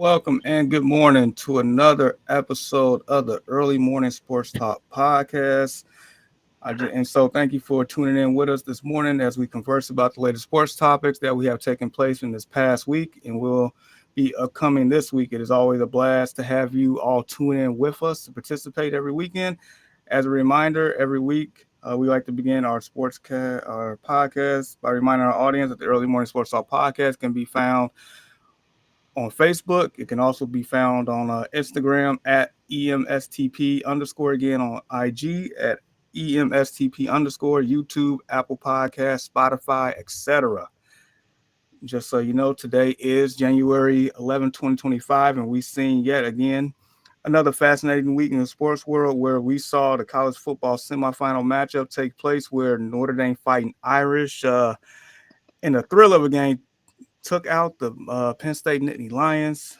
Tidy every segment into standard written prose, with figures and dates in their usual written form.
Welcome and good morning to another episode of the Early Morning Sports Talk podcast. And so, thank you for tuning in with us this morning as we converse about the latest sports topics that we have taken place in this past week and will be upcoming this week. It is always a blast to have you all tune in with us to participate every weekend. As a reminder, every week we like to begin our podcast by reminding our audience that the Early Morning Sports Talk podcast can be found on Facebook. It can also be found on Instagram at EMSTP underscore, again on IG at EMSTP underscore, YouTube, Apple Podcasts, Spotify, etc. Just so you know, today is January 11, 2025, and we've seen yet again another fascinating week in the sports world where we saw the college football semifinal matchup take place where Notre Dame Fighting Irish, in the thrill of a game, took out the Penn State Nittany Lions.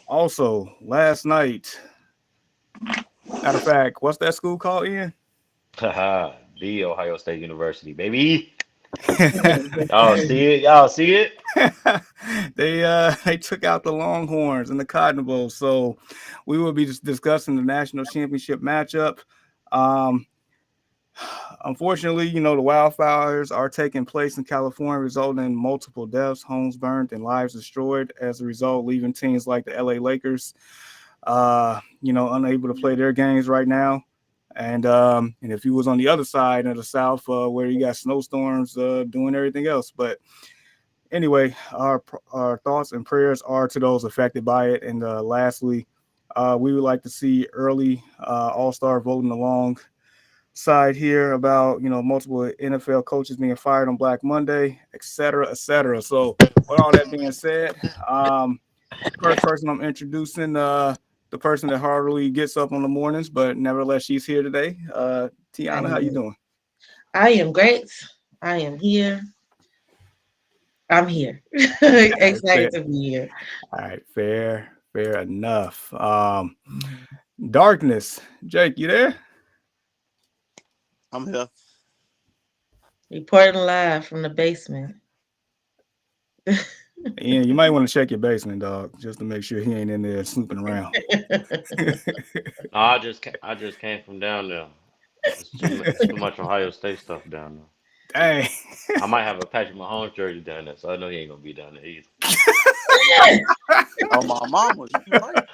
Also, last night, matter of fact, what's that school called, Ian? Haha, the Ohio State University, baby. Y'all see it? Y'all see it? They took out the Longhorns in the Cotton Bowl. So we will be just discussing the national championship matchup. Um, Unfortunately, the wildfires are taking place in California, resulting in multiple deaths, homes burned, and lives destroyed as a result, leaving teams like the LA Lakers, unable to play their games right now. And if you was on the other side of the South, where you got snowstorms doing everything else. But anyway, our thoughts and prayers are to those affected by it. And lastly, we would like to see early All-Star voting along side here about multiple NFL coaches being fired on Black Monday, et cetera, et cetera. So with all that being said, first person I'm introducing, the person that hardly gets up on the mornings, but nevertheless she's here today. Tiana, how you doing? I am great. I am here. I'm here. All right, fair. Excited to be here. All right, fair enough. Darkness, Jake, you there? I'm here. Reporting live from the basement. Ian, you might want to check your basement, dog, just to make sure he ain't in there snooping around. No, I just came from down there. It's too much Ohio State stuff down there. Dang. I might have a Patrick Mahomes jersey down there, so I know he ain't gonna be down there either. Oh, my mama, you right.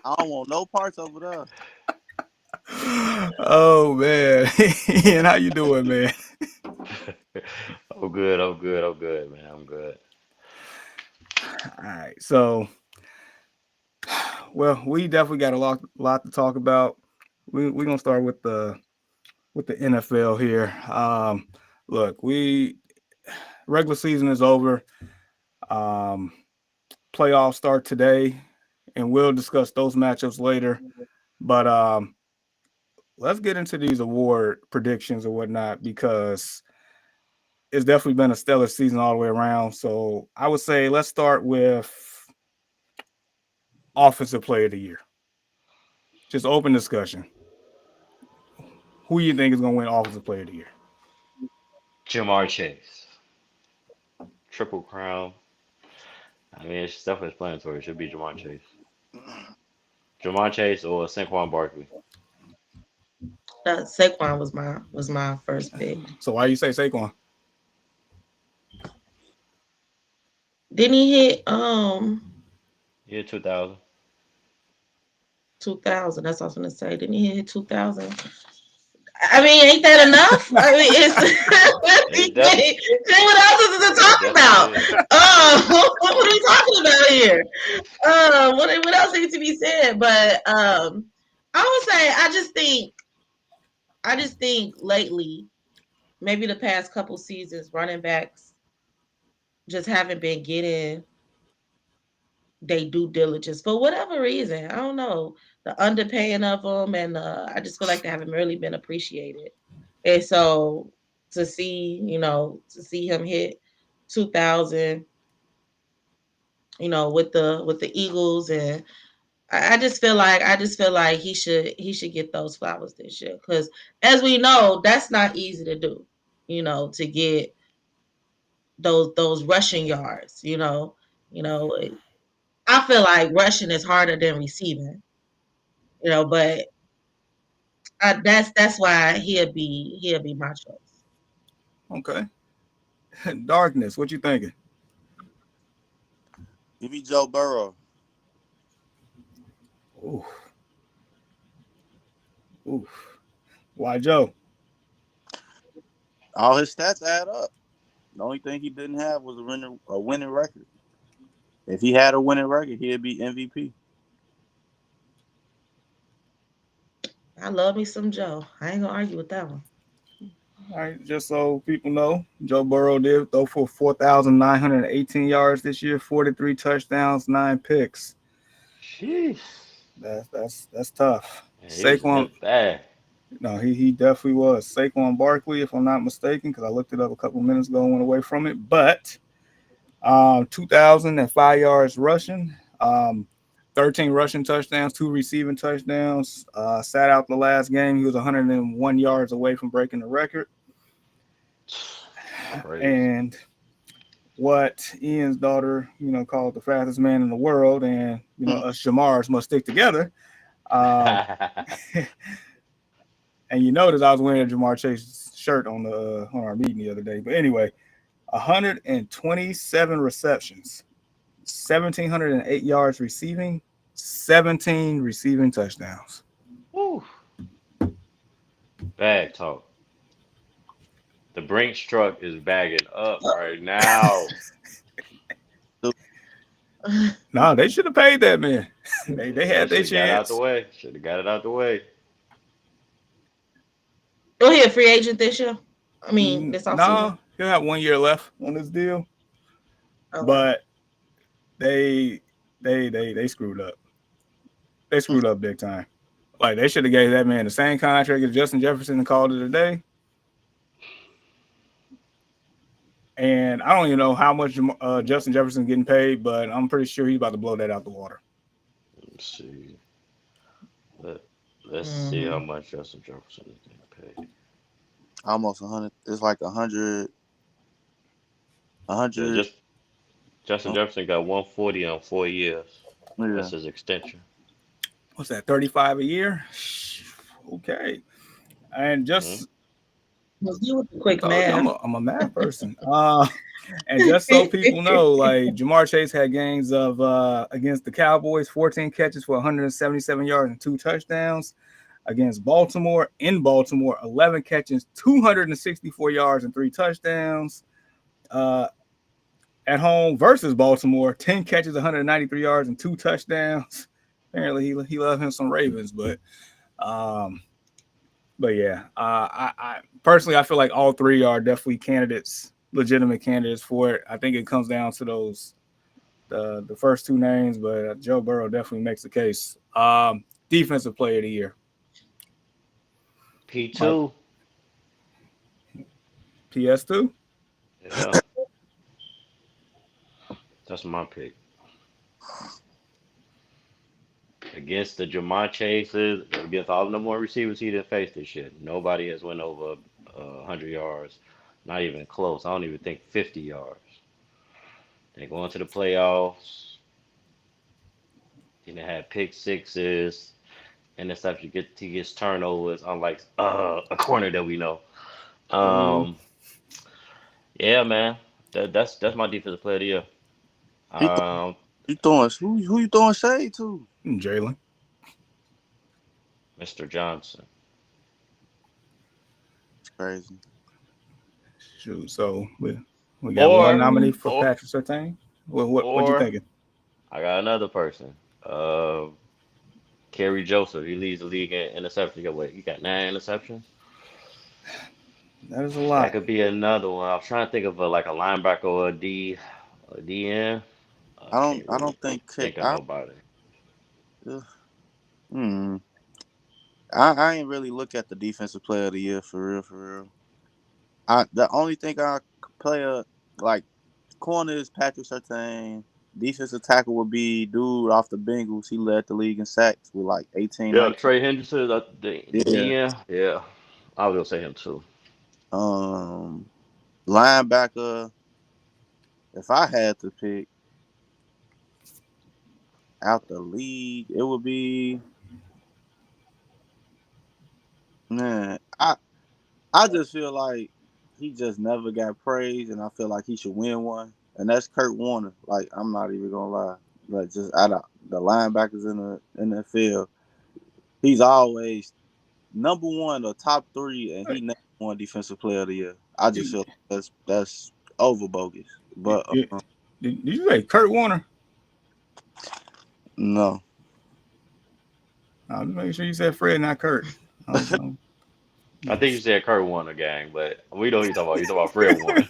I don't want no parts over there. Oh man. Ian, how you doing, man? I'm good, man. I'm good. All right. So, well, we definitely got a lot to talk about. We're gonna start with the NFL here. Look, we regular season is over. Um, Playoffs start today, and we'll discuss those matchups later. But let's get into these award predictions or whatnot because it's definitely been a stellar season all the way around. So I would say let's start with Offensive Player of the Year. Just open discussion. Who you think is going to win Offensive Player of the Year? Jamar Chase, triple crown. I mean, it's self-explanatory. It should be Jamar Chase or Saquon Barkley. Saquon was my first pick. So why you say Saquon? Didn't he hit Year 2000. 2000? That's what I was gonna say. Didn't he hit 2000? I mean, ain't that enough? I mean, it's It def- what else is it to it talk about? definitely is. What are we talking about here? What else needs to be said? But I would say I just think lately, maybe the past couple seasons, running backs just haven't been getting they due diligence for whatever reason. I don't know, the underpaying of them, and I just feel like they haven't really been appreciated. And so to see him hit 2,000, with the Eagles, and I just feel like he should get those flowers this year because, as we know, that's not easy to do. To get those rushing yards. You know, I feel like rushing is harder than receiving. You know, but that's why he'll be my choice. Okay. Darkness, what you thinking? Give me Joe Burrow. Ooh. Ooh. Why Joe? All his stats add up. The only thing he didn't have was a winning record. If he had a winning record, he'd be MVP. I love me some Joe. I ain't gonna argue with that one. All right, just so people know, Joe Burrow did throw for 4,918 yards this year, 43 touchdowns, 9 picks. Jeez. That's tough. Man, he was in Saquon, it bad. no, he definitely was. Saquon Barkley, if I'm not mistaken, because I looked it up a couple minutes ago and went away from it. But 2,005 yards rushing, 13 rushing touchdowns, 2 receiving touchdowns. Sat out the last game. He was 101 yards away from breaking the record. Crazy. And what Ian's daughter, called the fastest man in the world, and us Jamars must stick together. And you notice I was wearing a Jamar Chase shirt on our meeting the other day. But anyway, 127 receptions, 1,708 yards receiving, 17 receiving touchdowns. Woo. Bag talk. The Brinks truck is bagging up right now. No, they should have paid that man. they had their Got it out chance. the way. Should have got it out the way. Oh, he a free agent this year? I mean, this offseason? No, he'll have 1 year left on this deal. Okay. But they screwed up. They screwed up big time. Like, they should have gave that man the same contract as Justin Jefferson and called it a day. And I don't even know how much Justin Jefferson's getting paid, but I'm pretty sure he's about to blow that out the water. Let's see. Let's see how much Justin Jefferson is getting paid. Almost 100. It's like 100. 100. Yeah, Justin Jefferson got 140 on 4 years. Yeah. That's his extension. What's that, 35 a year? Okay. And just quick math. I'm a math person. And just so people know, like, Jamar Chase had games of against the Cowboys, 14 catches for 177 yards and 2 touchdowns. Against Baltimore, in Baltimore, 11 catches, 264 yards and 3 touchdowns. At home versus Baltimore, 10 catches, 193 yards and 2 touchdowns. Apparently, he loved him some Ravens, but yeah, I personally, I feel like all 3 are definitely legitimate candidates for it. I think it comes down to the first 2 names, but Joe Burrow definitely makes the case. Defensive player of the year. P2. PS2? Yeah. That's my pick. Against the Jamar Chases, against all the more receivers he didn't face this year, nobody has went over 100 yards. Not even close. I don't even think 50 yards. They go into the playoffs. He had pick sixes, interception. He gets turnovers, unlike a corner that we know. Yeah, man. That's my defensive player of the year. Who you throwing shade to? Jalen. Mr. Johnson. It's crazy. Shoot, so we got one nominee for Patrick Surtain. What you thinking? I got another person. Kerry Joseph. He leads the league in interceptions. He got 9 interceptions. That is a lot. That could be another one. I was trying to think of a linebacker or a DN. I don't think nobody. I ain't really look at the defensive player of the year for real. The only thing I play like corner is Patrick Surtain. Defensive tackle would be dude off the Bengals. He led the league in sacks with like 18. Yeah, Trey Henderson. Yeah. I was gonna say him too. Linebacker. If I had to pick, out the league, it would be man. I just feel like he just never got praised, and I feel like he should win one. And that's Kurt Warner. Like I'm not even gonna lie. Like just out of the linebackers in the field, he's always number one or top three, and he never won Defensive Player of the Year. I just feel like that's over bogus. But Did you say Kurt Warner? no, I'm making sure you said Fred, not Kurt. I think you said Kurt Warner, gang, but we know you talking about. You talking about Fred Warner.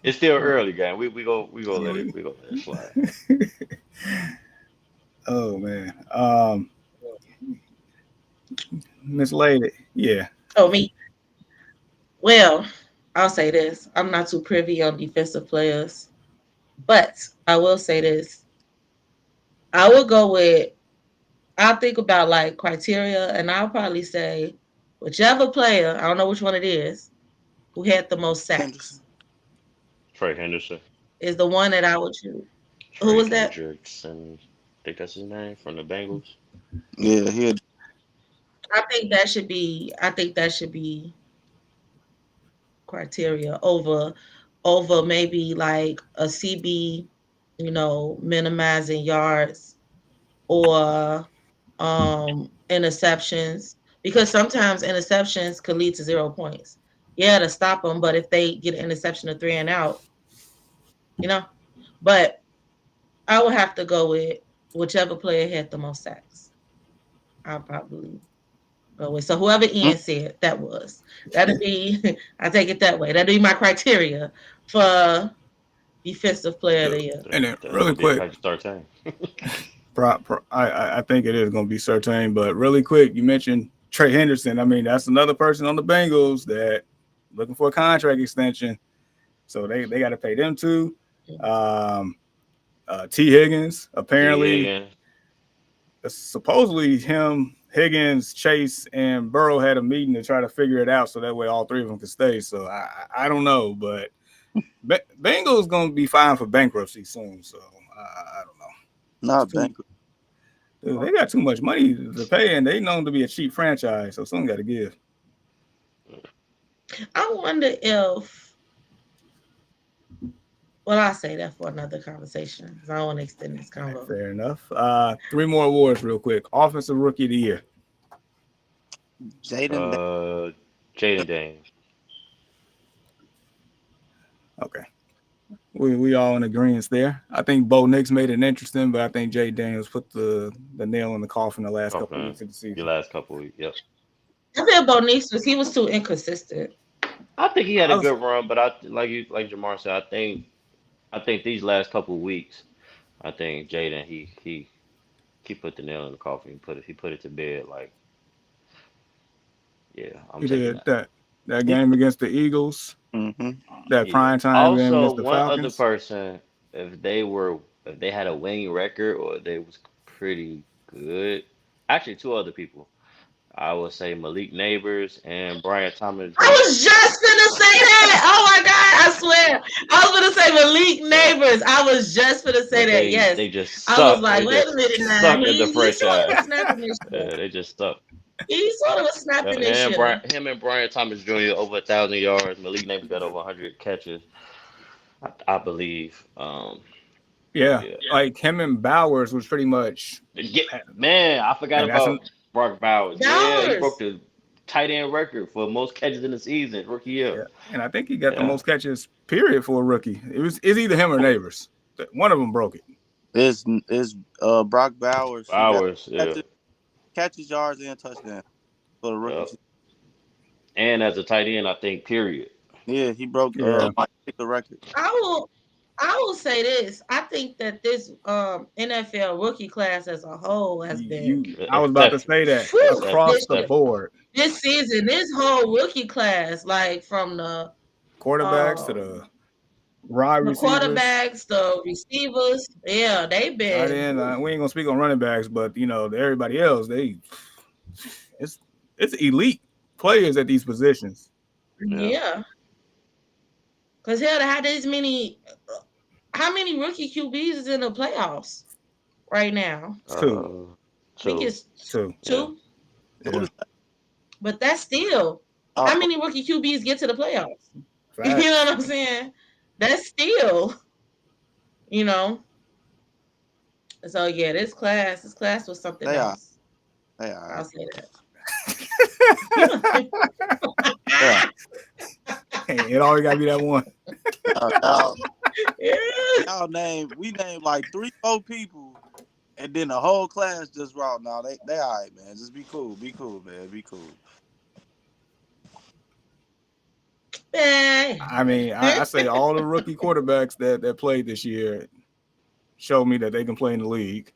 It's still early, gang. We go let it slide. Oh man, Miss Lady, yeah. Oh, me. Well, I'll say this. I'm not too privy on defensive players, but I will say this. I will go with, I'll think about like criteria, and I'll probably say whichever player, I don't know which one it is, who had the most sacks Henderson. Trey Henderson. is the one that I would choose. Who Trey was that? Hendrickson. I think that's his name from the Bengals. Yeah, he. I think that should be criteria over maybe like a CB, minimizing yards or interceptions, because sometimes interceptions could lead to 0 points. Yeah, to stop them, but if they get an interception of 3 and out, But I would have to go with whichever player had the most sacks. I'll probably go with. So whoever Ian said that'd be. I take it that way. That'd be my criteria for defensive player of the year. And then really quick, I think it is going to be Surtain, but really quick, you mentioned Trey Henderson. I mean, that's another person on the Bengals that looking for a contract extension, so they got to pay them too. T. Higgins, apparently, supposedly him, Higgins, Chase, and Burrow had a meeting to try to figure it out so that way all three of them could stay. So I don't know, but Bengals going to be fined for bankruptcy soon. So I don't know. Not bankruptcy. Dude, they got too much money to pay, and they known to be a cheap franchise, so someone got to give. I wonder if. Well, I'll say that for another conversation because I don't want to extend this convo. Fair enough. 3 more awards real quick. Offensive Rookie of the Year. Jaden Daniels. Okay. We all in agreement there. I think Bo Nix made it interesting, but I think Jay Daniels put the nail in the coffin the last couple of weeks of the season. The last couple of weeks, yep. I feel Bo Nix he was too inconsistent. I think he had a good run, but like Jamar said, I think these last couple of weeks, I think Jaden he put the nail in the coffin. He put it to bed. Like, yeah, I'm taking that game against the Eagles. Mm-hmm. That prime time game against the Falcons. One other person, if they had a winning record or they was pretty good. Actually, 2 other people. I would say Malik Neighbors and Brian Thomas. I was just gonna say that. Oh my God, I swear. I was gonna say Malik Neighbors. I was just gonna say that. Yes. They just suck. I was like, wait a minute now. Stuck in the franchise. Yeah, they just stuck. He sort of was snapping this shit. Him and Brian Thomas Jr. over 1,000 yards. Malik Neighbors got over 100 catches, I believe. Yeah, like him and Bowers was pretty much. Man, I forgot about Brock Bowers. Yeah, he broke the tight end record for most catches in the season, rookie year. Yeah. And I think he got the most catches, period, for a rookie. It's either him or Neighbors. One of them broke it. It's Brock Bowers. Catches, yards, and touchdown for the rookie. And as a tight end, I think, period. Yeah, he broke the record. I will say this. I think that this NFL rookie class as a whole has been. I was about to say that across the board. This season, this whole rookie class, like from the quarterbacks to the wide receivers. The quarterbacks, the receivers, yeah, they've been. We ain't gonna speak on running backs, but everybody else, it's elite players at these positions. Yeah. Because hell, to have this many How many rookie QBs is in the playoffs right now? Two. I think Two. it's Two. two, Yeah. but that's still how Oh, many rookie QBs get to the playoffs? You Facts. know what I'm saying? That's still, you know. So yeah, this class was something they are. else. They are. I'll say that. They are. Hey, it always gotta be that one. Y'all, Yeah. we named like 3-4 people, and then the whole class just raw. No, they all right, man. Just be cool, man. Be cool. I mean, I say all the rookie quarterbacks that played this year show me that they can play in the league.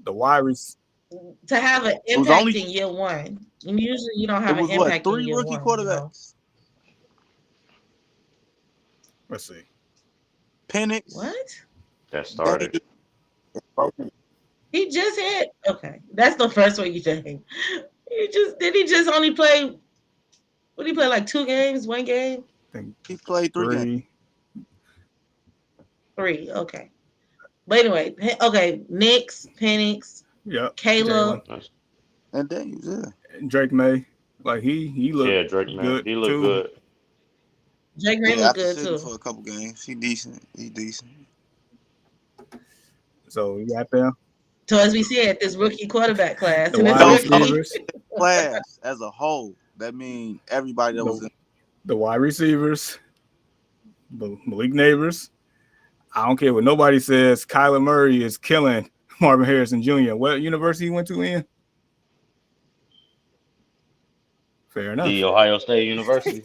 The wide receivers. To have an It was impact only in year one. And usually you don't it have an was what impact in 3 year rookie one, you know. quarterbacks. Let's see. Penix, What? That started. Dave, He just had okay. That's the first one you think. He just only play what did he play like 2 games, 1 game? I think he played 3 games. 3. 3. Okay. But anyway, okay, Knicks, Penix, Yep. Caleb. That's- And Dave, yeah. Drake May. Like he looked Yeah, Drake, man. good He looked too. good. Jake Gray Yeah, look after good sitting too. for a couple games, he decent. So you got them. So as we said, this rookie quarterback class The and wide this So rookie receivers. class as a whole, that means everybody that was in. The wide receivers. Malik Neighbors. I don't care what nobody says. Kyler Murray is killing Marvin Harrison Jr. What university he went to in? Fair enough. The Ohio State University.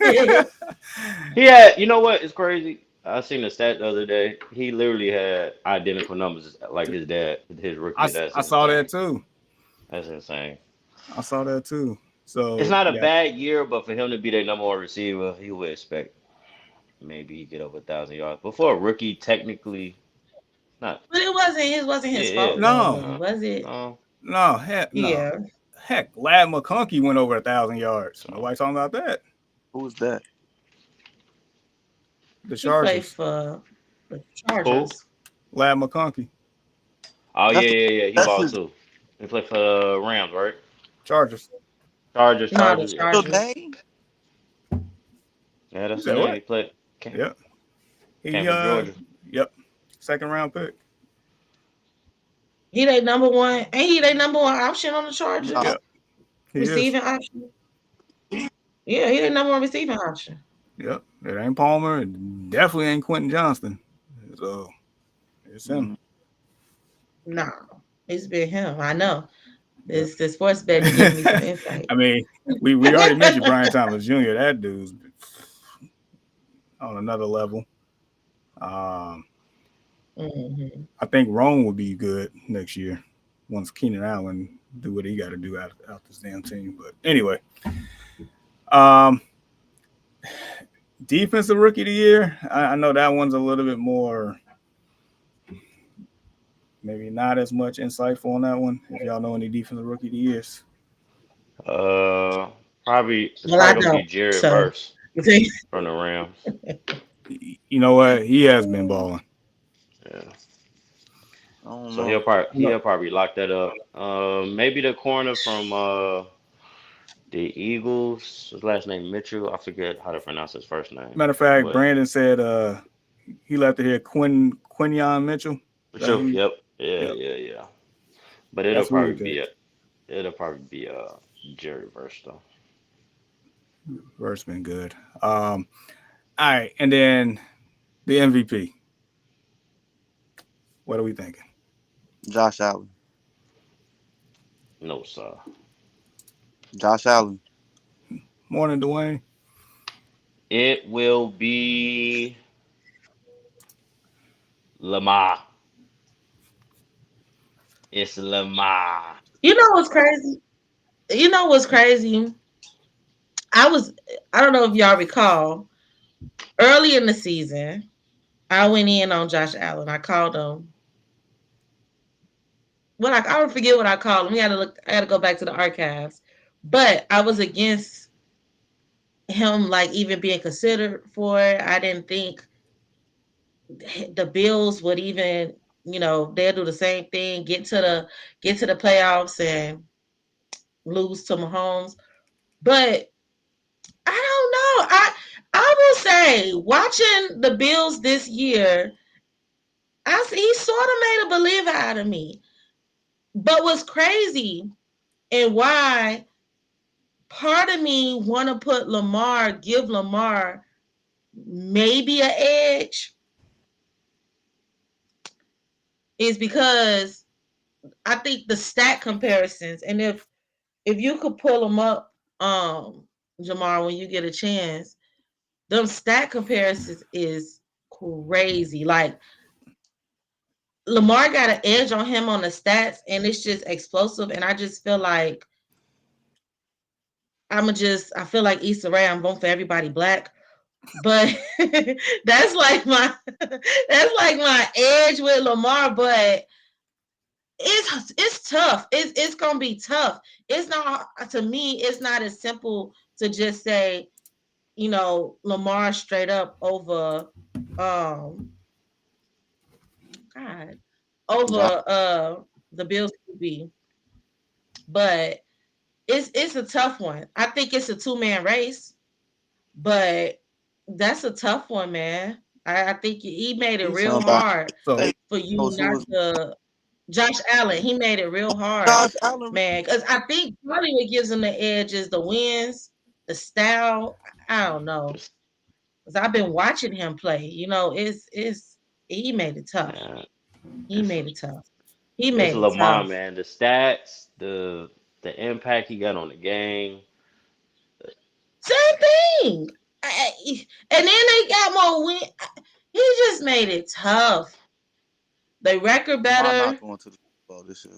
He had, you know what? It's crazy. I seen a stat the other day. He literally had identical numbers like his dad, his rookie. That's I saw that insane. too. That's insane. I saw that too. It's So not a yeah, bad year, but for him to be their number one receiver, he would expect maybe he get over 1,000 yards. But for a rookie, technically, not. But it wasn't his Yeah, fault yeah. though, no, really, was it? no, heck, no, Yeah. heck. Lad McConkey went over 1,000 yards. Nobody's talking about that. Who was that? The He played Chargers. for the Who? Chargers. Lad McConkey. Oh yeah, That's yeah, yeah. He that's balled his too. He played for the Rams, right? Chargers. Chargers, No, the Chargers. Yeah, real Chargers. name. yeah. You That's the said name. what? He played. Came, Yep. He came from Georgia. yep. Second round pick. He they number one, ain't he they number one option on the Chargers? Nah, Yep. He is. Receiving option. Yeah, he the number one receiving option. Yep. It ain't Palmer. It definitely ain't Quentin Johnston. So it's him. No, it's been him. I know. This the sports betting giving me some insight. I mean, we already mentioned Brian Thomas Jr. That dude's on another level. Mhm. I think Rome would be good next year once Keenan Allen do what he got to do out this damn team. But anyway, defensive rookie of the year. I know that one's a little bit more, maybe not as much insightful on that one. If y'all know any defensive rookie of the years, Probably it's Well, I probably gonna be don't. Jared So Verse you see? from the Rams. you know what? He has been balling. Yeah. I don't So know. he'll probably lock that up. Maybe the corner from the Eagles. His last name Mitchell. I forget how to pronounce his first name. Matter of fact, But Brandon said he left it here. Quinyon Mitchell. Mitchell. Yep. Yep. Yeah. But it'll That's who he probably picked. be Jerry Verse though. Verse been good. All right, and then the MVP. What are we thinking? Josh Allen. No sir. Josh Allen. Morning, Dwayne. It will be Lamar. It's Lamar. You know what's crazy? You know what's crazy? I don't know if y'all recall, early in the season, I went in on Josh Allen. I called him. Well, I don't forget what I called him. I gotta go back to the archives. But I was against him like even being considered for it. I didn't think the Bills would even, they'll do the same thing, get to the playoffs and lose to Mahomes. But I don't know. I will say, watching the Bills this year, he sort of made a believer out of me. But what's crazy and why part of me want to give Lamar maybe an edge is because I think the stat comparisons, and if you could pull them up, Jamar, when you get a chance, them stat comparisons is crazy. Like Lamar got an edge on him on the stats, and it's just explosive. And I just feel like I feel like Issa Rae, I'm voting for everybody black. But that's like my edge with Lamar. But it's tough. It's gonna be tough. It's not, to me, it's not as simple to just say, Lamar straight up over the Bills QB. But it's a tough one. I think it's a 2-man race, but that's a tough one, man. I think he made it real hard for you not to. Josh Allen, he made it real hard, man. Because I think probably what gives him the edge is the wins, the style. I don't know. Because I've been watching him play. He made it tough. Yeah. He made it tough. He made It's it Lamar, tough. man. The stats, the impact he got on the game. Same thing. And then they got more win. He just made it tough. They record better. Not going to the Super Bowl this year.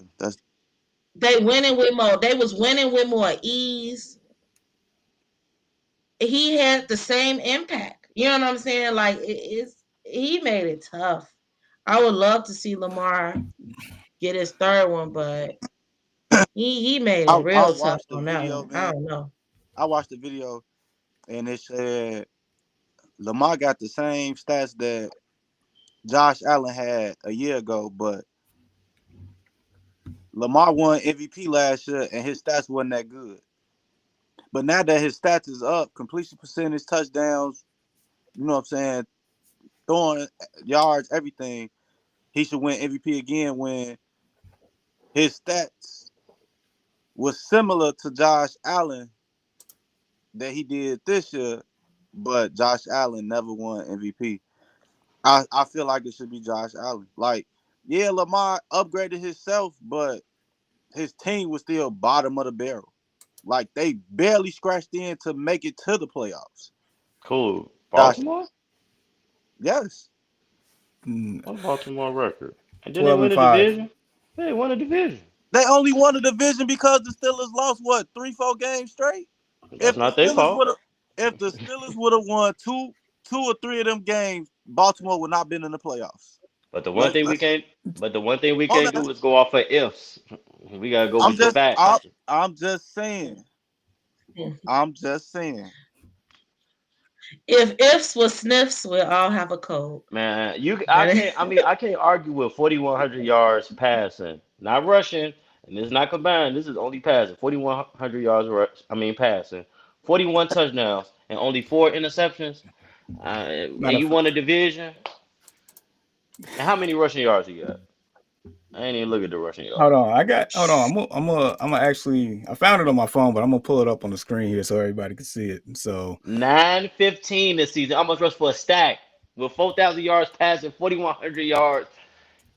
They winning with more. They was winning with more ease. He had the same impact. You know what I'm saying? Like he made it tough. I would love to see Lamar get his third one, but he made it real tough on that one. I don't know. I watched the video and it said Lamar got the same stats that Josh Allen had a year ago, but Lamar won MVP last year and his stats wasn't that good. But now that his stats is up, completion percentage, touchdowns, you know what I'm saying, throwing yards, everything, he should win MVP again when his stats was similar to Josh Allen that he did this year, but Josh Allen never won MVP. I feel like it should be Josh Allen. Like, yeah, Lamar upgraded himself, but his team was still bottom of the barrel. Like, they barely scratched in to make it to the playoffs. Cool. Baltimore? Yes. What Baltimore record? And then they win the division? They won a division. They only won the division because the Steelers lost, 3-4 games straight? That's not their fault. If the Steelers would have won two or three of them games, Baltimore would not have been in the playoffs. But the one thing we can't do is go off of ifs. We gotta go with the facts. I'm just saying. If ifs were sniffs, we'll all have a cold. Man, I can't argue with 4,100 yards passing, not rushing, and it's not combined. This is only passing. 4,100 yards passing, 41 touchdowns, and only 4 interceptions. And you won a division. And how many rushing yards you got? I ain't even look at the rushing yards. Hold on. I'm actually, I found it on my phone, but I'm gonna pull it up on the screen here so everybody can see it. So 915 this season. Almost rushed for a stack with 4,000 yards passing, 4,100 yards,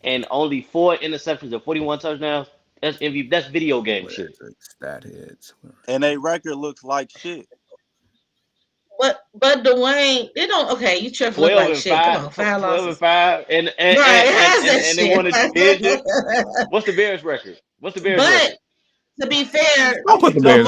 and only 4 interceptions and 41 touchdowns. That's MVP. That's video game shit. Stat heads. And their record looks like shit. But Dwayne, they don't. Okay, you tripping look like shit. Come on, 5 losses. 12-5, and they won a division. What's the Bears record? But to be fair, I'll put the Bears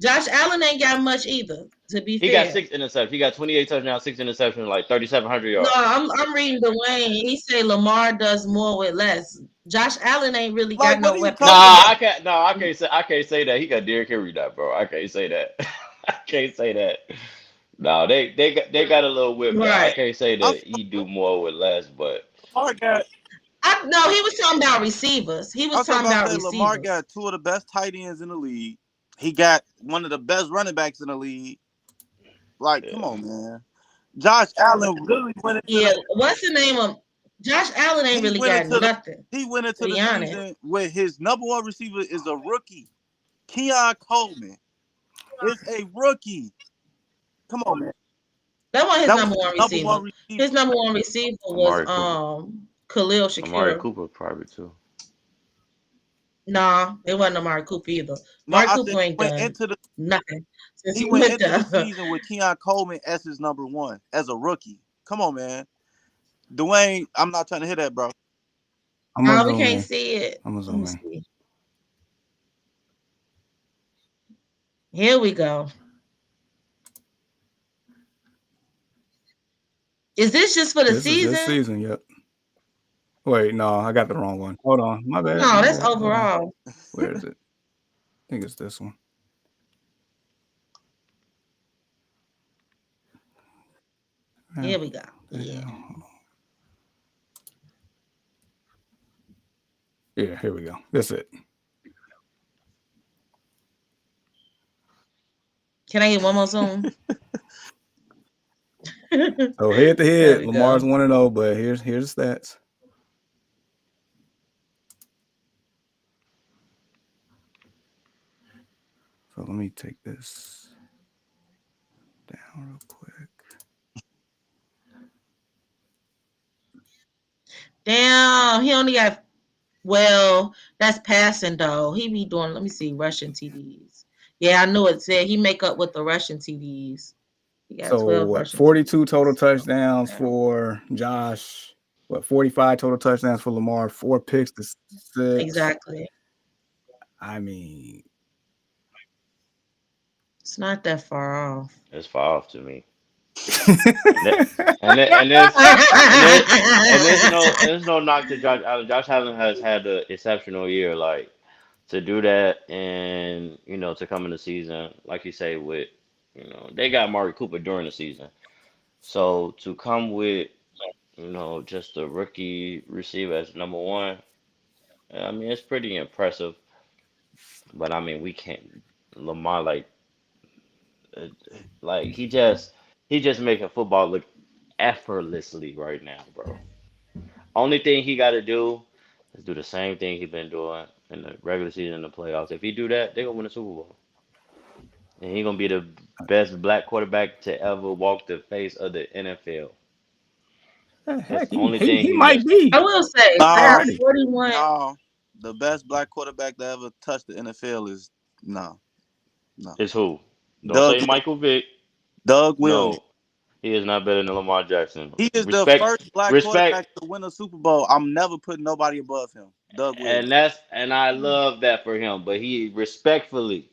Josh Allen ain't got much either. To be fair, he got 6 interceptions. He got 28 touchdowns, 6 interceptions, like 3,700 yards. No, I'm reading Dwayne. He say Lamar does more with less. Josh Allen ain't really got no weapons. I can't say that. He got Derrick Henry now, bro. I can't say that. No, they got a little whip now. I Right. can't say I'm that he do more with less, but Lamar got. No, he was talking about receivers. He was I'm talking talking about about saying Lamar receivers. got two of the best tight ends in the league. He got one of the best running backs in the league. Like, come yeah. on, man. Josh Allen literally went into Yeah, the what's the name of Josh Allen? Ain't he really went got into the nothing, he went to into the be honest. season with his number one receiver is a rookie. Keon Coleman is a rookie. Come on, man. That wasn't his That was number his one number receiver. one receiver. His number one receiver was Amari Cooper. Khalil Amari Shakir. Cooper probably too. Nah, it wasn't Amari Cooper either. No, Amari I Cooper said ain't done nothing since he he went went into the there. season with Keon Coleman as his number one as a rookie. Come on, man. Dwayne, I'm not trying to hear that, bro. I'm gonna We zoom can't in. see it. I'm gonna Let me zoom in. see. Here we go. Is this just for the This is season? this season. Yep. Wait, no, I got the wrong one. Hold on. My bad. No, my that's bad. Hold on. overall. Where is it? I think it's this one. Here we go. Yeah. Yeah. Yeah, here we go. That's it. Can I get one more zoom? So head to There head, we Lamar's go. 1-0, but here's the stats. So let me take this down real quick. Damn, he only got. Well, that's passing though. He be doing. Let me see, Russian TDs. Yeah, I knew it said he make up with the Russian TDs. He got So 12 what? Russian 42 TDs. total touchdowns Yeah. for Josh. What? 45 total touchdowns for Lamar. 4 picks to 6. Exactly. I mean, It's not that far off. It's far off to me. And there's no knock to Josh Allen. Josh Allen has had an exceptional year. Like to do that and to come in the season, like you say, with they got Amari Cooper during the season. So to come with just a rookie receiver as number one, I mean it's pretty impressive. But I mean we can't Lamar uh, like he just making football look effortlessly right now, bro. Only thing he got to do is do the same thing he been doing in the regular season and the playoffs. If he do that, they gonna win the Super Bowl, and he gonna be the best black quarterback to ever walk the face of the NFL. That's heck, the only he thing he might missed. be. I will say, He No, might be. 41. no. The best black quarterback that ever touched the NFL is no. It's who? Don't Doug say Michael Vick. Doug Williams. No, he is not better than Lamar Jackson. He is the Respect, first black respect, quarterback to win a Super Bowl. I'm never putting nobody above him. Doug Williams. and I love that for him. But he respectfully,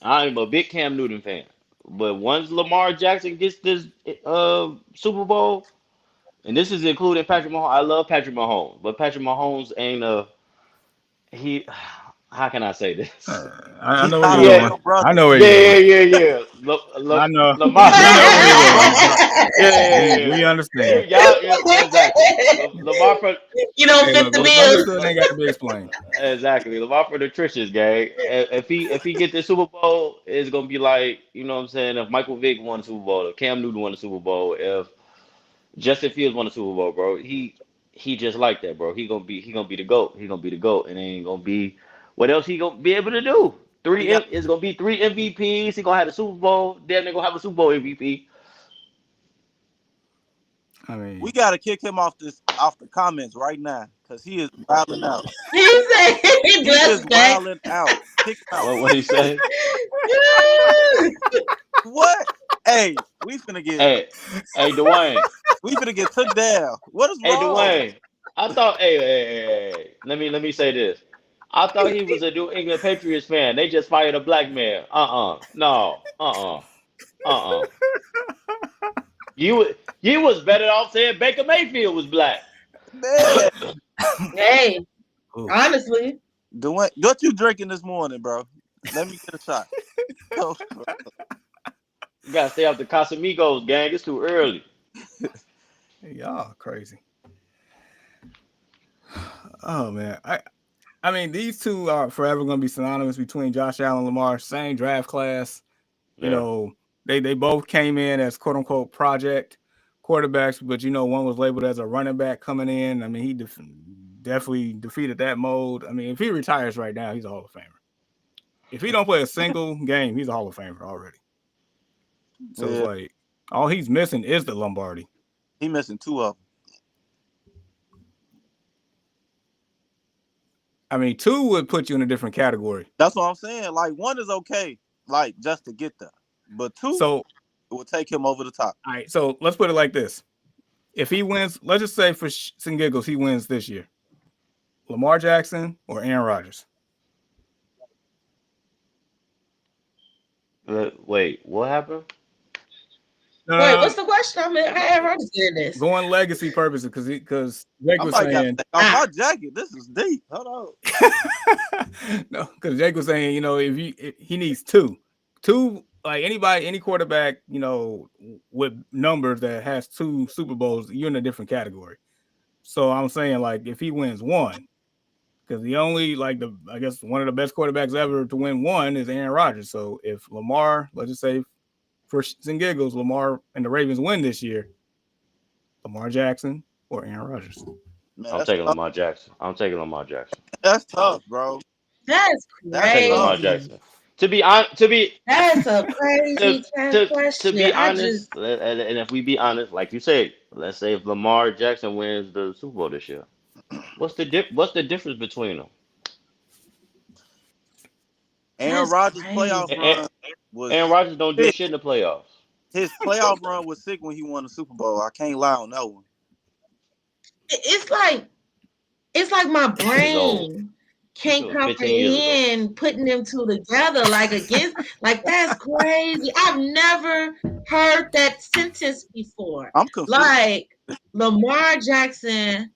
I'm a big Cam Newton fan. But once Lamar Jackson gets this Super Bowl, and this is including Patrick Mahomes. I love Patrick Mahomes, but Patrick Mahomes ain't he. How can I say this? I He's know where not you're a Yeah, going. real I brother. know where yeah, you're going. yeah, yeah, yeah. I know. Lamar. We know where you're going. Yeah, yeah, yeah, We yeah. understand. Y'all, yeah, exactly. Lamar for You don't Hey, fit look, the what's bill. understood ain't got to be explained. exactly Lamar for the Trish's gang. If he get the Super Bowl, it's gonna be like what I'm saying. If Michael Vick won the Super Bowl, if Cam Newton won the Super Bowl, if Justin Fields won the Super Bowl, bro. He just like that, bro. He gonna be the GOAT. He gonna be the GOAT, and it ain't gonna be what else he gonna be able to do. We got It's gonna be three MVPs. He gonna have the Super Bowl. Then they gonna have a Super Bowl MVP. I mean, we got to kick him off the comments right now because he is wilding out. He said he He is blessed back. wilding out. Kick him out. What he say? What? Hey, we finna get Hey, Dwayne. took down. What is Hey, wrong? Dwayne. I thought. Hey. Let me say this. I thought he was a New England Patriots fan. They just fired a black man. No. Uh. You was better off saying Baker Mayfield was black. Man, Hey, ooh. honestly, Dwayne, what you drinking this morning, bro? Let me get a shot. You gotta stay off the Casamigos, gang. It's too early. Y'all crazy. Oh man, I mean these two are forever going to be synonymous between Josh Allen and Lamar. Same draft class. You Yeah. know, they both came in as quote unquote project quarterbacks, but one was labeled as a running back coming in. I mean, he definitely defeated that mold. I mean, if he retires right now, he's a Hall of Famer. If he don't play a single game, he's a Hall of Famer already. So it's like all he's missing is the Lombardi. He missing 2 of them. I mean, 2 would put you in a different category. That's what I'm saying. Like 1 is okay, like just to get there, but 2 So will take him over the top. all right, so let's put it like this: if he wins, let's just say for some giggles, he wins this year. Lamar Jackson or Aaron Rodgers? Wait, what happened? Wait, what's the question? I mean, I have understood this. Going legacy purposes, because Jake was saying, my jacket. This is deep. Hold on. no, because Jake was saying, if he needs two, like any quarterback, with numbers that has 2 Super Bowls, you're in a different category. So I'm saying, like, if he wins 1, because the only, like, I guess one of the best quarterbacks ever to win 1 is Aaron Rodgers. So if Lamar, let's just say, for shits and giggles, Lamar and the Ravens win this year, Lamar Jackson or Aaron Rodgers? Man, I'm taking Lamar Jackson. That's tough, bro. That's I'm taking Lamar crazy. Jackson. To be honest, That's a crazy question. to be honest, and if we be honest, like you said, let's say if Lamar Jackson wins the Super Bowl this year, what's the difference between them? Aaron Rodgers' playoff run was. Aaron Rodgers don't do shit in the playoffs. His playoff run was sick when he won the Super Bowl. I can't lie on that one. It's like my brain can't comprehend putting them 2 together, like against, like that's crazy. I've never heard that sentence before. I'm confused. Like Lamar Jackson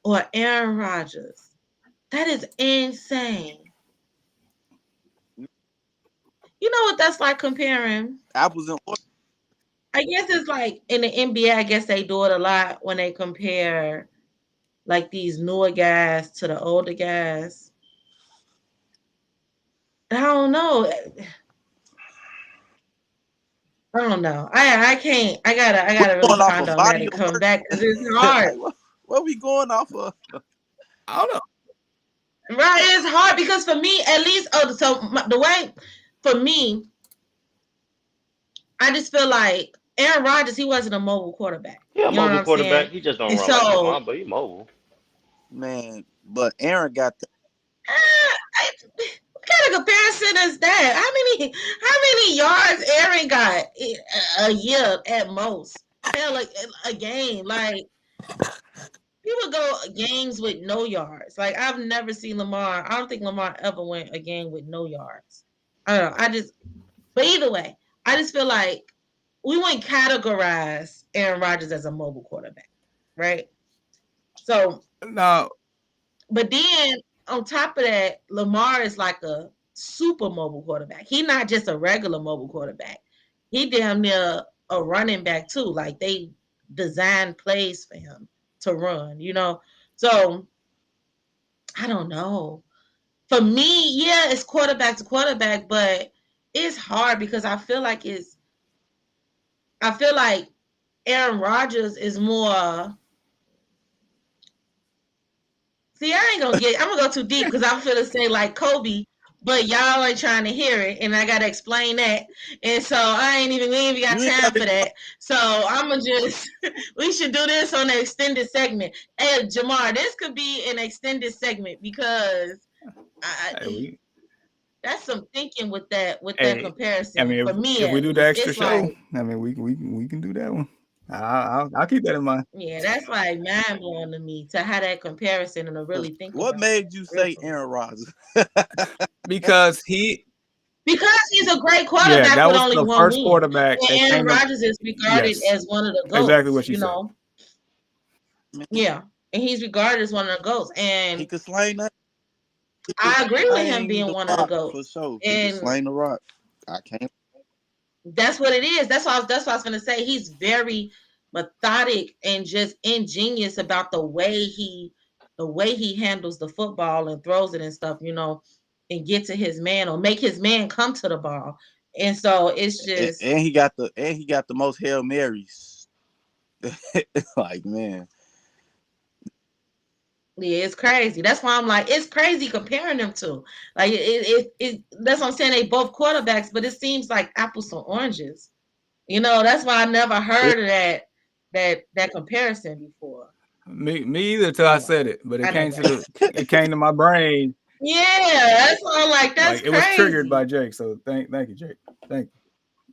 or Aaron Rodgers. That is insane. You know what that's like comparing? Apples and oranges. I guess it's like in the NBA, I guess they do it a lot when they compare like these newer guys to the older guys. I don't know. I can't. I gotta really ponder on that and come back because it's hard. What we going off of? I don't know. Right, it's hard because for me, at least, the way for me, I just feel like Aaron Rodgers, he wasn't a mobile quarterback. Yeah, mobile quarterback. He just don't run like Lamar, but he mobile. Man, but Aaron got that. What kind of comparison is that? How many yards Aaron got a year at most? Hell, like a game. Like he would go games with no yards. Like I've never seen Lamar. I don't think Lamar ever went a game with no yards. I don't know. But either way, I just feel like we wouldn't categorize Aaron Rodgers as a mobile quarterback, right? So no. But then on top of that, Lamar is like a super mobile quarterback. He's not just a regular mobile quarterback. He damn near a running back too. Like they design plays for him to run, So I don't know. For me, yeah, it's quarterback to quarterback, but it's hard because I feel like Aaron Rodgers is more. See, I'm gonna go too deep because I'm gonna say like Kobe, but y'all ain't trying to hear it, and I gotta explain that. And so we ain't even got time for that. So I'm gonna we should do this on an extended segment. Hey, Jamar, this could be an extended segment because that's some thinking with that comparison. I mean, for me, if we do the extra show, I mean, we can do that one. I'll keep that in mind. Yeah, that's like mind blowing to me to have that comparison and to really think. What made you say Aaron Rodgers? Because he's a great quarterback. Yeah, that was only the one first win. quarterback. And Aaron Rodgers is regarded as one of the GOATs. Exactly what you said. Yeah, and he's regarded as one of the GOATs, and he could slang that. I agree with him being one of the GOAts. For sure, he could slang the rock. I can't. That's what it is. That's what I was gonna say. He's very methodic and just ingenious about the way he handles the football and throws it and stuff, and get to his man or make his man come to the ball. And so it's just And he got the most Hail Marys. Like, man. yeah, it's crazy. That's why I'm like, it's crazy comparing them to. Like that's what I'm saying. They both quarterbacks, but it seems like apples to oranges. That's why I never heard of that comparison before. Me either till I said it, but I know, right? it came to my brain Yeah, that's why I'm like, that's like it was triggered by crazy. Jake. So thank you, Jake. Thank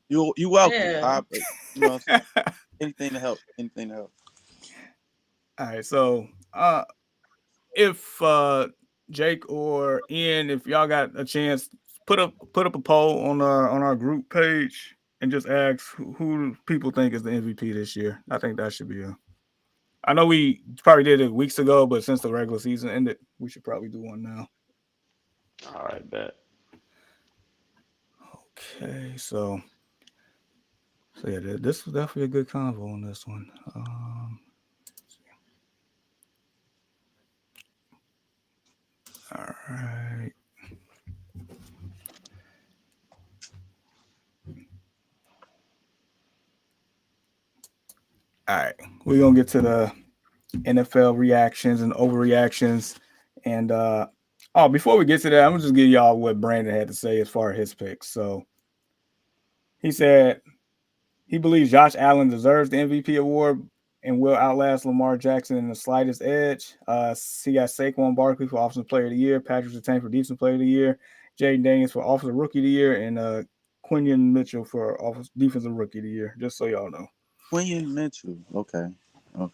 You welcome. Yeah. You know what I'm saying? you. Anything to help. Anything to help. All right, so if Jake or Ian, if y'all got a chance, put up a poll on our group page and just ask who people think is the MVP this year. I think that should be I know we probably did it weeks ago, but since the regular season ended, we should probably do one now. All right, bet. Okay, so yeah, this was definitely a good convo on this one. All right. All right, we're gonna get to the NFL reactions and overreactions, and before we get to that, I'm gonna just give y'all what Brandon had to say as far as his picks. So he said he believes Josh Allen deserves the MVP award and will outlast Lamar Jackson in the slightest edge. He got Saquon Barkley for Offensive Player of the Year, Patrick Surtain for Defensive Player of the Year, Jaden Daniels for Offensive Rookie of the Year, and Quinion Mitchell for Defensive Rookie of the Year. Just so y'all know. Quinion Mitchell. Okay. All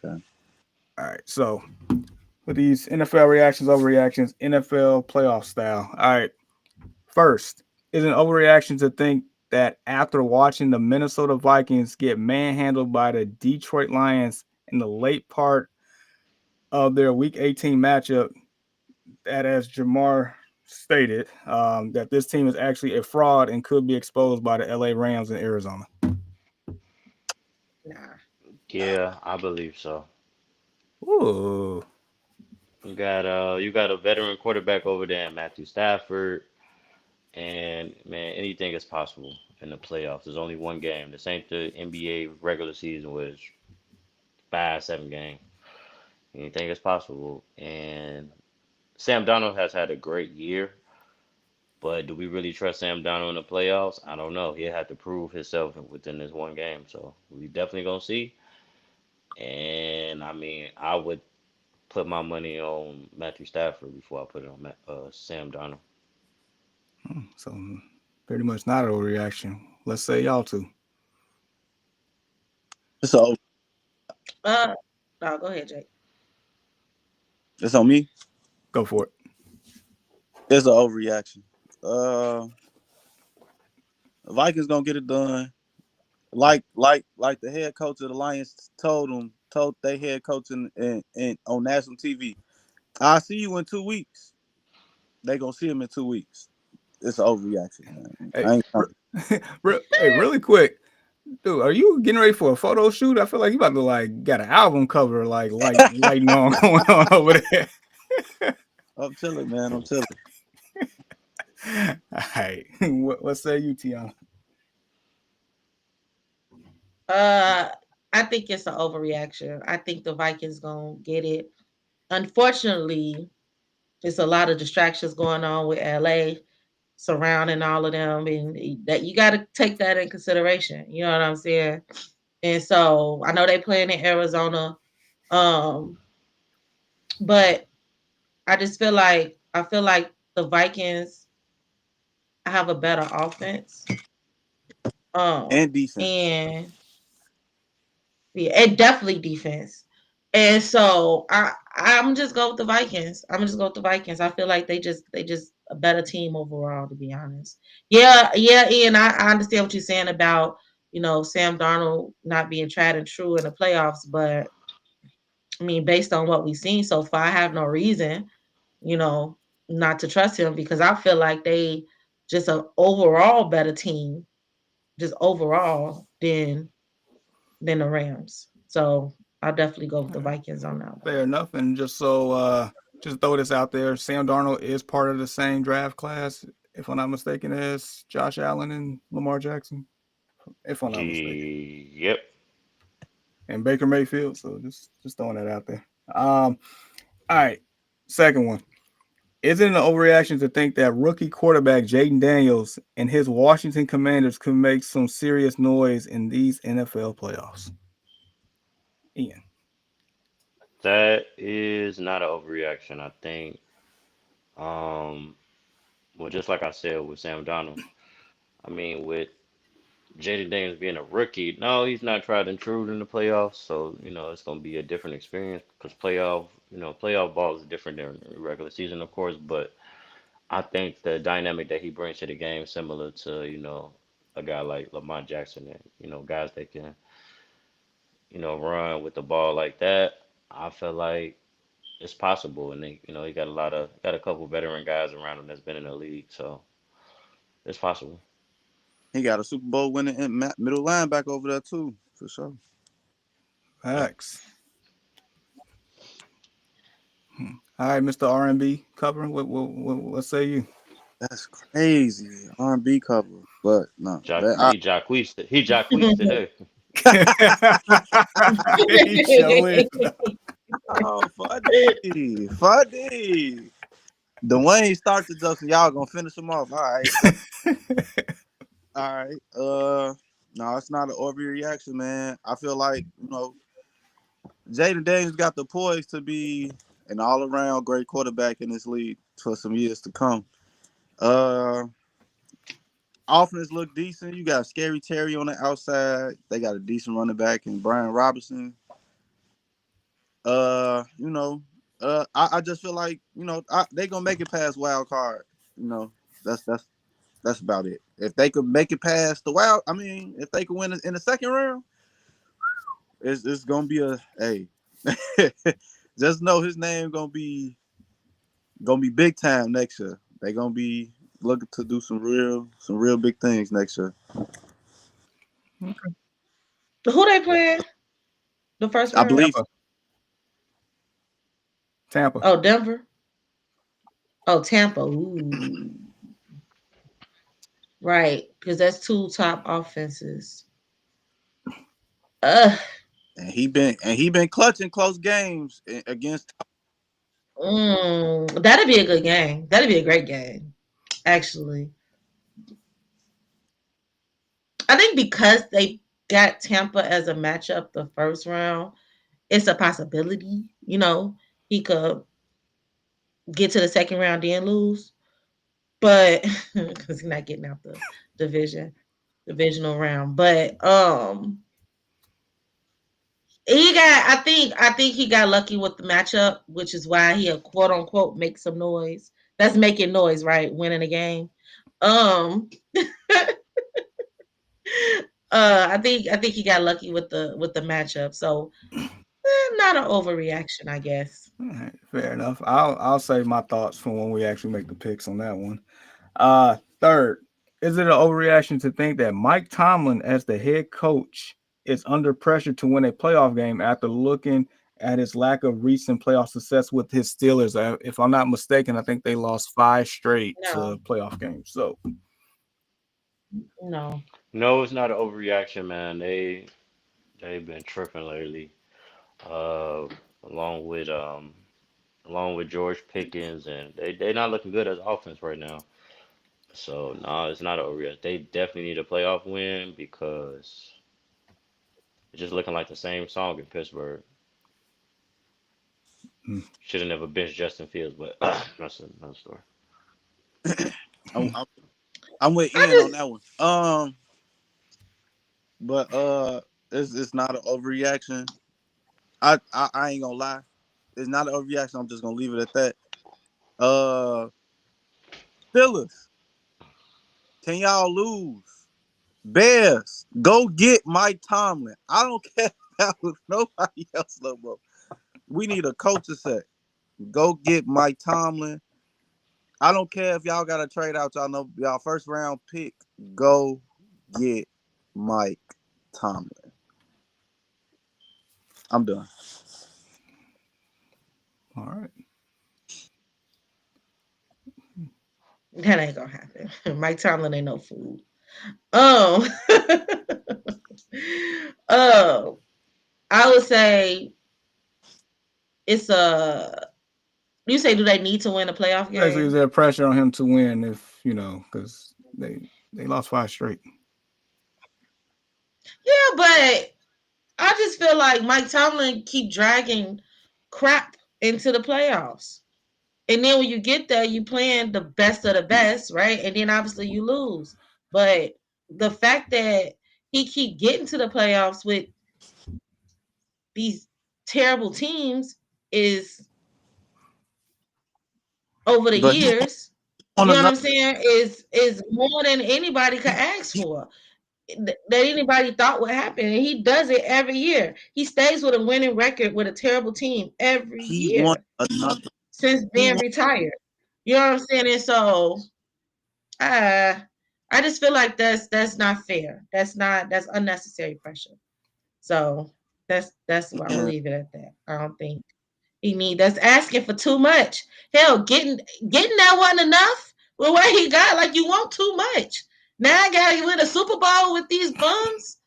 right. So with these NFL reactions, overreactions, NFL playoff style. All right. First, is an overreaction to think that after watching the Minnesota Vikings get manhandled by the Detroit Lions in the late part of their Week 18 matchup, that as Jamar stated, that this team is actually a fraud and could be exposed by the LA Rams in Arizona? Nah. Yeah, I believe so. Ooh. You got a veteran quarterback over there, Matthew Stafford, and man, anything is possible in the playoffs. There's only one game. This ain't the NBA regular season, was 5, 7 games. Anything is possible. And Sam Donald has had a great year, but do we really trust Sam Donald in the playoffs? I don't know. He had to prove himself within this one game, so we definitely gonna see. And I mean, I would put my money on Matthew Stafford before I put it on Sam Donald. So pretty much not a overreaction. Let's say y'all two. So No, go ahead, Jake. it's on me. Go for it. It's an overreaction. Vikings gonna get it done. Like the head coach of the Lions told their head coach in on national TV. I'll see you in 2 weeks. They gonna see him in 2 weeks. It's an overreaction, man. Hey, really quick, dude, are you getting ready for a photo shoot? I feel like you about to got an album cover lighting on going on over there. I'm chilling, man. I'm chilling. All right, what say you, Tiana? I think it's an overreaction. I think the Vikings gonna get it. Unfortunately, there's a lot of distractions going on with LA surrounding all of them, and that you got to take that in consideration. You know what I'm saying? And so I know they playing in Arizona, but I feel like the Vikings have a better offense, And defense. and yeah, and definitely defense. And so I'm just go with the Vikings. I'm just go with the Vikings. I feel like they just a better team overall, to be honest. Yeah, yeah, Ian. I understand what you're saying about Sam Darnold not being tried and true in the playoffs, but I mean, based on what we've seen so far, I have no reason, you know, not to trust him because I feel like they just an overall better team just overall than the Rams. So I'll definitely go with the Vikings on that one. Fair enough. And just so just throw this out there, Sam Darnold is part of the same draft class, if I'm not mistaken, as Josh Allen and Lamar Jackson, if I'm not mistaken, Yep. and Baker Mayfield. So just throwing that out there. All right, second one. Is it an overreaction to think that rookie quarterback Jaden Daniels and his Washington Commanders could make some serious noise in these NFL playoffs? Ian. That is not an overreaction. I think, well, just like I said with Sam Donald, I mean, with Jaden Daniels being a rookie, no, he's not tried and true in the playoffs. So, it's going to be a different experience because playoff ball is different than regular season, of course. But I think the dynamic that he brings to the game is similar to, a guy like Lamar Jackson and, guys that can, run with the ball like that. I feel like it's possible. And he got a couple veteran guys around him that's been in the league. So it's possible. He got a Super Bowl winning middle linebacker over there too, for sure. Facts. All right, Mr. R&B cover. What say you? That's crazy. R&B cover. But no. He Jacquees today. He sure is. Oh, funny. Dwayne started us, and y'all gonna finish him off. All right. All right. No, it's not an overreaction, man. I feel like, Jaden Daniels got the poise to be an all-around great quarterback in this league for some years to come. Offense look decent. You got Scary Terry on the outside. They got a decent running back in Brian Robinson. I just feel like, they gonna make it past wild card. That's about it. If they could make it past the wild, if they could win in the second round, it's gonna be hey. Just know his name gonna be big time next year. They gonna be looking to do some real big things next year. Okay. Who they playing? The first round? I believe Tampa. Oh, Denver. Oh, Tampa. Ooh. Right, because that's two top offenses. and he been clutching close games against. That'd be a good game. That'd be a great game, actually. I think because they got Tampa as a matchup the first round, it's a possibility. He could get to the second round and lose, but because he's not getting out the divisional round. But I think he got lucky with the matchup, which is why he quote unquote make some noise. That's making noise, right? Winning a game. I think he got lucky with the matchup. So not an overreaction, I guess. All right, fair enough. I'll say my thoughts from when we actually make the picks on that one. Third, is it an overreaction to think that Mike Tomlin, as the head coach, is under pressure to win a playoff game after looking at his lack of recent playoff success with his Steelers? If I'm not mistaken, I think they lost 5 straight to playoff games. So no, it's not an overreaction, man. They've been tripping lately. Along with George Pickens, and they're not looking good as offense right now. So no, it's not an overreaction. They definitely need a playoff win because it's just looking like the same song in Pittsburgh. Should have never benched Justin Fields, but that's another story. I'm with Ian on that one. But it's not an overreaction. I ain't gonna lie. It's not an overreaction. I'm just gonna leave it at that. Steelers, can y'all lose? Bears, go get Mike Tomlin. I don't care about nobody else, no bro. We need a coaching set. Go get Mike Tomlin. I don't care if y'all got to trade out y'all first round pick. Go get Mike Tomlin. I'm done. All right. That ain't gonna happen. Mike Tomlin ain't no fool. Um, I would say it's a. You say, do they need to win a playoff Basically, is game? there pressure on him to win if because they lost 5 straight? Yeah, but I just feel like Mike Tomlin keep dragging crap into the playoffs. And then when you get there, you playing the best of the best, right? And then obviously you lose. But the fact that he keep getting to the playoffs with these terrible teams is over the But he years. on You know what I'm another. saying? Is more than anybody could ask for. That anybody thought would happen, and he does it every year. He stays with a winning record with a terrible team every He won year another. since He being won. retired. You know what I'm saying? And so, I just feel like that's not fair. That's unnecessary pressure. So that's why I'm gonna And leave it at that. I don't think that's asking for too much. Hell, getting that wasn't enough. Well, what he got, like, you want too much. Now I gotta win a Super Bowl with these bums.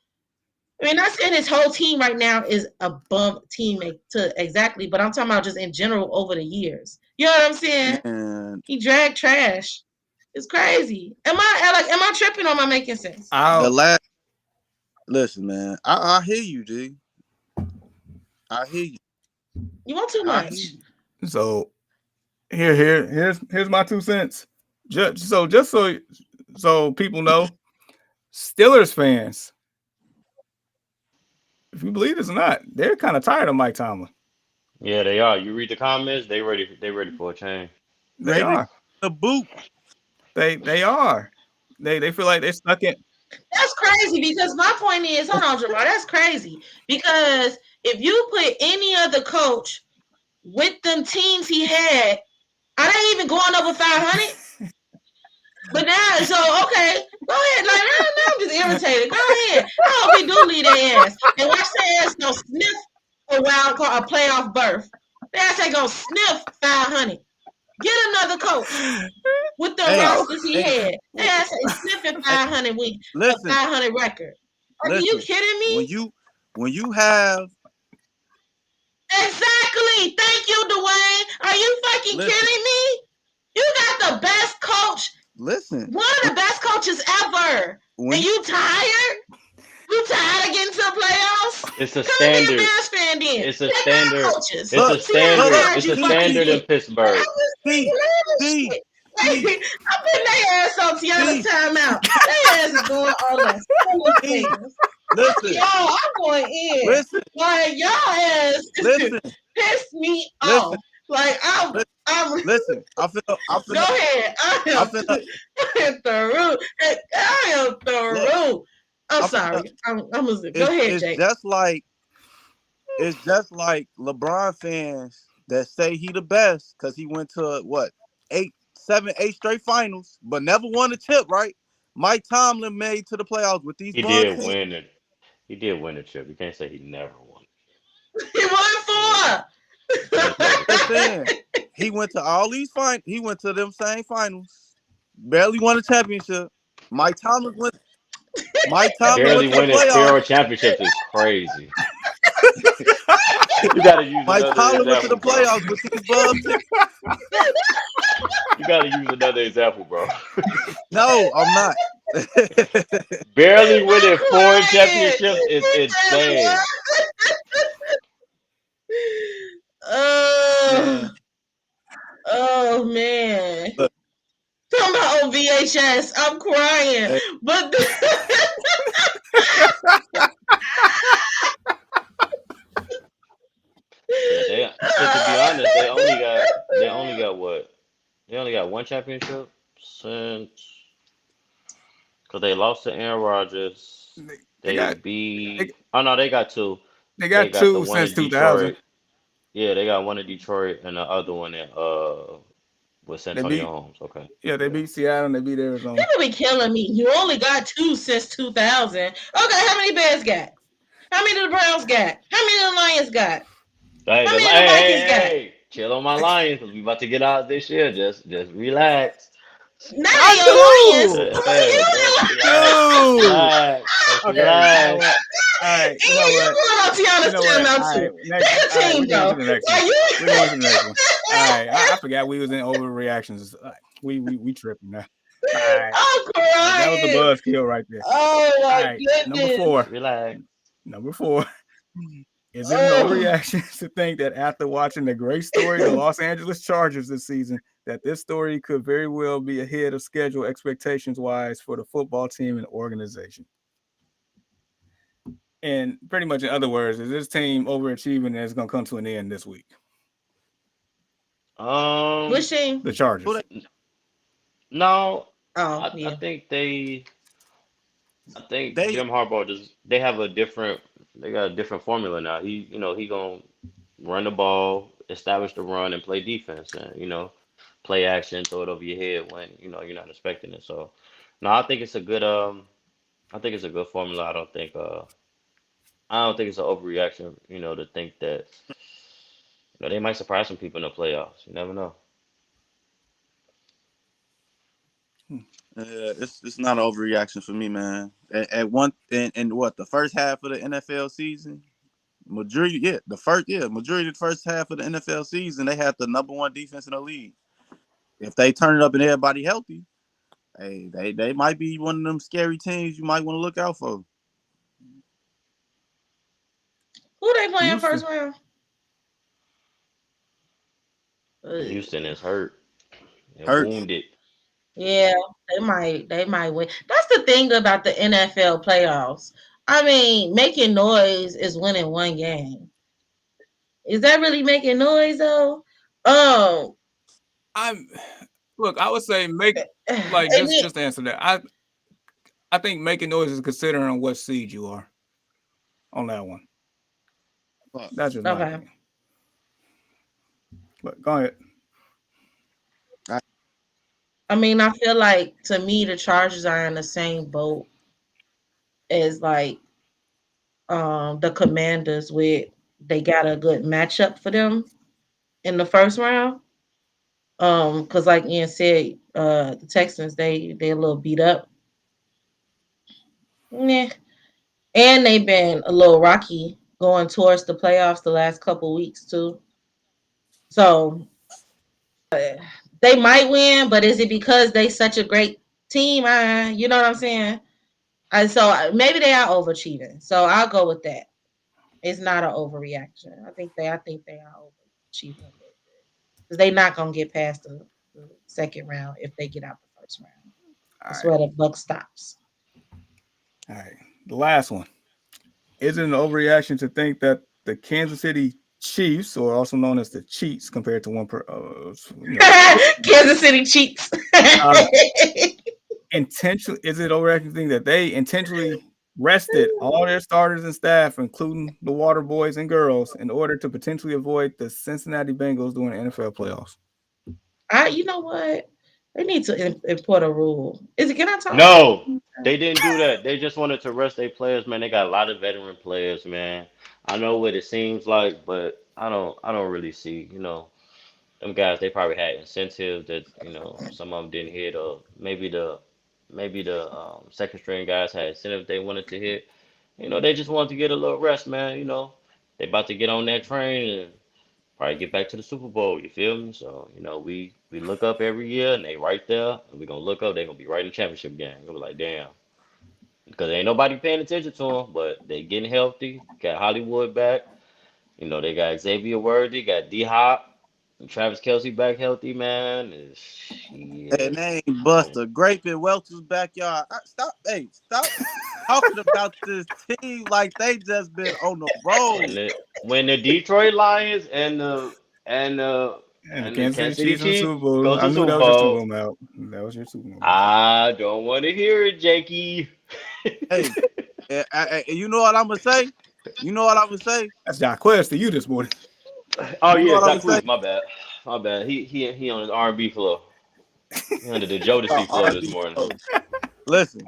I mean, not saying his whole team right now is a bum teammate to exactly, but I'm talking about just in general over the years. You know what I'm saying? and He dragged trash. It's crazy. Am I tripping or am I making sense? the last. Listen, man. I hear you, G. I hear you. You want too I much. hear you. So here's my 2 cents. Just so people know, Steelers fans, if you believe this or not, they're kind of tired of Mike Tomlin. Yeah, they are. You read the comments, they ready for a change. They Ready are. to boot. They are. They feel like they're stuck in. That's crazy because my point is, hold on, Jamar, that's crazy. Because if you put any other coach with them teams he had, are they even going over 500? But now, so okay, go ahead. Like, I'm just irritated. Go ahead. I hope he do lead their ass. And watch their ass go sniff a wild card, a playoff berth. Their ass ain't gonna sniff 500. Get another coach with the Hey, rosters he hey, had. Their ass ain't sniffing 500 week, a listen, 500 record. Are you listen. kidding me? When you have Exactly. Thank you, Dwayne. Are you fucking listen, kidding me? You got the best coach, listen. one of the best coaches ever. When And you tired? You tired of getting to the playoffs? It's a Come and be a standard. Bears fan then. It's a Check standard. out coaches. It's a look, See how standard. tired It's you a fucking standard in get. Pittsburgh. see, see, see, I'm putting their ass on Tiana's timeout. Their ass is doing all that silly see. things. Listen, Yo, I'm going in. listen, Like, y'all ass listen, piss me listen, off. Like, I'm listen. I feel, go ahead. I I am feel, through. I am look, through. I'm I feel, sorry. I'm gonna go ahead, it's Jake. just like LeBron fans that say he the best because he went to what 8 straight finals, but never won a chip. Right? Mike Tomlin made to the playoffs with these He bum did teams. win it. He did win the chip. You can't say he never won. He won Yeah. four. He ain't never Just won. saying, he went to all these He went to them same finals. Barely won a championship. Mike Tomlin went. Mike Tomlin Barely went to the winning 0 playoffs. championships is crazy. You gotta use Mike another Tomlin went to the example, bro. playoffs with these bum teams. You gotta use another example, bro. No, I'm not. Barely winning 4 Quiet. championships is insane. Oh, oh man. Look. Talking about on VHS. I'm crying. Hey. But Yeah, to be honest, they only got what? They only got 1 championship since because they lost to Aaron Rodgers. They got Oh no, they got 2. they They got got the 2 one since in 2000. Detroit. Yeah, they got one in Detroit and the other one in with San They Antonio beat- Holmes. Okay. Yeah, they beat Seattle and they beat Arizona. People be killing me. You only got 2 since 2000. Okay, how many Bears got? How many of the Browns got? How many of the Lions got? Hey, How many of the Vikings got? hey, chill on my Lions because we about to get out this year. Just relax. Not I your Lions. do. Hey, just Dude. relax. Just Okay, you know relax. what? All right, you know what? You know what? All right, next. That All right, team, we're going to the though. next one. We're going to the next one. All right, I forgot we was in overreactions. We tripping now. All right, that was the buzzkill right there. Oh my All right, goodness. number 4. Relax. Number 4. Is it an overreaction to think that after watching the great story, the Los Angeles Chargers this season, that this story could very well be ahead of schedule expectations-wise for the football team and organization? And pretty much in other words, is this team overachieving and it's going to come to an end this week? Which team? The Chargers. No, Oh, I yeah. think Jim They Harbaugh they got a different formula now. He gonna run the ball, establish the run, and play defense, and play action, throw it over your head when you're not expecting it. So, no, I think it's a good formula. I don't think it's an overreaction, to think that they might surprise some people in the playoffs. You never know. it's not an overreaction for me, man. At one in what the first half of the NFL season, majority of the first half of the NFL season, they had the number 1 defense in the league. If they turn it up and everybody healthy, hey, they might be one of them scary teams you might want to look out for. Who they playing Houston. first round? Houston is hurt. They're Hurt. wounded. Yeah, they might win. That's the thing about the NFL playoffs. I mean, making noise is winning one game. Is that really making noise though? I would say just to answer that. I think making noise is considering what seed you are on that one. That's just my opinion. But go ahead. I mean, I feel like to me the Chargers are in the same boat as like the Commanders with they got a good matchup for them in the first round. Because like Ian said, the Texans they're a little beat up. Yeah. And they've been a little rocky going towards the playoffs the last couple weeks too. So they might win, but is it because they such a great team? You know what I'm saying? So maybe they are overachieving. So I'll go with that. It's not an overreaction. I think they are overachieving because they're not gonna get past the second round if they get out the first round. That's where the buck stops. All right, the last one. Is it an overreaction to think that the Kansas City Chiefs, or also known as the Cheats, compared to Kansas City Cheats. Intentionally, is it overreaction to think that they intentionally rested all their starters and staff, including the Water Boys and girls, in order to potentially avoid the Cincinnati Bengals during the NFL playoffs? You know what? They need to import a rule. Can I talk? No, they didn't do that. They just wanted to rest their players, man. They got a lot of veteran players, man. I know what it seems like, but I don't really see, them guys. They probably had incentives that, some of them didn't hit, or maybe the second string guys had incentives they wanted to hit. They just wanted to get a little rest, man. They about to get on that train and probably get back to the Super Bowl. You feel me? So, we look up every year and they right there, and we're gonna look up, they're gonna be right in the championship game. We'll be like, damn. Because ain't nobody paying attention to them, but they getting healthy. Got Hollywood back. They got Xavier Worthy, got D Hop, and Travis Kelce back healthy, man. That name Buster Grape in Welch's backyard. Stop talking about this team like they just been on the road. When the Detroit Lions and the Kansas City Chiefs Chiefs Super Bowl. go to I knew Super that was your Super Bowl. Bowl mouth. That was your Super Bowl. I don't want to hear it, Jakey. Hey, you know what I'm gonna say? You know what I'm gonna say? That's Jacquez to you this morning. Oh You know yeah, what I'm Jacquez, saying? my bad. My bad. He on his R&B flow. He under the Jodeci flow this R&B morning. flow. Listen,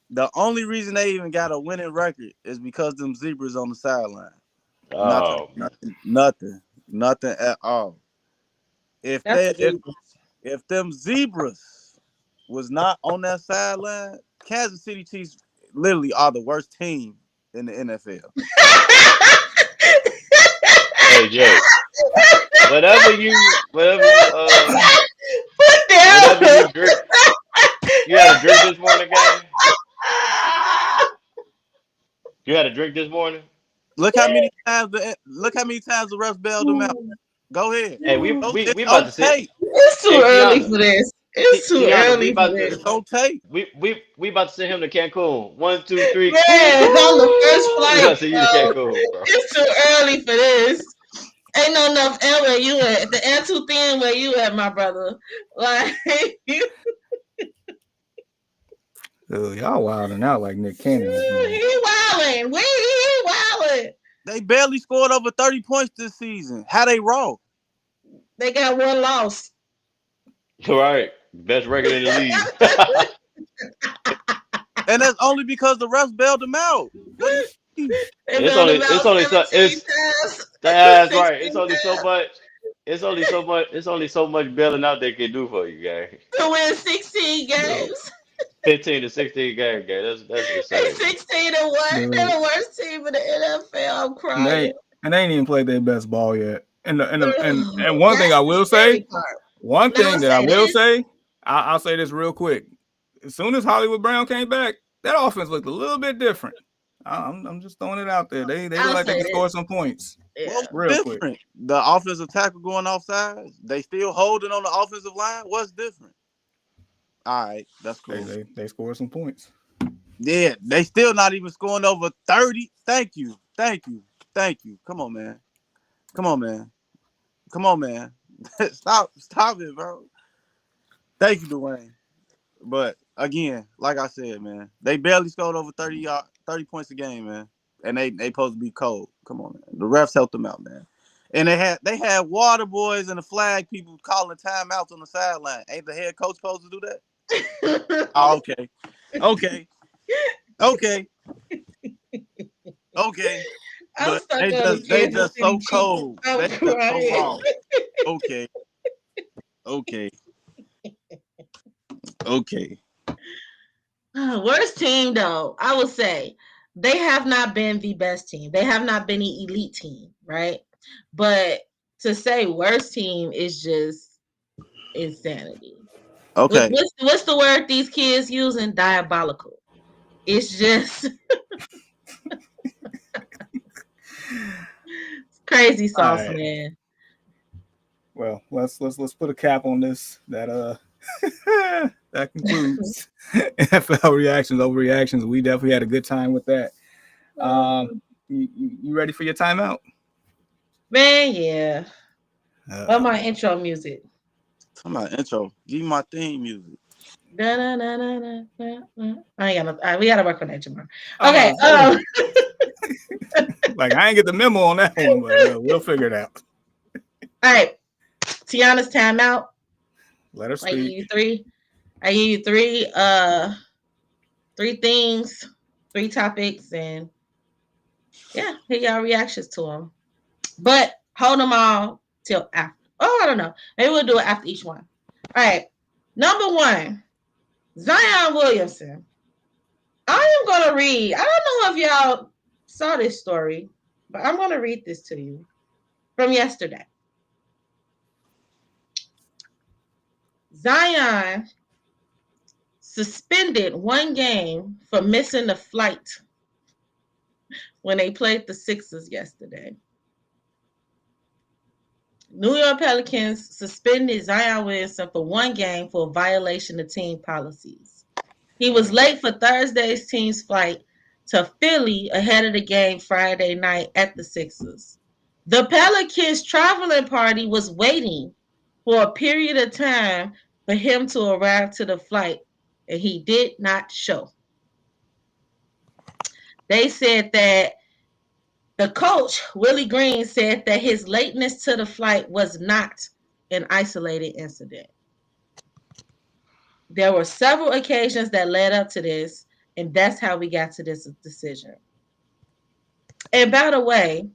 the only reason they even got a winning record is because them zebras on the sideline. Oh, Nothing at all. If That's they the Eagles. if them zebras was not on that sideline, Kansas City Chiefs literally are the worst team in the NFL. hey Jay. Whatever you Put down. whatever you drink. You had a drink this morning, gang. You had a drink this morning. Look how many times the refs bailed them out. Go ahead. Hey, we Oh, we it's we about on to sit. tape. It's too Hey, early Tiana, for this. It's too Tiana, we early for about this. to It's on tape. we about to send him to Cancun. 1, 2, 3, Man, on the first Cancun. We about flight, to send you to bro. Cancun, bro. It's too early for this. Ain't no enough air where you at. The air too thin where you at, my brother. Like you, Y'all wilding out like Nick Cannon this morning. he wildin'. He wildin'. They barely scored over 30 points this season. How they roll? They got one loss. All right, best record in the league. And that's only because the refs bailed them out. What do you mean? They It's bailed only him out it's only so 17 it's times. that's right. It's 16 only so times much. It's only so much bailing out they can do for you, gang. to win 16 Dude, games. 15 to 16 game, gang. That's They insane. 16 and 1. They're dude. the worst team in the NFL. I'm And crying. they ain't even played their best ball yet. And Ugh, one thing that's I the will scary say, part. one Now thing that I say will this. say, I'll say this real quick. As soon as Hollywood Brown came back, that offense looked a little bit different. I'm just throwing it out there. They look I'll like they say can score this. some points Yeah. What's real quick. different? The offensive tackle going offside? They still holding on the offensive line? What's different? All right, that's cool. They scored some points. Yeah, they still not even scoring over 30. Thank you. Come on, man. Stop it, bro. Thank you, Dwayne. But again, like I said, man, they barely scored over 30 points a game, man. And they supposed to be cold. Come on, man. The refs helped them out, man. And they had water boys and the flag people calling timeouts on the sideline. Ain't the head coach supposed to do that? Oh, okay. I'm But stuck they on the they Kansas just so City Chiefs. cold. I'm They just so crying. raw. Okay. Worst team, though, I would say they have not been the best team. They have not been the elite team, right? But to say worst team is just insanity. Okay. What's the word these kids using? Diabolical. It's just crazy sauce, right. man. Well, let's put a cap on this. That that concludes NFL reactions, overreactions. We definitely had a good time with that. You ready for your timeout? Man, yeah. What my intro music? Talking about intro. Give me my theme music. I ain't got no. We gotta work on that tomorrow. I'm Okay. about to say, like I ain't get the memo on that one, but we'll figure it out. All right. Tiana's timeout. Let her I give speak. you three. I give you three things, 3 topics, and yeah, hear y'all reactions to them. But hold them all till after. Oh, I don't know. Maybe we'll do it after each one. All right. Number 1, Zion Williamson. I am gonna read. I don't know if y'all saw this story, but I'm gonna read this to you from yesterday. Zion suspended 1 game for missing the flight when they played the Sixers yesterday. New York Pelicans suspended Zion Williamson for 1 game for a violation of team policies. He was late for Thursday's team's flight to Philly ahead of the game Friday night at the Sixers. The Pelicans traveling party was waiting for a period of time for him to arrive to the flight, and he did not show. They said that The coach, Willie Green, said that his lateness to the flight was not an isolated incident. There were several occasions that led up to this, and that's how we got to this decision. And by the way,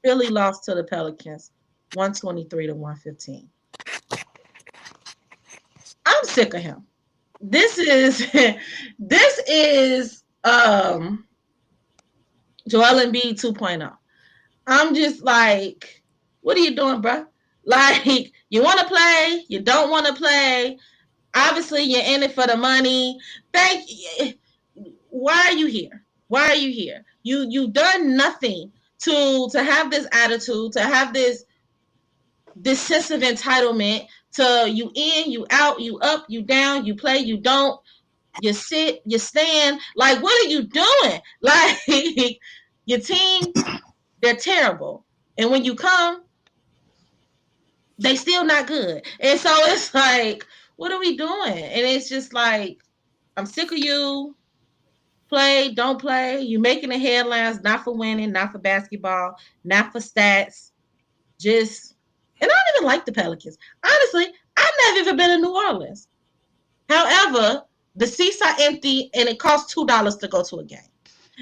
Philly lost to the Pelicans 123-115. I'm sick of him. This is Joel Embiid 2.0. I'm just like, what are you doing, bro? Like, you want to play, you don't want to play. Obviously, you're in it for the money. Why are you here? Why are you here? You've done nothing to have this attitude, to have this sense of entitlement. To you in, you out, you up, you down, you play, you don't, you sit, you stand. Like, what are you doing? Like, your team, they're terrible. And when you come, they still not good. And so it's like, what are we doing? And it's just like, I'm sick of you. Play, don't play. You making the headlines, not for winning, not for basketball, not for stats. Just, and I don't even like the Pelicans. Honestly, I've never even been in New Orleans. However, the seats are empty and it costs $2 to go to a game.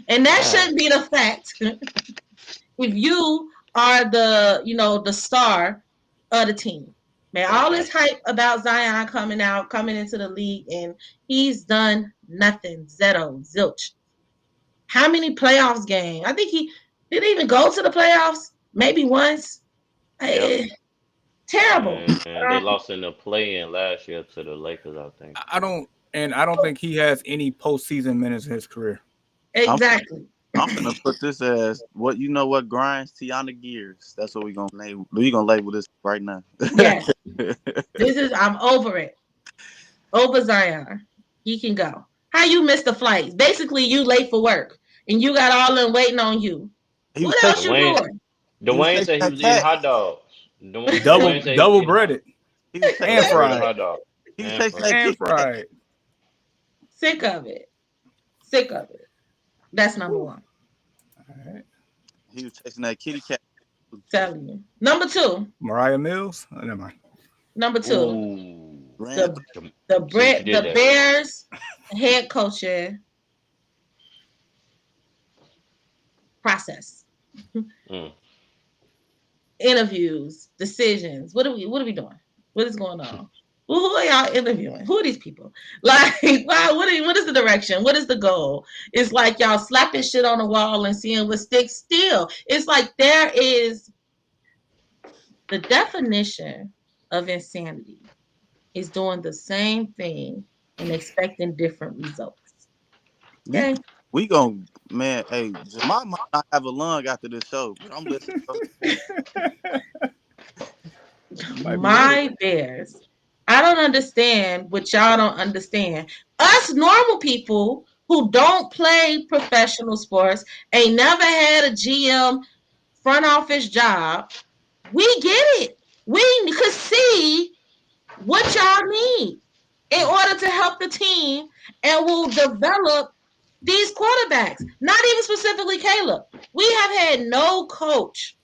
And that shouldn't be the fact if you are the star of the team. Man, all this hype about Zion coming into the league, and he's done nothing. Zero, zilch. How many playoffs games? I think he didn't even go to the playoffs. Maybe once. Yep. Terrible. And they lost in the play-in last year to the Lakers, I think. I don't think he has any postseason minutes in his career. Exactly. I'm gonna put this as what grinds Tiana gears. That's what we're gonna label. We're gonna label this right now. Yes. I'm over it. Over Zion. He can go. How you missed the flights? Basically, you late for work and you got all them waiting on you. What else you doing? Dwayne said he was eating hot dogs. Double breaded. And fried. Hot dog. And fried. Sick of it. Sick of it. That's number one. All right. He was chasing that kitty cat. Telling you. Number two. Mariah Mills. Oh, never mind. Number two. Ooh. The Bears head coaching process. Interviews, decisions. What are we doing? What is going on? Well, who are y'all interviewing? Who are these people? Like, wow, what is the direction? What is the goal? It's like y'all slapping shit on the wall and seeing what sticks still. It's like there is the definition of insanity is doing the same thing and expecting different results. Okay? We gonna, man, hey, Jamal might not have a lung after this show, but I'm listening. My Bears. I don't understand what y'all don't understand. Us normal people who don't play professional sports, ain't never had a GM front office job, we get it. We could see what y'all need in order to help the team, and will develop these quarterbacks. Not even specifically Caleb. We have had no coach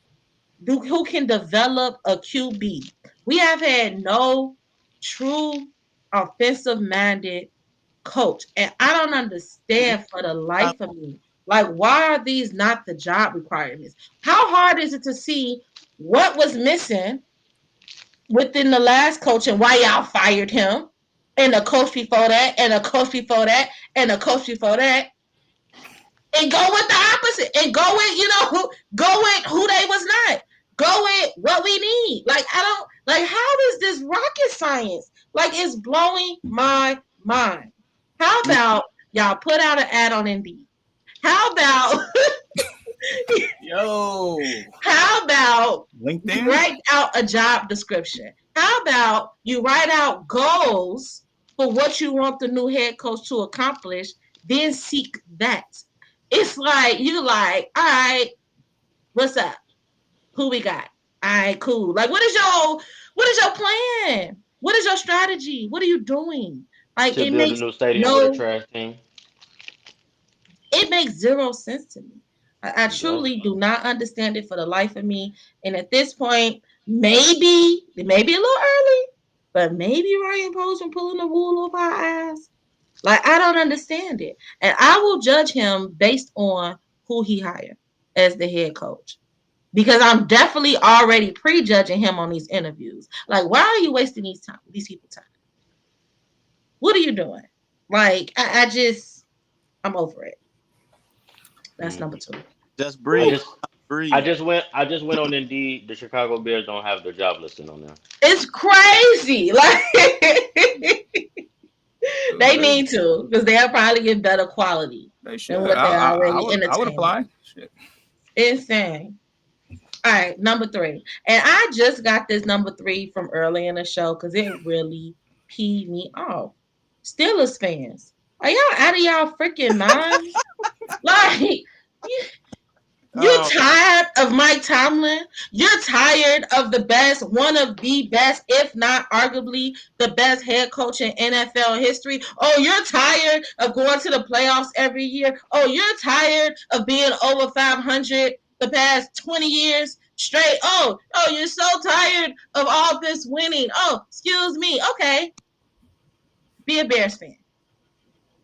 who can develop a QB. We have had no true offensive-minded coach. And I don't understand for the life of me. Like, why are these not the job requirements? How hard is it to see what was missing within the last coach and why y'all fired him? And a coach before that, and a coach before that, and a coach before that. And go with the opposite. And go with who they was not. Go with what we need. Like, how is this rocket science? Like, it's blowing my mind. How about y'all put out an ad on Indeed? How about how about LinkedIn? You write out a job description? How about you write out goals for what you want the new head coach to accomplish, then seek that? It's like, all right, what's up? Who we got? All right, cool. Like, what is your plan? What is your strategy? What are you doing? Like, to build a new stadium with a trash team. It makes zero sense to me. I truly do not understand it for the life of me. And at this point, maybe it may be a little early, but maybe Ryan Poe's been pulling the wool over our eyes. Like, I don't understand it. And I will judge him based on who he hired as the head coach. Because I'm definitely already prejudging him on these interviews. Like, why are you wasting these people's time? What are you doing? Like, I'm over it. That's number 2. Just I breathe. just Breathe. I just went on Indeed. The Chicago Bears don't have their job listing on there. It's crazy. Like, they need to, because they'll probably get better quality They should. than what they're already I would entertaining. apply. Shit. Insane. All right, number 3. And I just got this number 3 from early in the show because it really peed me off. Steelers fans, are y'all out of y'all freaking minds? Like, you're tired of Mike Tomlin. You're tired of one of the best, if not arguably the best head coach in NFL history. Oh, you're tired of going to the playoffs every year. Oh, you're tired of being over 500 the past 20 years straight. Oh, you're so tired of all this winning. Oh, excuse me. Okay. Be a Bears fan.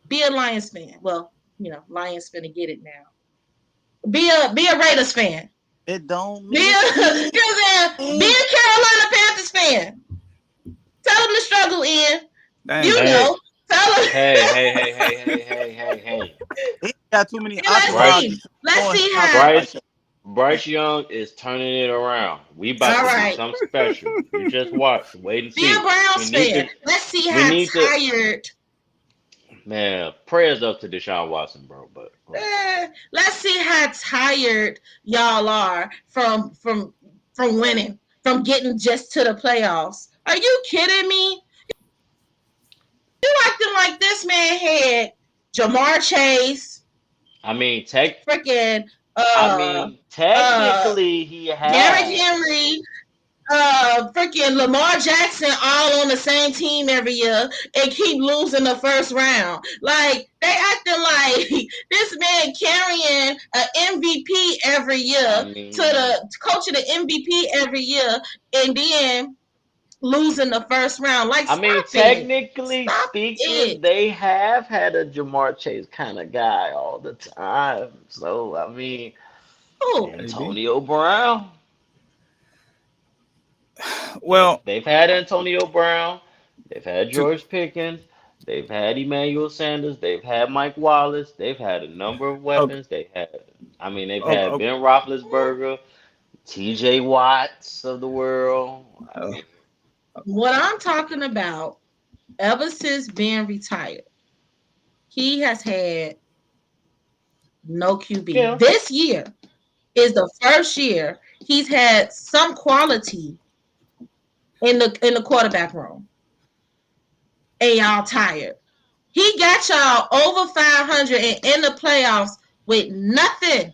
Be a Lions fan. Well, Lions finna get it now. Be a Raiders fan. It don't Be a Carolina Panthers fan. Tell them to struggle in. Dang. Tell them. Hey. He got too many Bryce- Let's see how. Bryce Young is turning it around. We about to do something special. You just watch. Wait and see. Be a Browns fan. Let's see how tired. Man, prayers up to Deshaun Watson, bro. But let's see how tired y'all are from winning, from getting just to the playoffs. Are you kidding me? You acting like this man had Jamar Chase. I mean, technically he had Derrick Henry, freaking Lamar Jackson all on the same team every year and keep losing the first round. Like, they acting like this man carrying an MVP every year to the coach of the MVP every year and then losing the first round. Like, technically speaking, they have had a Jamar Chase kind of guy all the time. So, Antonio Brown. Well, they've had Antonio Brown, they've had George Pickens, they've had Emmanuel Sanders, they've had Mike Wallace, they've had a number of weapons. They've had Ben Roethlisberger, TJ Watts of the world. What I'm talking about, ever since being retired, he has had no QB. Yeah. This year is the first year he's had some quality in the quarterback room. And y'all tired. He got y'all over 500 and in the playoffs with nothing.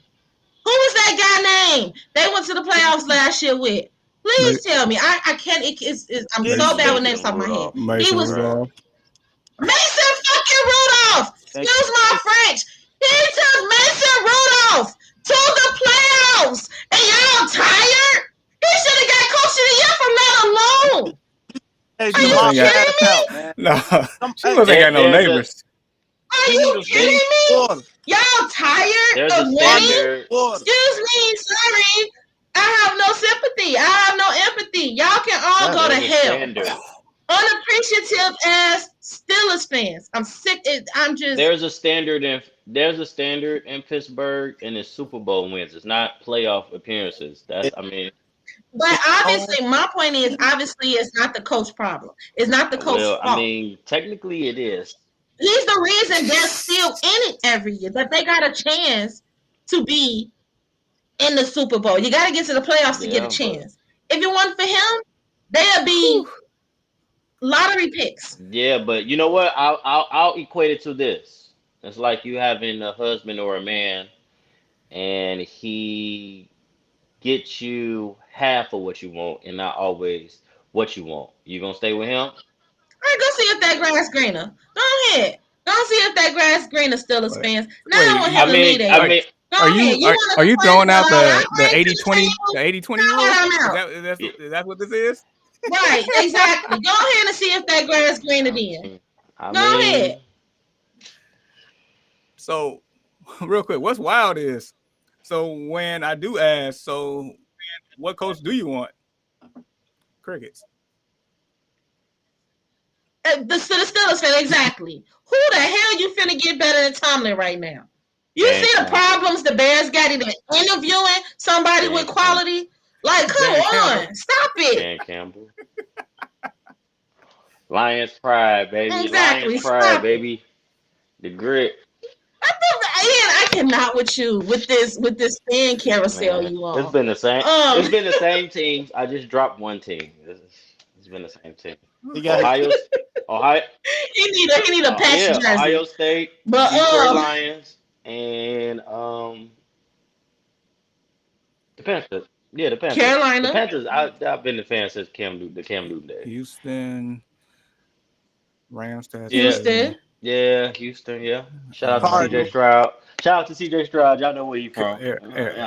Who was that guy named they went to the playoffs last year with? Please tell me. I can't. I'm so bad with names off my head. He was Rudolph. Mason fucking Rudolph. Excuse my French. He took Mason Rudolph to the playoffs, and y'all tired? He should have got coach of the year from that alone. Hey, are you kidding me? No, she wasn't got no neighbors. Are you kidding me? Y'all tired of winning? Excuse me, sorry. I have no sympathy. I have no empathy. Y'all can all go to hell. Unappreciative ass Steelers fans. I'm sick. There's a standard in Pittsburgh, and it's Super Bowl wins. It's not playoff appearances. But obviously, my point is, it's not the coach problem. It's not the coach's fault. Technically, it is. He's the reason they're still in it every year. That they got a chance to be in the Super Bowl. You got to get to the playoffs to get a chance. If it wasn't for him, they'll be lottery picks. Yeah, but you know what? I'll equate it to this. It's like you having a husband or a man, and he gets you half of what you want and not always what you want. You gonna stay with him? All right, go see if that grass greener. Go ahead. Go see if that grass greener Steelers fans. Now I want him to lead it. Go Are ahead. you You want to are you complain throwing out about I the bring to 80-20 the the table? 80-20 rule? I'm out. Is that what this is? Right, exactly. Go ahead and see if that grass green again. I Go ahead. mean, So, real quick, what's wild is, so when I do ask, so what coach do you want? Crickets. The Steelers fan, exactly. Who the hell you finna get better than Tomlin right now? You Dan see the Campbell. problems the Bears got in interviewing somebody Dan with Campbell. quality? Like, come Dan Campbell. on, stop it. Dan Campbell. Lions pride, baby. Exactly, Lions pride, stop it. baby. The grit. I cannot with you with this fan carousel Man, you it's on. been the same. It's been the same teams. I just dropped one team. It's been the same team. He got Ohio, he need a patch yeah, jersey. Ohio State, But Detroit Lions, and the Panthers. Yeah, the Panthers. The Carolina, Panthers. I've been a fan since the Cam Newton days. Houston, Rams. Houston. Yeah, Houston. Yeah. Shout out to Cardinals. CJ Stroud. Shout out to CJ Stroud. Y'all know where he from. Yeah.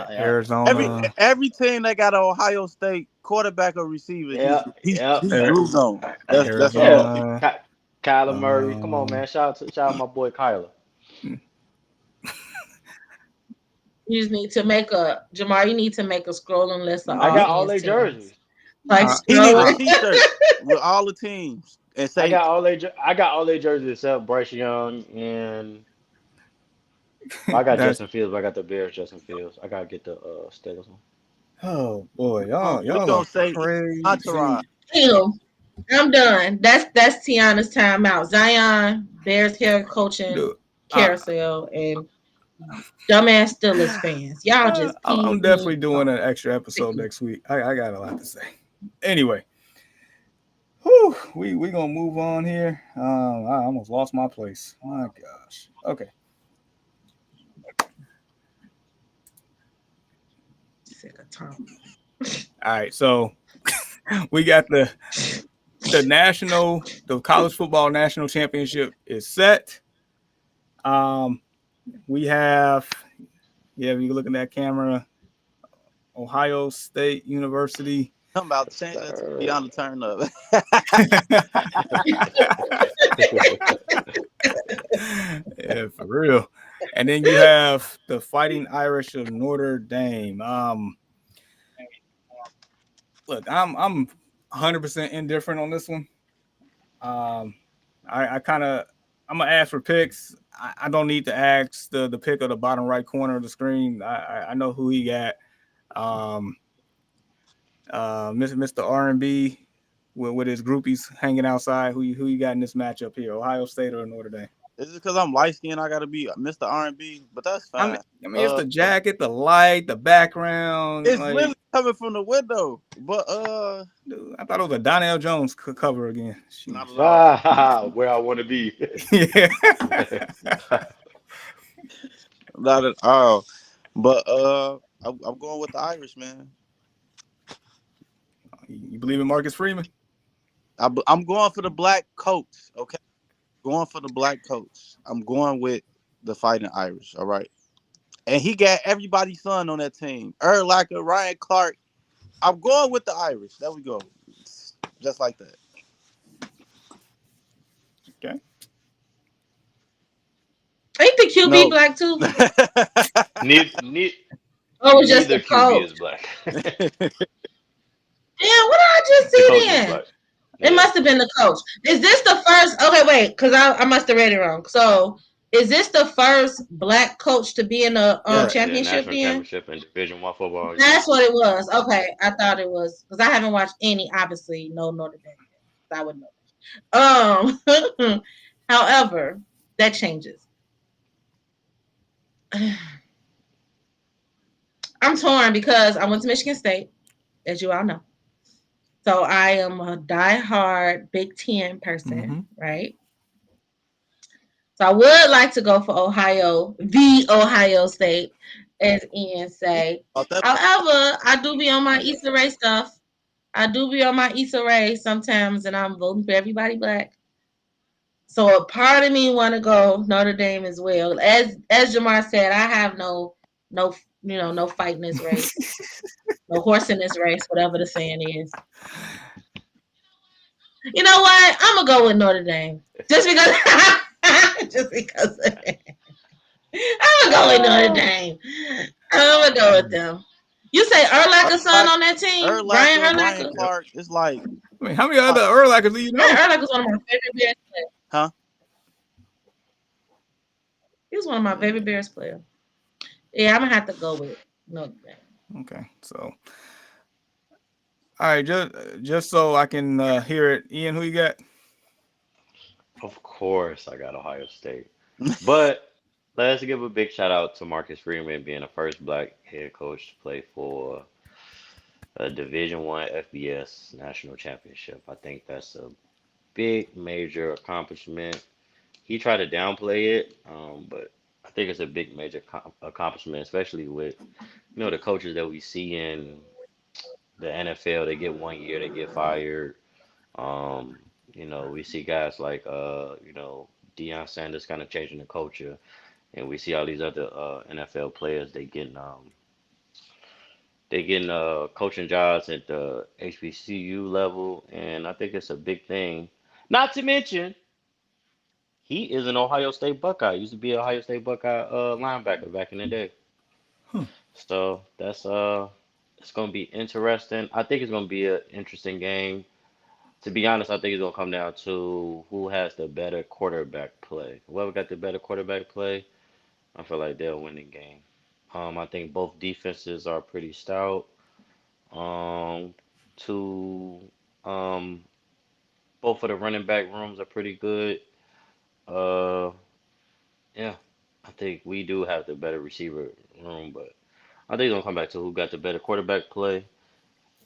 Arizona. every team that got an Ohio State quarterback or receiver, Yeah. he's Yeah. moved on. That's Arizona. Yeah. Kyler Murray. Come on, man. Shout out my boy Kyler. You just need to make a Jamar. You need to make a scrolling list of I got all offense their teams. jerseys. Like he needs a scrolling. T-shirt with all the teams and say I got all their jerseys except Bryce Young and I got That's- Justin Fields. But I got the Bears Justin Fields. I gotta get the Steelers one. Oh boy, y'all we gonna are say crazy. entourage. Damn, I'm done. That's Tiana's timeout. Zion, Bears head coaching Dude, carousel, and dumbass Steelers fans. Y'all just I'm definitely doing it. an extra episode next week. I got a lot to say. Anyway, whew, we gonna move on here. I almost lost my place. My gosh. Okay. Sick of Tom. All right. So we got the college football national championship is set. We have, if you look at that camera, Ohio State University. Talking about change that to be on the turn up. Yeah, for real. And then you have the Fighting Irish of Notre Dame. Look, I'm 100% indifferent on this one. I'm gonna ask for picks. I don't need to ask the pick of the bottom right corner of the screen. I know who he got. Mr. R&B with his groupies hanging outside. Who you got in this matchup here? Ohio State or Notre Dame? Is it because I'm light skinned? I gotta be Mr. R&B, but that's fine. I mean, it's the jacket, the light, the background. It's literally coming from the window. But dude, I thought it was a Donnell Jones cover again. not at all. Where I want to be. Yeah. Not at all. But I'm going with the Irish, man. You believe in Marcus Freeman? I'm going for the black coach. Okay, going for the black coach. I'm going with the Fighting Irish. All right, and he got everybody's son on that team. Urlacher, Ryan Clark. I'm going with the Irish. There we go. Just like that. Okay. Ain't the QB No. black too? Oh, was just neither the QB coach. is black. Yeah, what did I just The see coach is then? black. It must have been the coach. Is this the first? Okay, wait, because I must have read it wrong. So, is this the first black coach to be in a championship? National championship in Division I football. That's what it was. Okay, I thought it was because I haven't watched any. Obviously, no Notre Dame. I would know. However, that changes. I'm torn because I went to Michigan State, as you all know. So I am a diehard Big Ten person, right? So I would like to go for the Ohio State, as Ian say. However, I do be on my Issa Rae stuff. I do be on my Issa Rae sometimes, and I'm voting for everybody black. So a part of me want to go Notre Dame as well. As Jamar said, I have no No, no fight in this race. No horse in this race, whatever the saying is. You know what? I'm gonna go with Notre Dame. Just because just because I'm gonna go with Notre Dame. I'm gonna go with them. You say Urlacher's son on that team? Brian Ryan Urlacher? Clark. It's like, I mean, how many other Urlachers do you know? Brian Urlacher's one of my favorite Bears players. huh? He was one of my favorite Bears players. Yeah, I'm gonna have to go with Notre Dame. Okay, so all right, just so I can hear it, Ian, who you got? Of course, I got Ohio State. But let's give a big shout out to Marcus Freeman being the first black head coach to play for a Division One FBS national championship. I think that's a big major accomplishment. He tried to downplay it, but I think it's a big major accomplishment, especially with the coaches that we see in the NFL. They get 1 year, they get fired. Um, we see guys like Deion Sanders kind of changing the culture, and we see all these other NFL players they getting coaching jobs at the HBCU level, and I think it's a big thing. Not to mention, he is an Ohio State Buckeye. Used to be an Ohio State Buckeye linebacker back in the day. Huh. So that's it's gonna be interesting. I think it's gonna be an interesting game. To be honest, I think it's gonna come down to who has the better quarterback play. Whoever got the better quarterback play, I feel like they'll win the game. I think both defenses are pretty stout. Um, two, um, both of the running back rooms are pretty good. Uh, yeah, I think we do have the better receiver room, but I think it's gonna come back to who got the better quarterback play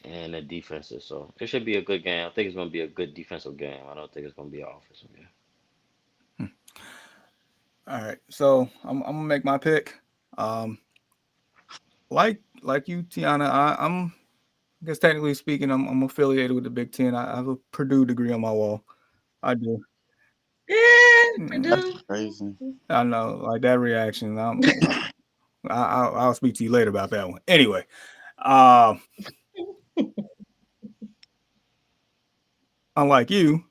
and the defenses. So it should be a good game. I think it's gonna be a good defensive game. I don't think it's gonna be an offensive game. All right, so I'm gonna make my pick. Um, like you, Tiana, I guess technically speaking, I'm affiliated with the Big Ten. I have a Purdue degree on my wall. I do. Yeah, That's Purdue. crazy. I know, like that reaction. I'll speak to you later about that one. Anyway, unlike you,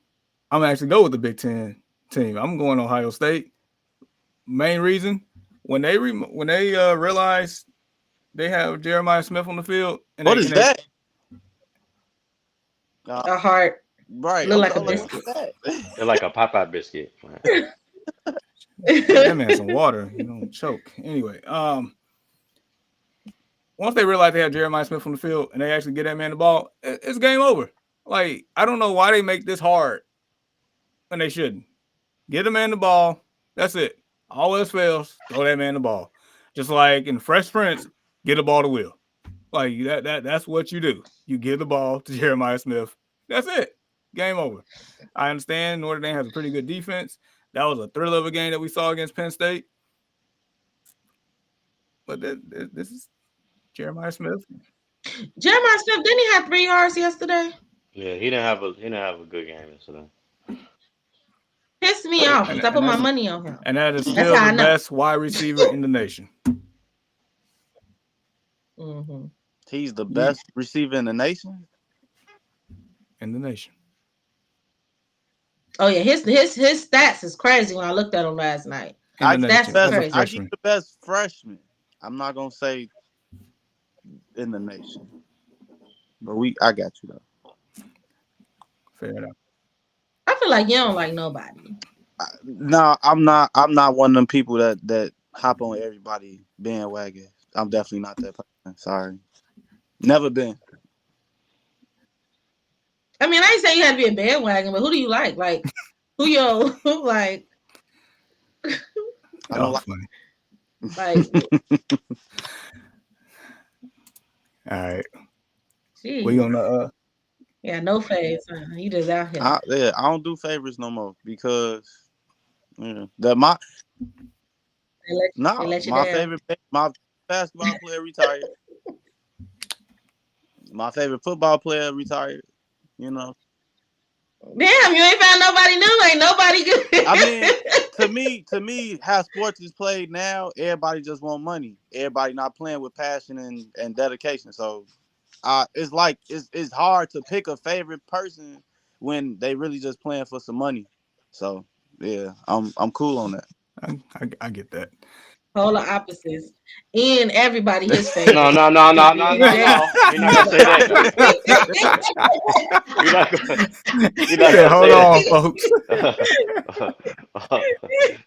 I'm actually go with the Big Ten team. I'm going Ohio State. Main reason when they realize they have Jeremiah Smith on the field, and What is that? A heart. Right. Look like a What's biscuit. that? They're like a Popeye biscuit. That man some water, you don't choke. Anyway, once they realize they have Jeremiah Smith on the field and they actually get that man the ball, it's game over. Like, I don't know why they make this hard when they shouldn't. Get a man the ball. That's it. All else fails, throw that man the ball. Just like in Fresh Prince, get the ball to Will. Like that's what you do. You give the ball to Jeremiah Smith. That's it. Game over. I understand Notre Dame has a pretty good defense. That was a thrill of a game that we saw against Penn State. But this is Jeremiah Smith. Jeremiah Smith, didn't he have 3 yards yesterday? Yeah, he didn't have a good game yesterday. Pissed me off because I put my money on him. And that is still how I the know. best wide receiver in the nation. Mm-hmm. He's the best receiver in the nation. In the nation. Oh yeah, his stats is crazy when I looked at him last night. In the That's nation. As a crazy. I give freshman. the best freshman. I'm not gonna say in the nation, but I got you though. Fair enough. I feel like you don't like nobody. No, I'm not. I'm not one of them people that hop on everybody bandwagon. I'm definitely not that person. Sorry, never been. I mean, I ain't saying you have to be a bandwagon, but who do you like? Like, who yo like? I don't like. Funny. Like, All right. geez. We gonna Yeah, no phase. He just out here. I don't do favorites no more because that my they let you my down. favorite basketball player retired. My favorite football player retired. You know, Damn, you ain't found nobody new. Ain't nobody good. I mean, to me, how sports is played now, everybody just want money. Everybody not playing with passion and dedication. So, it's like it's hard to pick a favorite person when they really just playing for some money. So, yeah, I'm cool on that. I get that. Polar opposites. Ian, everybody his favorite. No. You're not gonna say that. You're not Yeah, gonna hold say on, that. folks.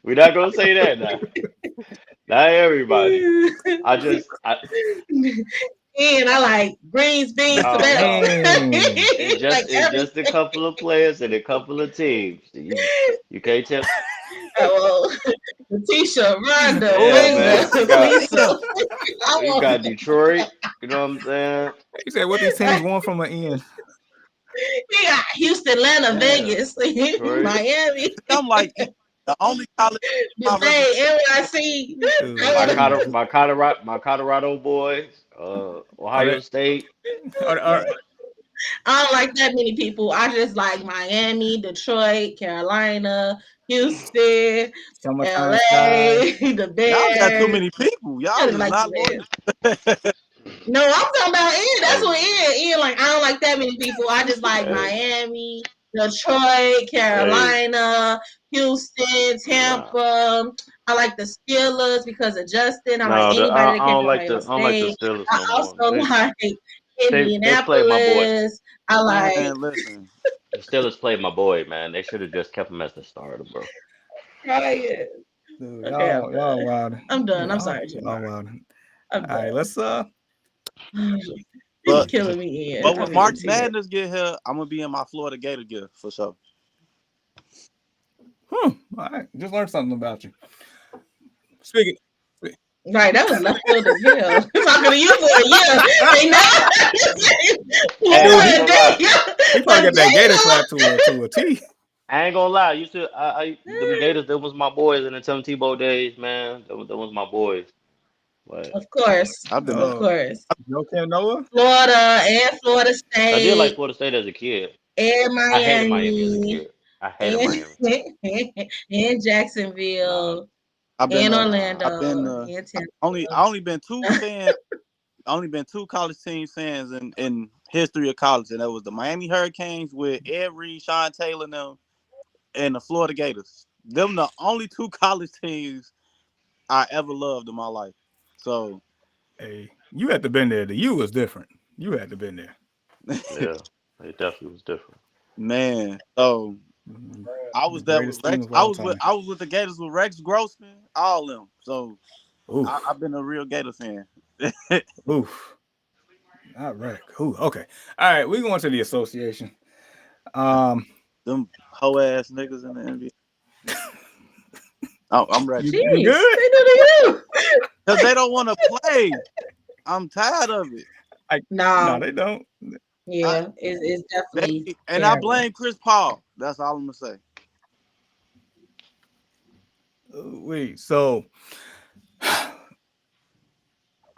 We're not gonna say that now. Not everybody. Ian, I like greens, beans, Oh tomatoes. no. Dang. It's just a couple of players and a couple of teams. You can't tell. Well, Letitia, Rhonda, Yeah, man. Linda, Lisa. You got Detroit. You know what I'm saying? He said, "What these teams want from an end?" We got Houston, Atlanta, Yeah. Vegas, Detroit. Miami, I'm like the only college the Bay, NYC. My Colorado boys. Ohio State. Are I don't like that many people. I just like Miami, Detroit, Carolina, Houston, summertime LA, sky? the y'all got too Bears. many people. Y'all I is just like not the loyal. Bears. No, I'm talking about Ian. That's Hey, what Ian like. I don't like that many people. I just like hey, Miami, Detroit, Carolina, Houston, nah. Tampa. I like the Steelers because of Justin. I like No, anybody that I came don't from like Ohio I don't like the State. Steelers I no more. also like They played my boy. Indianapolis. I like Man, listen. The Steelers played my boy, man. They should have just kept him as the starter, bro. Ryan. Dude, Okay, I'm y'all done. wild. I'm done. I'm Y'all, sorry, y'all Jamar. wild. I'm All right, done. let's It's But killing me, Ian. but I'm when March irritated. Madness get here, I'm gonna be in my Florida Gator gear for sure. all right. Just learned something about you. Speaking. Right, that was left field as hell. Talking to you for a year. Ain't now. Hey, I ain't Dude, gonna lie. he probably got that gator clap to a T. I ain't gonna lie. Them Gators, that was my boys in the Tim Tebow days, man. That was my boys. But Of course. I've been Of course. Joe Noah. Florida and Florida I did like State Florida State as a kid. and I hated Miami as a Miami kid. I hated Miami. and Nah, Jacksonville I've been and I've been Orlando and Tampa. only been two fans. Only been two college team fans in history of college, and that was the Miami Hurricanes with Ed Reed, Sean Taylor, and them, and the Florida Gators. Them the only two college teams I ever loved in my life. So, Hey, you had to been there. The U was different. You had to been there. yeah, it definitely was different. man, so I was The there greatest with team Rex. of all time. I was with the Gators with Rex Grossman, all them. So Oof, I've been a real Gator fan. oof. All right. Ooh, okay. All right. We going to the association. Them hoe ass niggas in the NBA. Oh, I'm ready. Jeez, You they good? do to you. Because they don't want to play. I'm tired of it. No, No, they don't. yeah, it's definitely I terrible. blame Chris Paul. That's all I'm gonna say. Wait. So,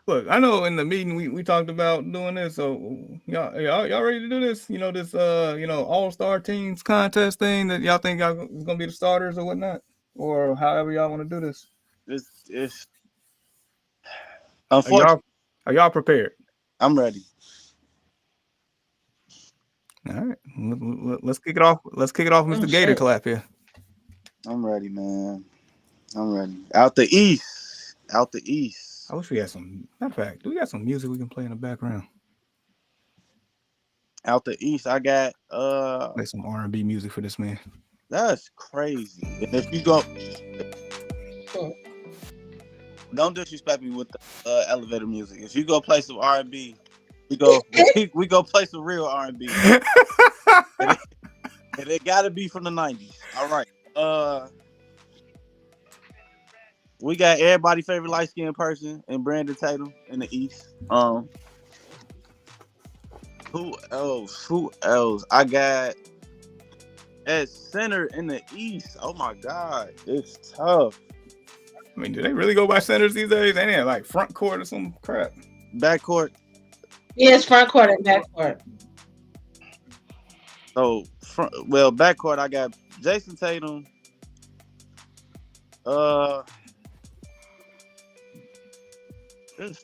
look, I know in the meeting we talked about doing this. So y'all ready to do this? You know this all-star teams contest thing that y'all think y'all is gonna be the starters or whatnot, or however y'all want to do this. It's Are unfortunate. y'all prepared? I'm ready. All right, let's kick it off. Let's kick it off, Mr. Gator Shit. clap here. I'm ready, man. I'm ready. Out the east. Out the east. I wish we had some. Matter of fact, do we got some music we can play in the background? Out the east, I got Play some R&B music for this man. that's crazy. And if you go, don't disrespect me with the elevator music. If you go play some R&B, we go play some real R&B. And it gotta be from the 90s. All right. We got everybody's favorite light skinned person in Brandon Tatum in the East. Who else? I got at center in the East. Oh my God, it's tough. I mean, do they really go by centers these days? They ain't like front court or some crap. Backcourt. Yeah, it's front court and back court. So, backcourt, I got Jason Tatum. It's,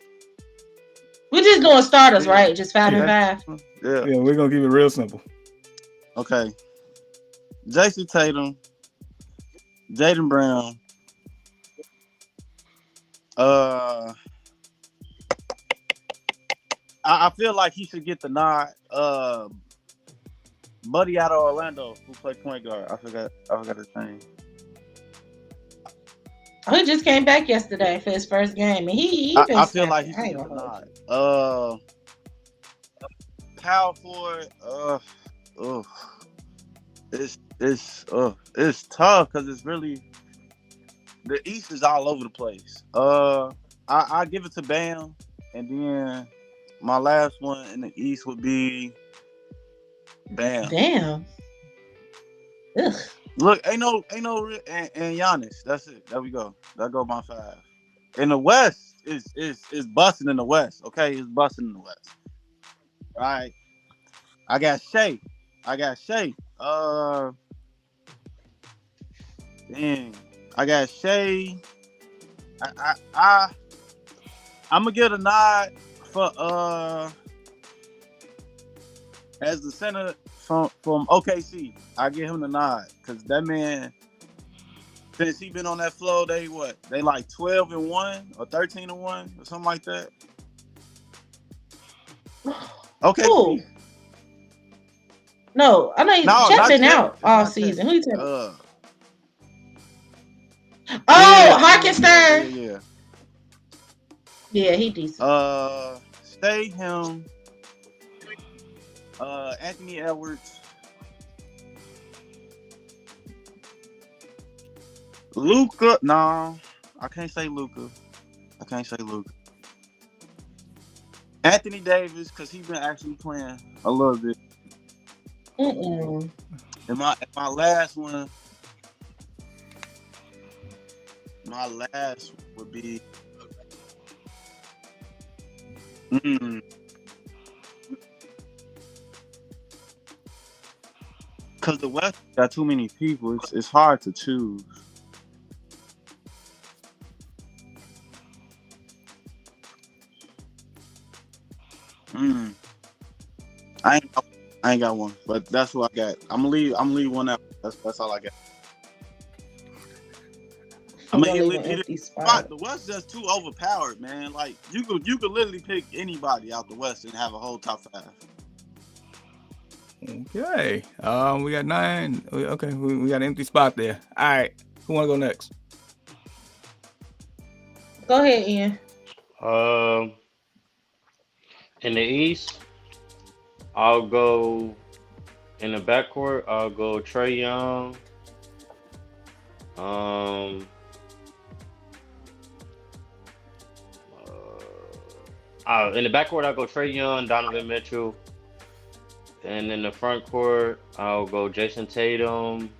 We're just doing starters, Yeah. right? Just 5 and Yeah. 5. yeah. Yeah, we're gonna keep it real simple. Okay. Jason Tatum, Jayden Brown. I feel like he should get the nod. Buddy out of Orlando who played point guard. I forgot his name. Oh, he just came back yesterday for his first game, and he been I feel like he snapping. should I get ain't the gonna hold nod. Power forward. It's tough because it's really the East is all over the place. I give it to Bam, and then my last one in the East would be Bam. Damn. Ugh. Look, ain't no and Giannis. That's it. There we go. That go my 5. In the West, is busting in the West. Okay, it's busting in the West. All right. I got Shea. Dang. I got Shea. I'm gonna get a nod for as the center from OKC. I give him the nod because that man, since he been on that floor, they like 12-1 or 13-1 or something like that. Okay. Who? No, I know he's Chet been out all season. Who you talking about? Harkenstein. Yeah, he decent. Stay him. Anthony Edwards. Luka. No, I can't say Luka. Anthony Davis, because he's been actually playing a little bit. And my last one. My last would be. Because the West got too many people, it's hard to choose. I ain't got one, but that's what I got. I'm gonna leave one out. That's all I got. I mean, the West is just too overpowered, man. Like you could literally pick anybody out the West and have a whole top 5. Okay. We got 9. Okay, we got an empty spot there. All right. Who want to go next? Go ahead, Ian. In the East, I'll go in the backcourt. I'll go Trae Young. In the backcourt, I'll go Trae Young, Donovan Mitchell. And in the front court, I'll go Jason Tatum.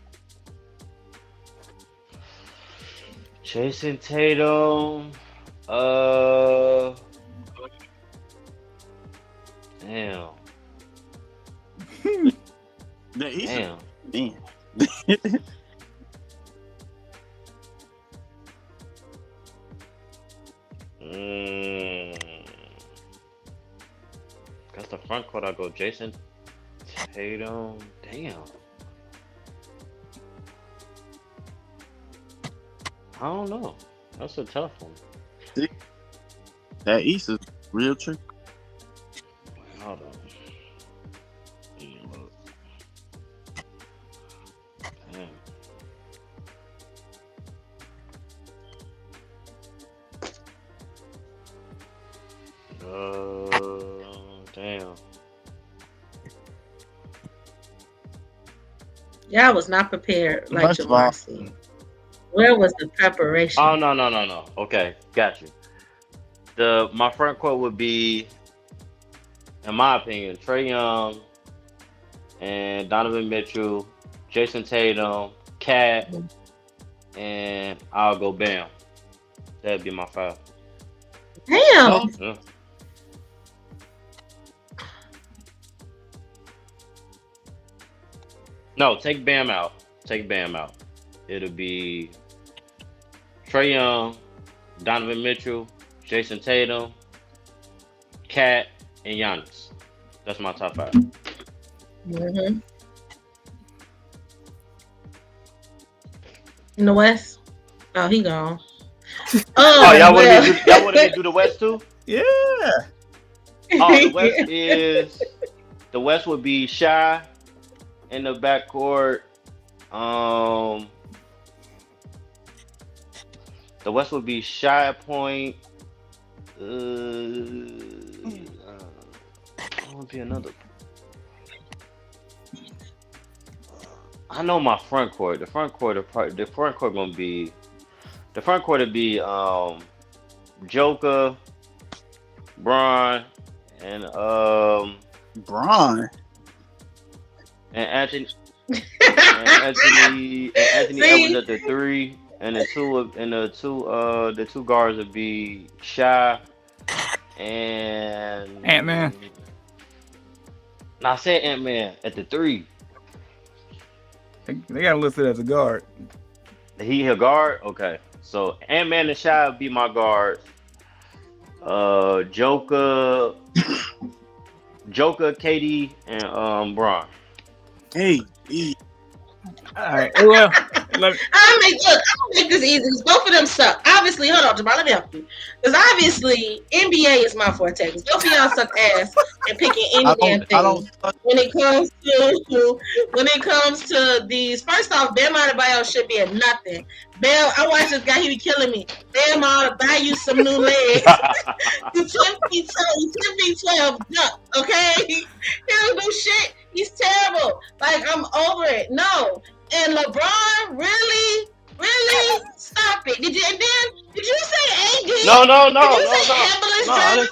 Damn. The East. Damn. That's the front court. I'll go Jason Tatum. Damn. I don't know. That's a tough one. That East is real tricky. Hold on. Damn. Yeah, I was not prepared like Jamar. Where was the preparation? Oh no. Okay, got you. My front court would be, in my opinion, Trae Young and Donovan Mitchell, Jason Tatum, Cat, and I'll go Bam. That'd be my 5. Damn. Yeah. No, take Bam out. Take Bam out. It'll be Trae Young, Donovan Mitchell, Jason Tatum, Cat, and Giannis. That's my top 5. Mm-hmm. In the West? Oh, he gone. Oh, y'all want well. me to do the West too? Yeah. Oh, the West would be Shy in the backcourt. The West would be Shy at point. I want to be another. I know my front court. The front court gonna be. The front court would be Joker, Bron, and Bron. and Anthony Edwards at the 3, and the two guards would be Shy and Ant-Man. No, I said Ant-Man at the 3. They got him listed as a guard. He a guard? Okay. So Ant-Man and Shy would be my guards. Joker, KD, and Bron. Hey, All right. Well, I'll make this easy. Both of them suck. Obviously, hold on, Jamal, let me help you. Because obviously, NBA is my forte. Because both of y'all suck ass at picking any damn thing. When it comes to these, first off, Bam Adebayo should be a nothing. Bam, I watched this guy, he be killing me. Bam ought to buy you some new legs. He's 10 feet 12 duck, okay? He don't do shit. He's terrible. Like, I'm over it. No. And LeBron, really? Stop it. Did you say AD? No. Did you say ambulance driver?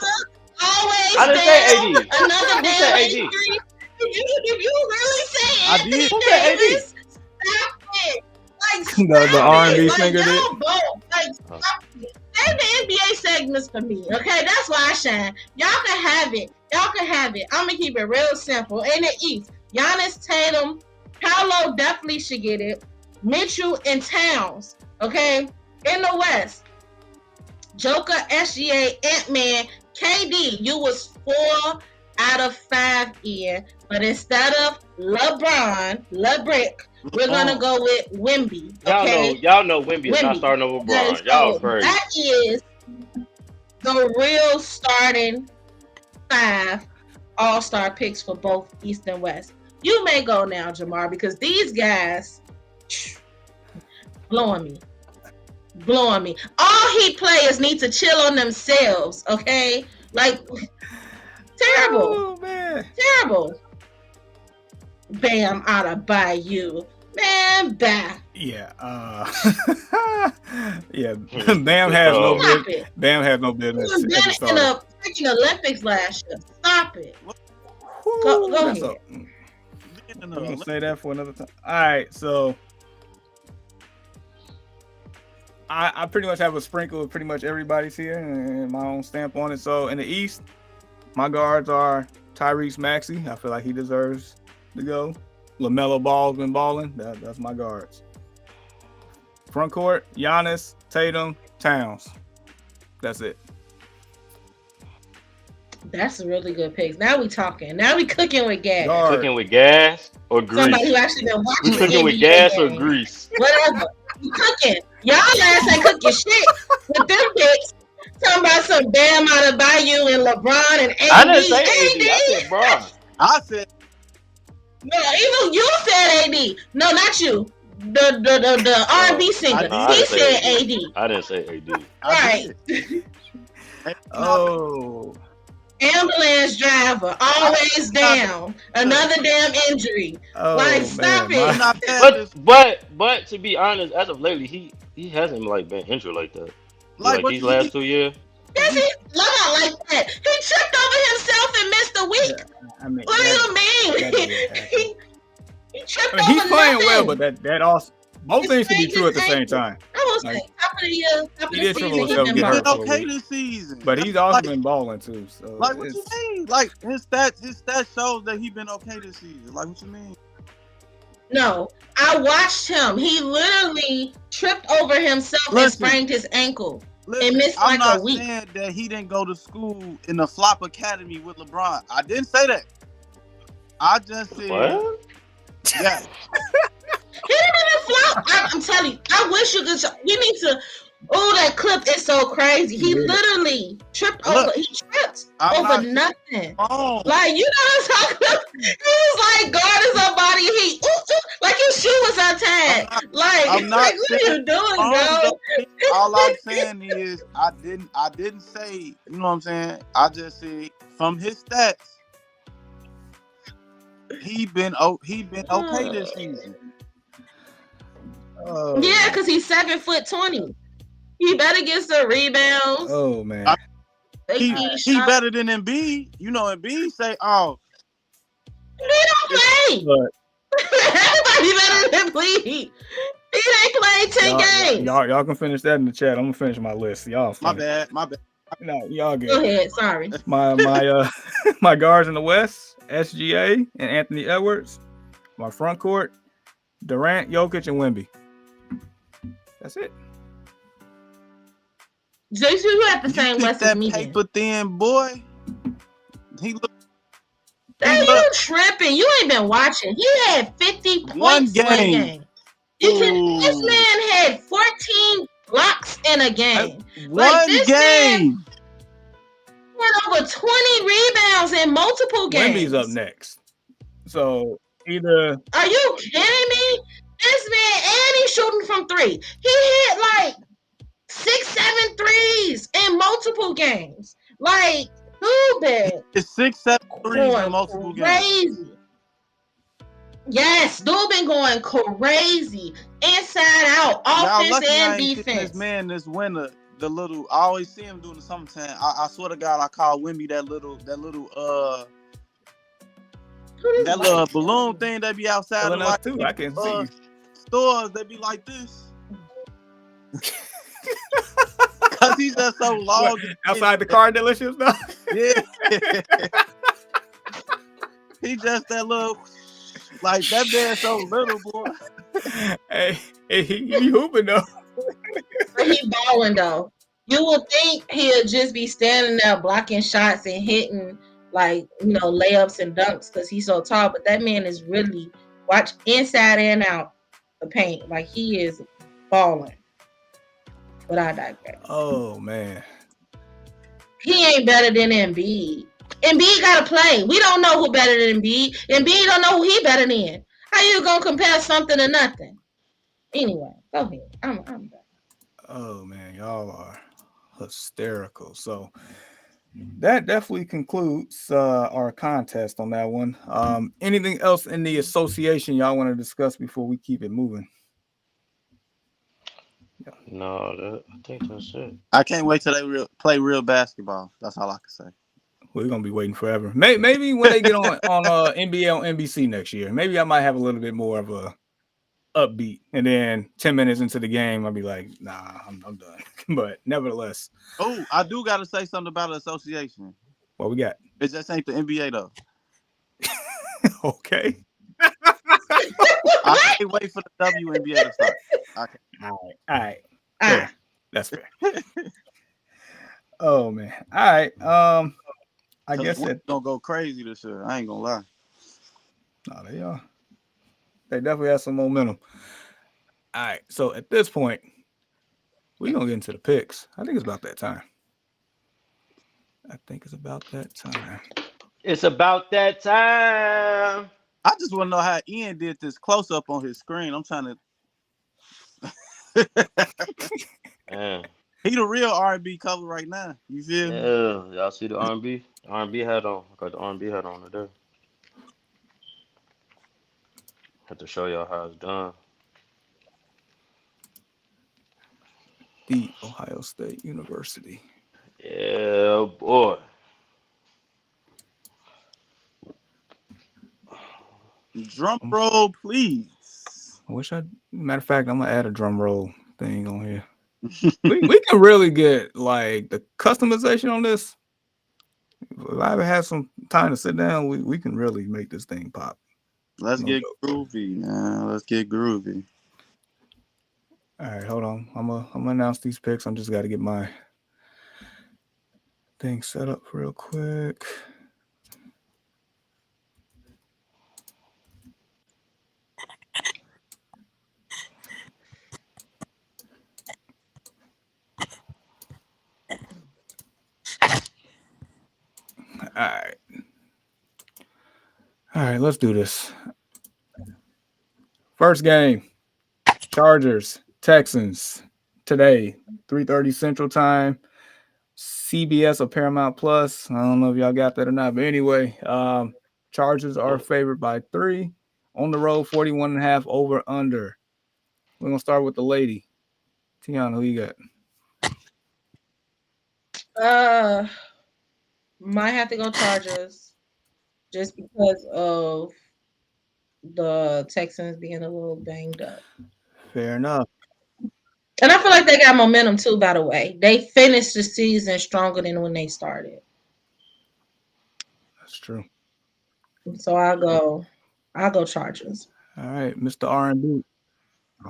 Always I didn't say AD. Another damn AD. injury? Did you really say I Anthony did. Davis? Stop it. Like, stop the R&B it. singer Like, did. y'all both. Like, stop it. Save the NBA segments for me, okay? That's why I shine. Y'all can have it. I'm gonna keep it real simple. In the East, Giannis, Tatum, Paolo definitely should get it. Mitchell and Towns, okay? In the West, Joker, SGA, Ant-Man, KD. You was 4 out of 5, Ian. But instead of LeBron, we're gonna go with Wemby. Okay? Y'all know Wemby is not starting over Bron. Y'all crazy. That is the real starting 5 all-star picks for both East and West. You may go now, Jamar, because these guys blowing me. All Heat players need to chill on themselves, okay? Like, terrible. Oh, man. Terrible. Bam, oughta buy you. Man, bye. Yeah. Yeah. Bam has no Stop business. it. Bam has no business. You as a been in starter. the freaking Olympics last year. Stop it. Go That's ahead. I'm gonna say that for another time. All right, so I pretty much have a sprinkle of pretty much everybody's here and my own stamp on it. So in the East, my guards are Tyrese Maxey. I feel like he deserves to go. LaMelo Ball's been balling. That's my guards. Front court, Giannis, Tatum, Towns. That's it. That's a really good picks. Now we talking. Now we cooking with gas. Guard. Cooking with gas or grease? Somebody who actually been watching We cooking the with NBA gas or game. grease? Whatever. We cooking. Y'all ass ain't cooking shit with them picks. Talking about some Bam Adebayo and LeBron and AD. I didn't say AD. I said Bron. I said No, even you said AD. No, not you. The R&B singer. No, I He didn't say said AD. I didn't say AD. Right. Oh. Ambulance driver, always down. Another damn injury. Oh, Like, stop man. it. not bad. But to be honest, as of lately, he hasn't like been injured like that. Like what these you last mean? 2 years. Yes, he not like that. He tripped over himself and missed a week. I mean, What do you that mean? doesn't happen. He tripped I mean, he's over playing nothing. well, but that also both His things can be face true at is the same angry. time. I was Like, like, top of the year, top of he the did triple season, himself he get been hurt. hurt. Been okay this season. But he's also like, been balling too. So like what you mean? Like his stats shows that he been okay this season. Like what you mean? No, I watched him. He literally tripped over himself and Listen. sprained his ankle. Listen, missed I'm like a not week. saying that he didn't go to school in the Flop Academy with LeBron. I didn't say that. I just said, What? yeah. He didn't even flop. I'm telling you, I wish you could. You need to. Oh, that clip is so crazy. He Yeah. literally tripped Look, over. He tripped I'm over not nothing. wrong. Like, you know what I'm talking about? He was like guarding somebody. He like his shoe was untied. I'm not Like what are saying you doing, wrong, bro? though. All I'm saying is I didn't say, you know what I'm saying? I just said from his stats, he been okay this season. Oh, Yeah, because he's 7'20". He better get some rebounds. oh man. He Shot. better than Embiid. You know, Embiid say, "Oh, He don't play. But Everybody better than Embiid. He ain't played 10 games. y'all can finish that in the chat. I'm gonna finish my list. Y'all my finish. bad." No, y'all good. Go ahead. Sorry. My my guards in the West, SGA and Anthony Edwards. My front court, Durant, Jokic, and Wemby. That's it. So you have the You same picked West as that me. Then. paper thin boy. He looked. Hey, you tripping? You ain't been watching. He had 50 points One one game. game. This man had 14 blocks in a game. One this game. Man went over 20 rebounds in multiple games. Wemby's up next. So either Are you kidding me? This man, and he's shooting from 3. He hit like 6-7 threes in multiple games. Like, Dubin. It's 6-7 threes in multiple games. Yes, Dubin going crazy. Inside out, Y'all offense lucky I and ain't picking defense. this man this winter. I always see him doing the summertime. I swear to God, I call Wemby that little balloon thing that be outside of like too. I can see you. stores. They be like this. Cause he's just so long. Outside the car dealerships though. Yeah. He just that little, like that man so little, boy. Hey, he hooping though. He balling though. You would think he'll just be standing there blocking shots and hitting like layups and dunks because he's so tall. But that man is really watch inside and out the paint. Like he is balling. But I digress. Oh man. He ain't better than Embiid. Embiid gotta play. We don't know who better than Embiid. Embiid don't know who he better than. How you gonna compare something to nothing? Anyway, go ahead. I'm done. Oh man, y'all are hysterical. So that definitely concludes our contest on that one. Anything else in the association y'all want to discuss before we keep it moving? No, I think that's it. I can't wait till they play real basketball. That's all I can say. We're gonna be waiting forever. Maybe when they get on NBA on NBC next year, maybe I might have a little bit more of a upbeat. And then 10 minutes into the game, I'll be like, nah, I'm done. But nevertheless. Oh, I do gotta say something about the association. What we got? It just ain't the NBA though. Okay. I can't wait for the WNBA to start. All right. Fair. That's fair. Oh man. All right. I guess it's gonna go crazy this year. I ain't gonna lie. No, they are. They definitely have some momentum. All right. So at this point, we're gonna get into the picks. I think it's about that time. It's about that time. I just want to know how Ian did this close up on his screen. I'm trying to. Yeah. He the real R&B cover right now. You feel me? Yeah, y'all see the R&B? R&B hat on. I got the R&B hat on today. Have to show y'all how it's done. The Ohio State University. Yeah, boy. Drum roll, please. Matter of fact, I'm gonna add a drum roll thing on here. we can really get like the customization on this. If I ever have some time to sit down, we can really make this thing pop. Let's No get joke. groovy, man. Let's get groovy. All right, hold on. I'm gonna announce these picks. I'm just got to get my thing set up real quick. All right, let's do this. First game, Chargers, Texans, today, 3:30 Central Time, CBS or Paramount Plus. I don't know if y'all got that or not, but anyway, Chargers are favored by 3 on the road, 41.5 over under. We're going to start with the lady. Tiana, who you got? Might have to go Chargers just because of the Texans being a little banged up. Fair enough. And I feel like they got momentum too, by the way. They finished the season stronger than when they started. That's true. So I'll go Chargers. All right, Mr. R&B.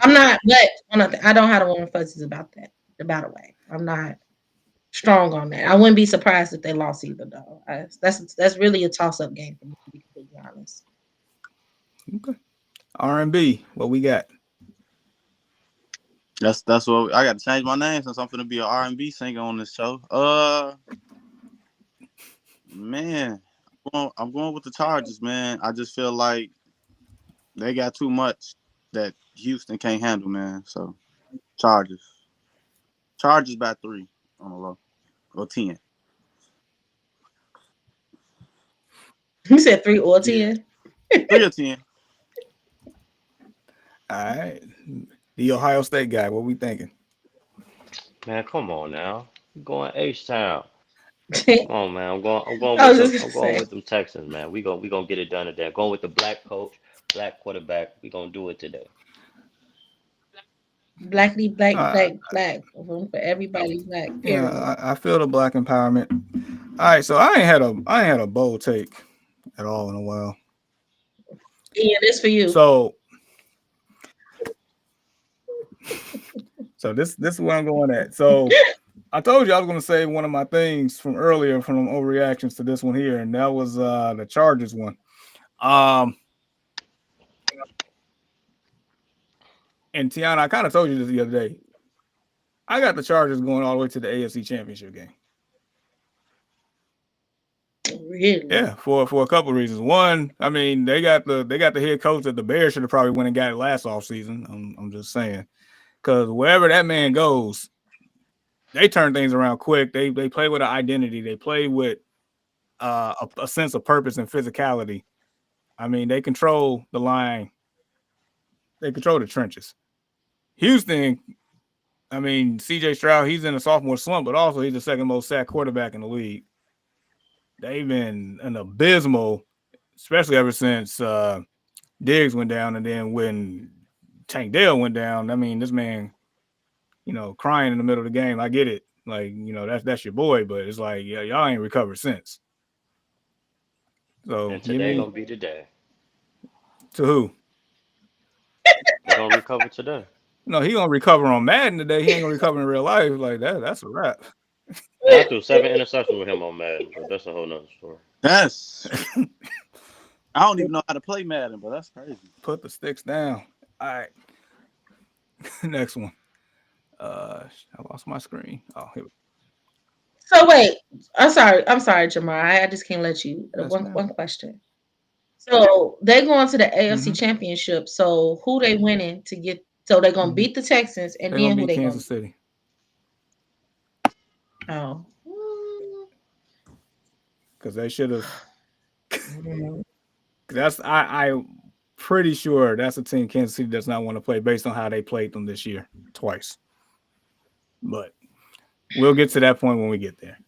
I'm not, but I don't have the one fuzzies about that. By the way, I'm not strong on that. I wouldn't be surprised if they lost either, though. That's really a toss-up game for me, to be completely honest. Okay. R&B, what we got? That's what I got to change my name since I'm finna be an R&B singer on this show. Man, I'm going with the Chargers, man. I just feel like they got too much that Houston can't handle, man. So Chargers by 3 on the low or 10. You said 3 or 10? Yeah. 3 or 10. All right. The Ohio State guy, what we thinking? Man, come on now. You going H-Town. Come on, man. I'm going I was with just I'm gonna going say. with them Texans, man. We gonna get it done today. I'm going with the black coach, black quarterback. We gonna do it today. Blackly black, Uh, black, black. Room for everybody black, period. yeah, I feel the black empowerment. All right, so I ain't had a bold take at all in a while. Yeah, this for you. So this is where I'm going at. So I told you I was going to say one of my things from earlier from overreactions to this one here, and that was the Chargers one. And Tiana, I kind of told you this the other day. I got the Chargers going all the way to the AFC Championship game. Really? Yeah, for a couple of reasons. One, I mean, they got the head coach that the Bears should have probably went and got it last offseason. I'm just saying. Because wherever that man goes, they turn things around quick. They play with an identity. They play with a sense of purpose and physicality. I mean, they control the line. They control the trenches. Houston, I mean, CJ Stroud, he's in a sophomore slump, but also he's the second most sacked quarterback in the league. They've been an abysmal, especially ever since Diggs went down, and then when Tank Dell went down. I mean, this man, crying in the middle of the game. I get it. Like, that's your boy, but it's like, yeah, y'all ain't recovered since. So And today gonna be the day. To who? We're gonna recover today. No, he gonna recover on Madden today. He ain't gonna recover in real life. Like that's a wrap. I threw 7 interceptions with him on Madden, but that's a whole nother story. Yes. I don't even know how to play Madden, but that's crazy. Put the sticks down. All right. Next one. I lost my screen. Oh, here we go. So wait, I'm sorry, Jamar. I just can't let you. One question. So they going to the AFC Championship. So who they winning to get? So they're gonna beat the Texans, and then who they Kansas City. Oh, because they should have. That's I pretty sure that's a team Kansas City does not want to play based on how they played them this year twice. But we'll get to that point when we get there.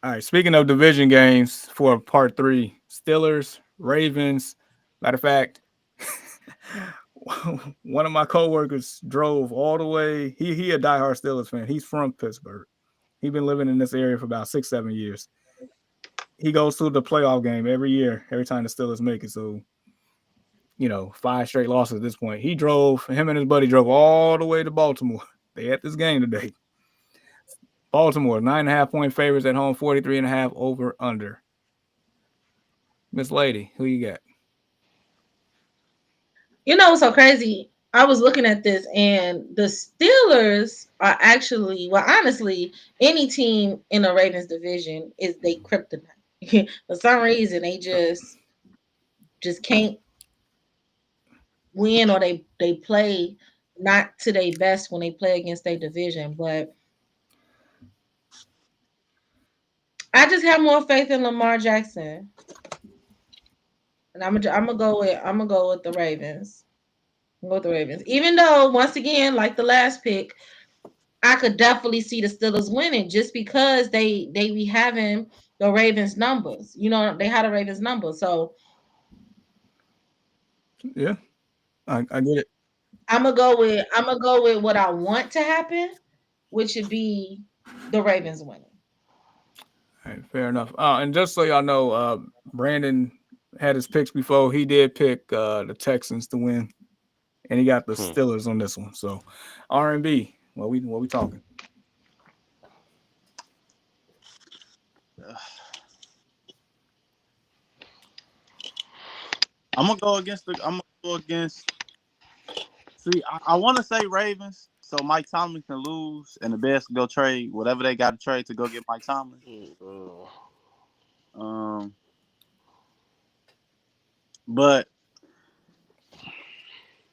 All right. Speaking of division games for part 3, Steelers, Ravens. Matter of fact, one of my coworkers drove all the way. He a diehard Steelers fan. He's from Pittsburgh. He's been living in this area for about 6-7 years. He goes to the playoff game every year, every time the Steelers make it. So 5 straight losses at this point. Him and his buddy drove all the way to Baltimore. They had this game today. Baltimore, 9.5-point favorites at home, 43.5 over under. Miss Lady, who you got? What's so crazy? I was looking at this, and the Steelers are actually, well, honestly, any team in the Ravens division is they kryptonite. For some reason, they just can't win, or they play not to their best when they play against their division. But I just have more faith in Lamar Jackson, and I'm gonna go with the Ravens. Go with the Ravens, even though once again, like the last pick, I could definitely see the Steelers winning just because they be having the Ravens numbers. They had a Ravens number, so Yeah, I get it. I'm gonna go with what I want to happen, which should be the Ravens winning. All right, fair enough. And just so y'all know, Brandon had his picks before. He did pick the Texans to win, and he got the Steelers on this one. So R&B, what we talking? I'm gonna go against. See, I want to say Ravens, so Mike Tomlin can lose, and the Bears can go trade whatever they got to trade to go get Mike Tomlin. But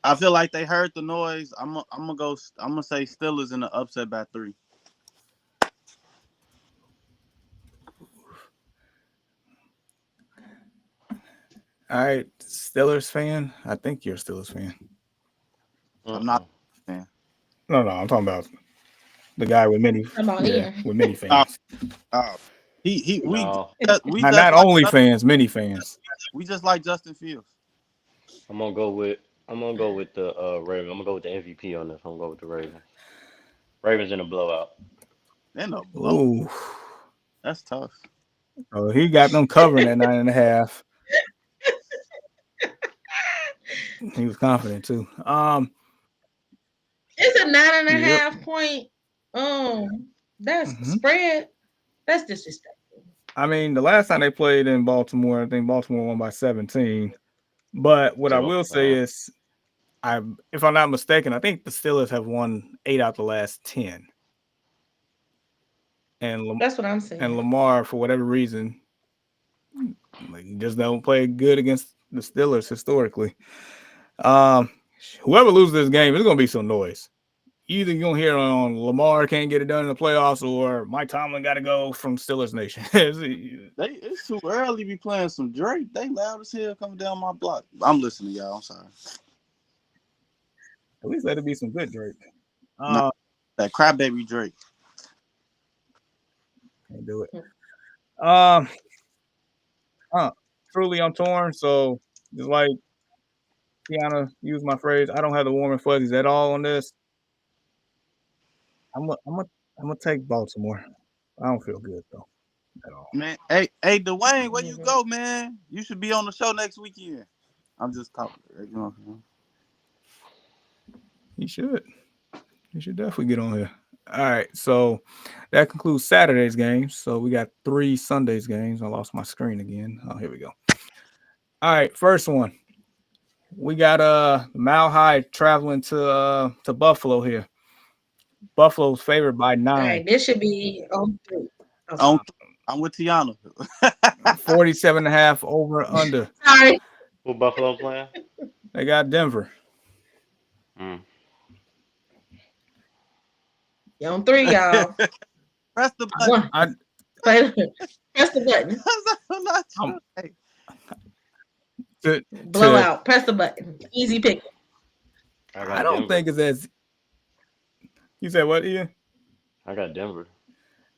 I feel like they heard the noise. I'm gonna say Steelers in the upset by 3. All right, Steelers fan. I think you're a Steelers fan. I'm not a fan. No, I'm talking about the guy with many fans. We not only fans, many fans. We just like Justin Fields. I'm gonna go with the Ravens. I'm gonna go with the MVP on this. I'm gonna go with the Ravens. Ravens in a blowout. Ooh, that's tough. Oh, he got them covering at 9.5. He was confident too. It's a 9.5 point. That's spread. That's disrespectful. I mean, the last time they played in Baltimore, I think Baltimore won by 17. But what I will say is, if I'm not mistaken, I think the Steelers have won 8 out of the last 10. And that's what I'm saying. And Lamar, for whatever reason, he just don't play good against the Steelers historically. Whoever loses this game, it's gonna be some noise. Either you're gonna hear on Lamar can't get it done in the playoffs, or Mike Tomlin got to go from Steelers Nation. It's too early to be playing some Drake. They loud as hell coming down my block. I'm listening, y'all. I'm sorry. At least let it be some good Drake. No, that crybaby Drake. Can't do it. Truly, I'm torn. So just like Tiana used my phrase, I don't have the warm and fuzzies at all on this. I'm gonna take Baltimore. I don't feel good though at all. Man, hey, Dwayne, where you go, man? You should be on the show next weekend. I'm just talking. You should definitely get on here. All right, so that concludes Saturday's games. So we got 3 Sundays games. I lost my screen again. Oh, here we go. All right, first one. We got Mile High traveling to Buffalo here. Buffalo's favored by 9. All right, this should be on 3. I'm with Tiana. 47.5 over under. Sorry. Who Buffalo playing? They got Denver. You're on 3, y'all. Press the button. Press the button. Blowout. Press the button. Easy pick. I don't think it's as. You said what, Ian? I got Denver.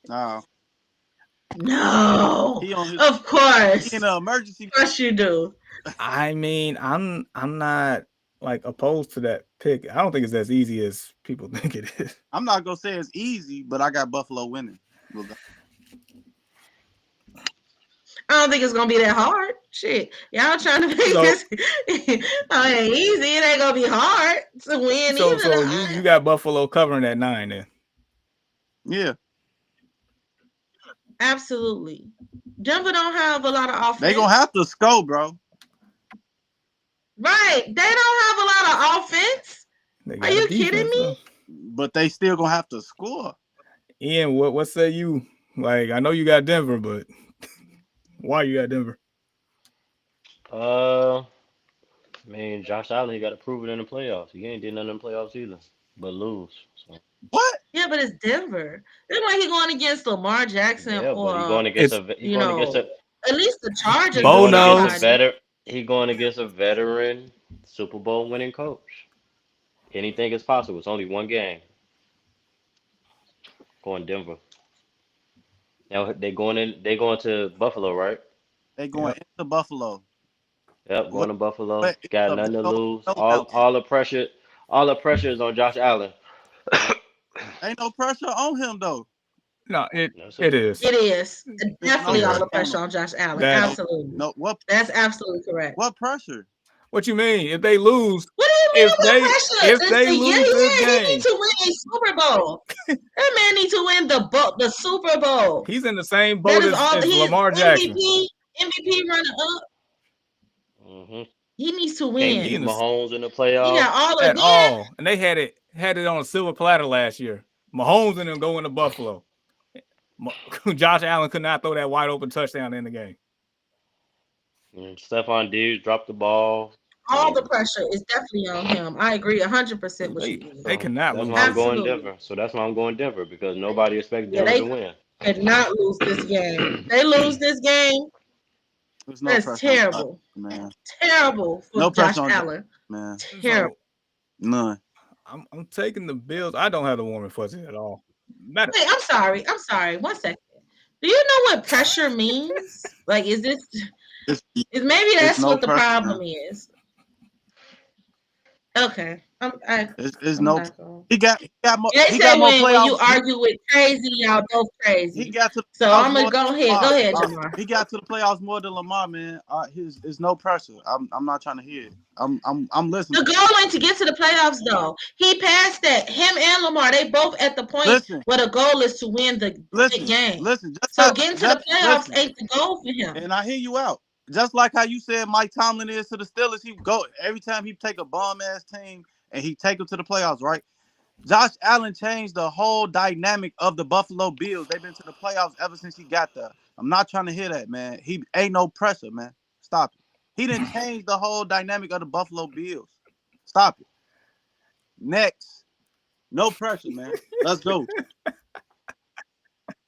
No. Of course. He in an emergency. Of course you do. I mean, I'm not like opposed to that pick. I don't think it's as easy as people think it is. I'm not gonna say it's easy, but I got Buffalo winning. I don't think it's gonna be that hard. Shit, y'all trying to make this easy. It ain't gonna be hard to win So either. you got Buffalo covering that 9 then. Yeah, Absolutely. Denver don't have a lot of offense. they gonna have to score, bro. Right. They don't have a lot of offense. They Are got you a defense, kidding me? though. But they still gonna have to score. Ian, what say you? Like, I know you got Denver, but why you got Denver? I mean, Josh Allen, he got to prove it in the playoffs. He ain't did nothing in the playoffs either, but lose. So, What? Yeah, but it's Denver. It's like he going against Lamar Jackson yeah, or but he going against It's- he going against a at least the Chargers. he Bo going knows. against a veteran. He going against a veteran Super Bowl winning coach. Anything is possible. It's only one game. Going Denver. Now they going to Buffalo, right? They going into Buffalo. Yep, going to Buffalo. but- Got nothing to lose. no All doubt. the pressure is on Josh Allen. Ain't no pressure on him though. No, it That's is. It is definitely no all the pressure pressure on Josh Allen. That's- Absolutely. No, what? That's absolutely correct. What pressure? What you mean? If they lose, What do you mean If what they- pressure? if they Listen, lose this he game- needs to win a Super Bowl. That man needs to win the Super Bowl. he's in the same That boat is all. as He's Lamar Jackson. MVP runner up. hmm He needs to Can't win. beat in the- Mahomes in the He playoffs. got all At of that. all. And they had it on a silver platter last year. Mahomes and them going to Buffalo. Josh Allen could not throw that wide open touchdown in the game. Stephon Diggs dropped the ball. All the pressure is definitely on him. I agree 100% with you. They cannot That's lose. why I'm going Absolutely. Denver. So that's why I'm going Denver because nobody expects Yeah, Denver they- to win. Could not lose this game. They lose this game. There's no That's pressure on terrible. man. Terrible for No Josh pressure on Allen. Man, Terrible. none. I'm taking the Bills. I don't have the warm and fuzzy at all. Matter- Wait, I'm sorry. 1 second. Do you know what pressure means? Like, is maybe that's no what the pressure, problem is? Okay. It's I'm no. not going. He got more. They He say got more when you playoffs. argue with crazy, y'all both He crazy. got to. So playoffs I'm gonna more go than ahead. Lamar. Go ahead, Jamar. He got to the playoffs more than Lamar, man. It's no pressure. I'm not trying to hear it. I'm listening. The goal ain't to get to the playoffs, though. He passed that. Him and Lamar, they both at the point Listen. where the goal is to win the big game. Listen. So getting to the playoffs ain't the goal for him. And I hear you out. Just like how you said Mike Tomlin is to the Steelers, he go every time he take a bum ass team and he take them to the playoffs, right? Josh Allen changed the whole dynamic of the Buffalo Bills. They've been to the playoffs ever since he got there. I'm not trying to hear that, man. He ain't no pressure, man. Stop it. He didn't change the whole dynamic of the Buffalo Bills. Stop it. Next. No pressure, man. Let's go.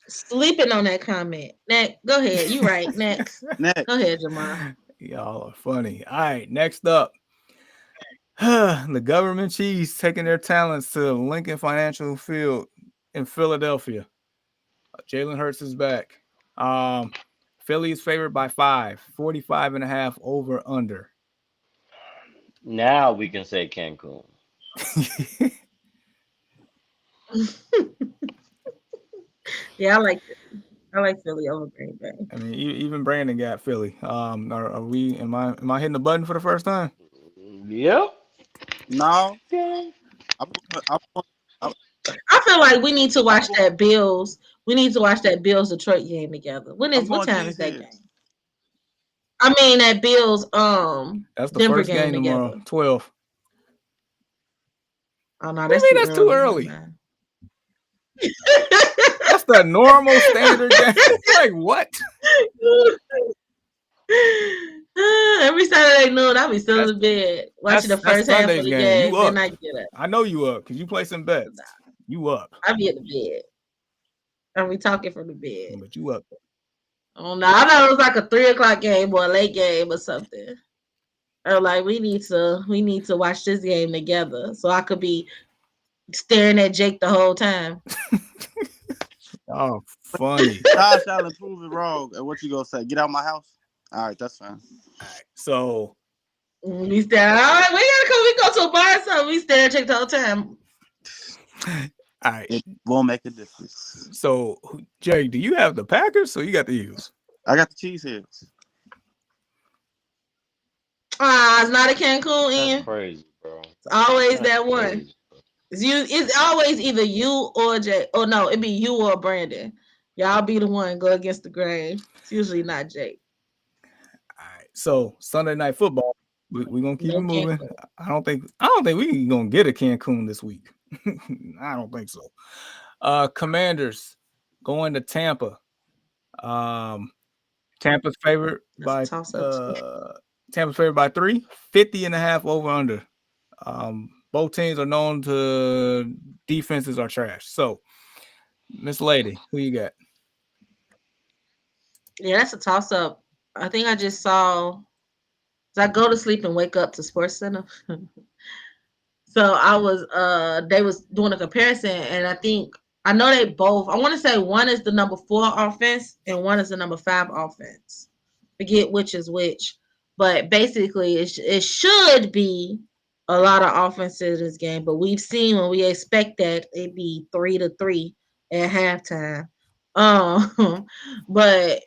Sleeping on that comment. Next, go ahead. You right. Next. Next. Go ahead, Jamar. Y'all are funny. All right, next up. The government cheese taking their talents to Lincoln Financial Field in Philadelphia. Jalen Hurts is back. Philly is favored by 5, 45.5 over under. Now we can say Cancun. Yeah, I like Philly over Green Bay. I mean, even Brandon got Philly. Are we? Am I hitting the button for the first time? Yep. No. I feel like we need to watch that Bills. We need to watch that Bills Detroit game together. What time is that game? I mean that Bills That's the Denver first game tomorrow. together. 12. Oh no, That's too early. That's the normal standard game. Like what? Every Saturday noon, I'll be still in bed watching the that's first half of Sunday's the game. game. You Then up. I get up. I know you up because you play some bets. You up. I'll be in the bed. I'll be talking from the bed. But you up. Oh no, I thought it was like a 3:00 game or a late game or something. Or like we need to watch this game together so I could be staring at Jake the whole time. Oh, funny. Josh Allen prove it wrong. And what you gonna say? Get out my house? All right, that's fine. All right, so We stare. All right, we go to a bar or something. We stare at Jake the whole time. all right. It won't make a difference. So Jay, do you have the Packers or you got the Eagles? I got the Cheeseheads. It's not a Cancun That's in. crazy, bro. It's always That's that one. crazy. It's you. It's always either you or Jay. Oh no, it'd be you or Brandon. Y'all be the one go against the grain. It's usually not Jake. All right. So Sunday night football. We're gonna keep No it moving. Cancun. I don't think we gonna get a Cancun this week. I don't think so. Commanders going to Tampa. Tampa's favored by That's a toss-up. Tampa's favored by 3, 50.5 over under. Both teams are known to defenses are trash. So, Miss Lady, who you got? Yeah, that's a toss-up. I think I just saw. I go to sleep and wake up to Sports Center. So I was they was doing a comparison, and I know they both. I want to say one is the number 4 offense and one is the number 5 offense. Forget which is which, but basically it should be a lot of offenses in this game. But we've seen when we expect that it be 3-3 at halftime. But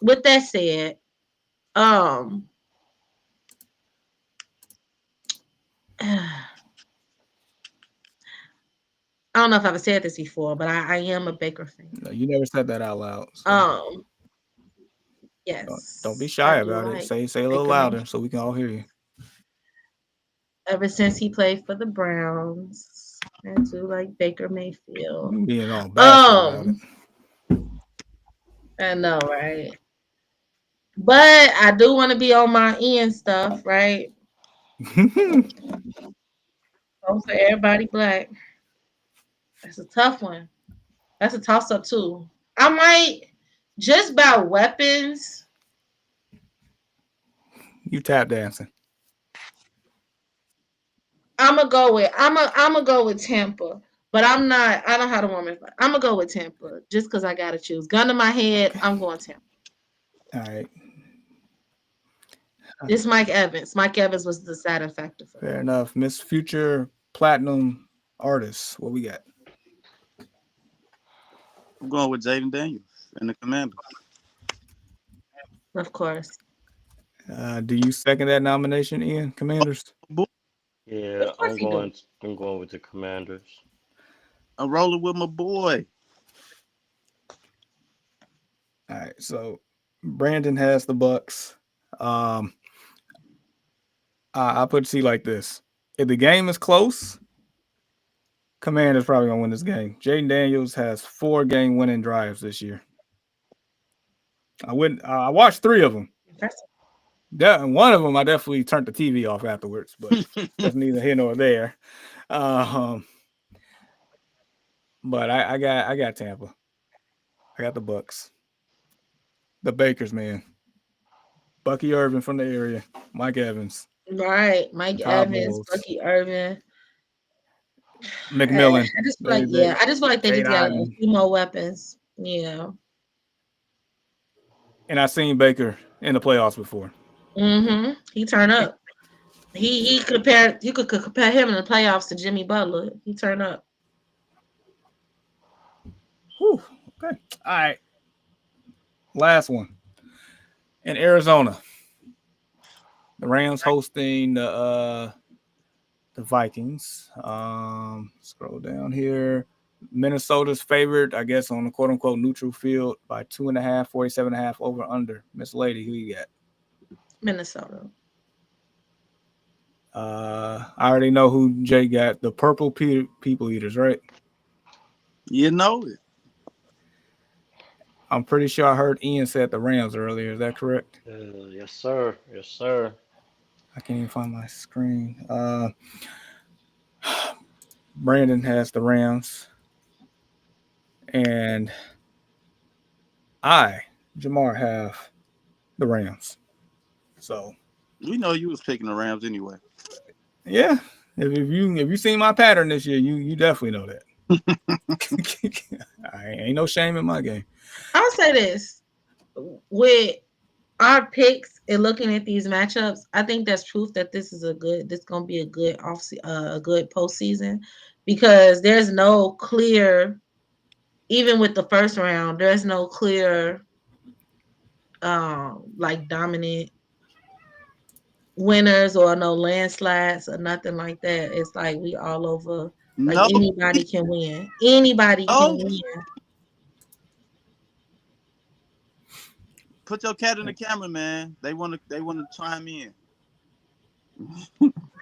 with that said, I don't know if I've said this before, but I am a Baker fan. No, you never said that out loud. So Yes. don't be shy about it. Say a little louder so we can all hear you. Ever since he played for the Browns, I do like Baker Mayfield. You being all bashful about it. I know, right? But I do want to be on my end stuff, right? Vote for everybody black. That's a tough one. That's a toss-up too. I might just by weapons. You tap dancing. I'm gonna go with Tampa, but I'm not. I don't have the woman. I'm gonna go with Tampa just because I gotta choose. Gun to my head, I'm going Tampa. All right. It's Mike Evans. Mike Evans was the deciding factor for Fair enough. Miss Future Platinum Artist. What we got? I'm going with Jaden Daniels and the Commanders. Of course. Do you second that nomination, Ian? Commanders? Yeah, Of course I'm he do. going with the Commanders. I'm rolling with my boy. All right. So Brandon has the Bucks. I put C like this. If the game is close, Commanders probably gonna win this game. Jaden Daniels has 4 game winning drives this year. I watched 3 of them. One of them I definitely turned the TV off afterwards, but that's neither here nor there. But I got Tampa. I got the Bucks. The Bakers, man. Bucky Irvin from the area. Mike Evans. Right. Mike Evans, Bucky Irvin. McMillan. I just feel like they just got a few more weapons. Yeah. And I seen Baker in the playoffs before. Mm-hmm. He turned up. You could compare him in the playoffs to Jimmy Butler. He turned up. Whew. Okay. All right. Last one. In Arizona. The Rams hosting the Vikings. Scroll down here. Minnesota's favored, I guess, on the quote unquote neutral field by 2.5, 47.5 over under. Miss Lady, who you got? Minnesota. I already know who Jay got. The purple people eaters, right? You know it. I'm pretty sure I heard Ian said the Rams earlier. Is that correct? Yes, sir. Yes, sir. I can't even find my screen. Brandon has the Rams. And I, Jamar, have the Rams. So we know you was picking the Rams anyway. Yeah. If you seen my pattern this year, you definitely know that. I ain't no shame in my game. I'll say this. With our picks and looking at these matchups, I think that's proof that this gonna be a good postseason, because there's no clear, even with the first round, there's no clear like dominant winners or no landslides or nothing like that. It's like we all over. Like No, anybody can win. Anybody can no. win. Put your cat in the camera, man. They wanna chime in.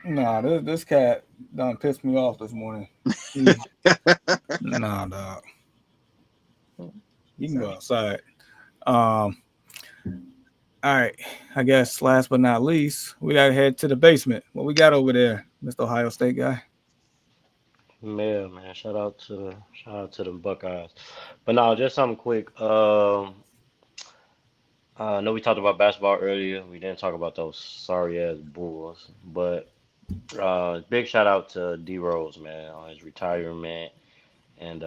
Nah, this cat done pissed me off this morning. Nah, dog. You can go outside. All right. I guess last but not least, we gotta head to the basement. What we got over there, Mr. Ohio State guy? Yeah, man. Shout out to the Buckeyes. But no, just something quick. I know we talked about basketball earlier. We didn't talk about those sorry ass Bulls. But big shout out to D Rose, man, on his retirement and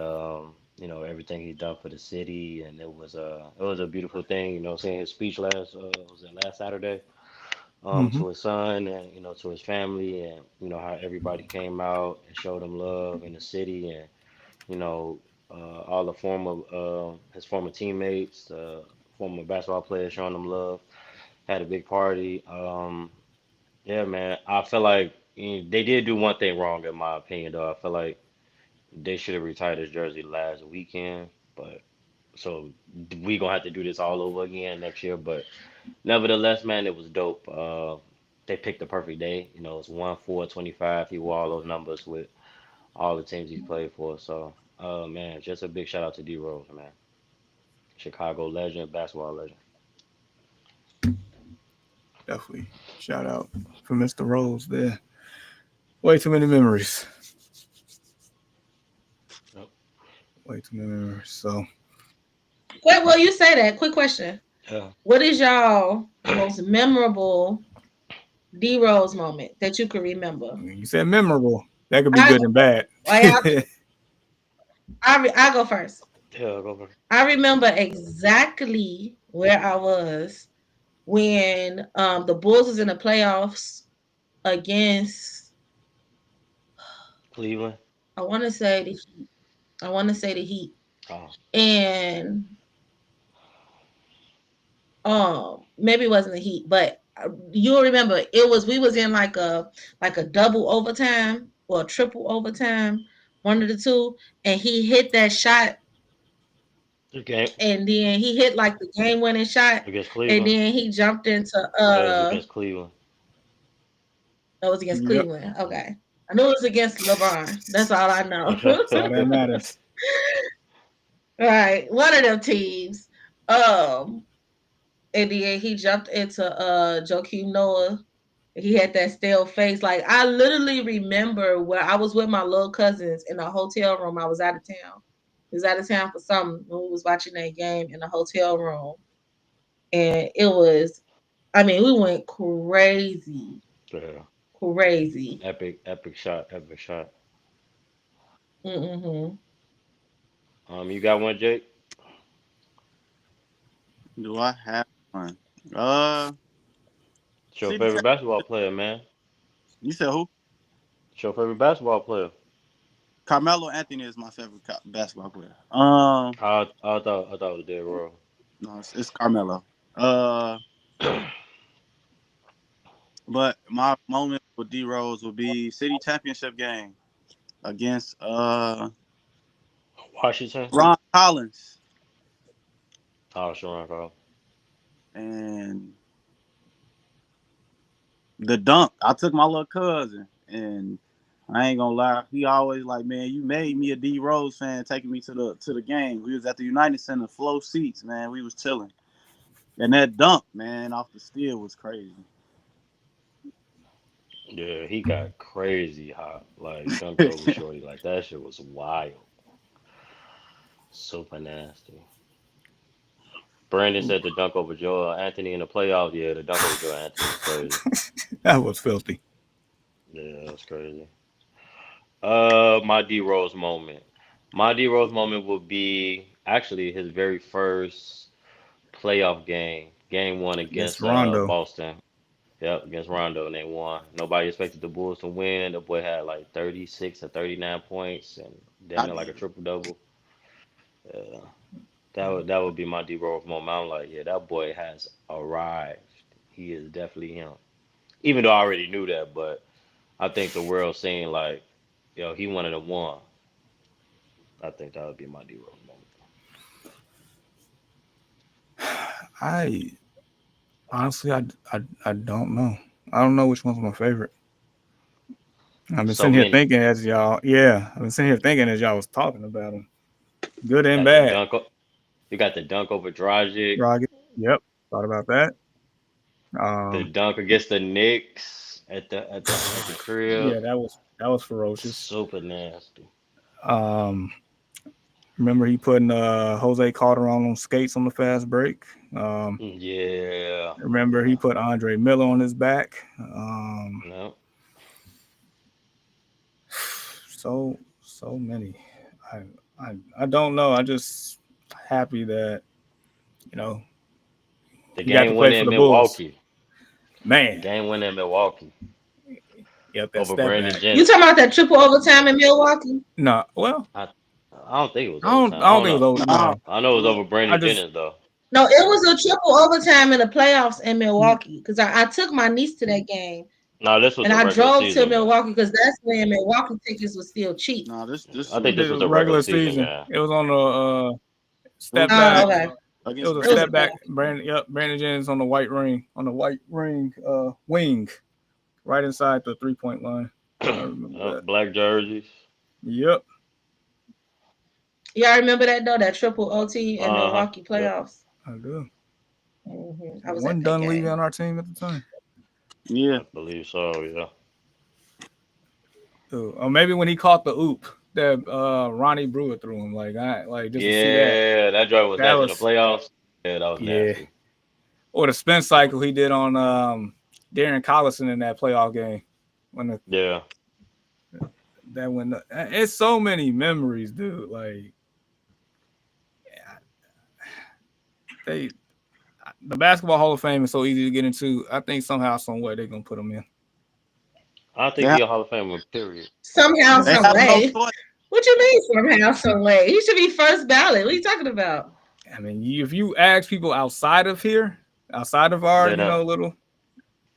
everything he's done for the city. And it was a beautiful thing, seeing his speech last Saturday, Mm-hmm. to his son and to his family, and how everybody came out and showed him love in the city, and you know, all the his former teammates, former basketball players showing him love. Had a big party. Yeah, man. I feel like they did do one thing wrong, in my opinion, though. I feel like they should have retired his jersey last weekend, but so we gonna have to do this all over again next year. But nevertheless, man, it was dope. They picked the perfect day. It's 1/4/25. He wore all those numbers with all the teams he's played for. So, man, just a big shout out to D Rose, man. Chicago legend, basketball legend. Definitely. Shout out for Mr. Rose there. Way too many memories. Yep. Way too many memories. So Wait, well, you say that. Quick question. Yeah. What is y'all most memorable D Rose moment that you can remember? you said memorable. That could be I good and bad. I go first. Yeah, go for it. I remember exactly where I was when the Bulls was in the playoffs against Cleveland. I want to say the Heat. I want to say the Heat. Oh, And maybe it wasn't the Heat, but you'll remember it was we was in like a double overtime or a triple overtime, one of the two, and he hit that shot, the game and then he hit like the game winning shot, against and Cleveland. then he jumped into Yeah, it was against Cleveland. that was against Yep. Cleveland. Okay. I knew it was against LeBron. That's all I know. That's all that matters. Right. One of them teams. Um, and then he jumped into Joakim Noah. He had that stale face. Like I literally remember where I was with my little cousins in a hotel room. I was out of town. He was out of town for something when we was watching that game in a hotel room. And it was, I mean, we went crazy. Yeah. Crazy. Epic shot, epic shot. Mm-hmm. You got one, Jake? Do I have one? Uh, It's your see, favorite basketball player, man. you said who? It's your favorite basketball player. Carmelo Anthony is my favorite basketball player. I thought it was Derrick Rose. No, it's Carmelo. Uh, but my moment with D Rose would be city championship game against Washington. Ron Collins Oh, Sharon Carl. and the dunk. I took my little cousin, and I ain't gonna lie, he always like, man, you made me a D Rose fan, taking me to the game. We was at the United Center, flow seats, man. We was chilling, and that dunk, man, off the steal was crazy. Yeah, he got crazy hot. Like dunked over Shorty. Like that shit was wild. Super nasty. Brandon said the dunk over Joel Anthony in the playoffs. Yeah, the dunk over Joel Anthony was crazy. That was filthy. Yeah, that's crazy. My D Rose moment. My D Rose moment would be actually his very first playoff game, game one Against against Rondo. Boston. Yep, against Rondo, and they won. Nobody expected the Bulls to win. The boy had like 36 or 39 points and damn I near like a did. triple double. Uh, That would be my D Rose moment. I'm like, yeah, that boy has arrived. He is definitely him. Even though I already knew that, but I think the world saying like, yo, he one of the one. I think that would be my D Rose moment. I honestly, I don't know. I don't know which one's my favorite. I've been So sitting here many. thinking as y'all, yeah, I've been sitting here thinking as y'all was talking about them, good and Got the bad. dunk. You got the dunk over Dragic, Rocket, yep, thought about that. the Um, dunk against the Knicks at the crib. yeah, that was ferocious. Super nasty. Um, remember he putting Jose Calderon on skates on the fast break. Yeah. Remember he put Andre Miller on his back. No. So many. I I don't know. I just happy that you know The he got to game play winner for in the Bulls. Milwaukee. The Man, game winner in Milwaukee yep, that over step Brandon back. You Jennings. talking about that triple overtime in Milwaukee? No, well, I I don't think it was I overtime. I don't don't think it know. was over. No, No, I know it was over I Brandon just Jennings though. No, it was a triple overtime in the playoffs in Milwaukee because I took my niece to that game No, this was and the I regular drove to season game. mm, Milwaukee because that's when Milwaukee tickets were still cheap. no, this I think this the was the regular regular season season. game. It was on the who step Oh, back. okay. It was against a It was a step Brandon? back. playoff. Brandon Jennings on the white ring wing, right inside the 3-point line. I remember that. Black jerseys. Yep, Y'all remember that though? That triple OT in Uh huh. Milwaukee Yep. playoffs. I do. I was at One that Dunleavy on game. our team at the time. Yeah, I believe so. Yeah. Ooh, or maybe when he caught the oop that Ronnie Brewer threw him. Like just to see that. Yeah, that drive was That nasty in the was playoffs. Yeah, that was yeah. nasty. Or the spin cycle he did on Darren Collison in that playoff game when Yeah. it's so many memories, dude. Like they the basketball Hall of Fame is so easy to get into. I think somehow, some way they're gonna put them in. I they think have, he a Hall of Famer. Period. Somehow, they some have no way. choice. What you mean somehow, some way? He should be first ballot. What are you talking about? I mean, if you ask people outside of here, outside of our, They don't. little,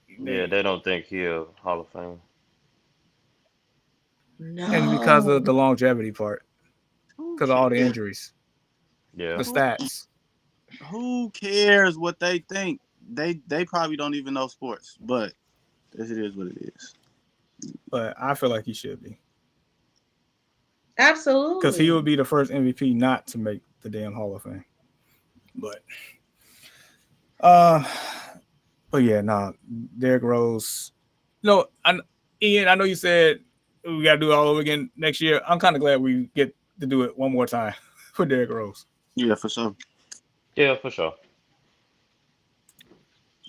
Yeah, they they don't think he a Hall of Famer. and because of No. the longevity part, Who because of all the cares? injuries, the Yeah. Who, stats. who cares what they think? They probably don't even know sports, but it is what it is. But I feel like he should be because he Absolutely. would be the first MVP not to make the damn Hall of Fame. But uh, but yeah, nah, Derrick Rose. No, Ian, I know you said we got to do it all over again next year. I'm kind of glad we get to do it one more time for Derrick Rose. Yeah, for sure. Yeah, for sure.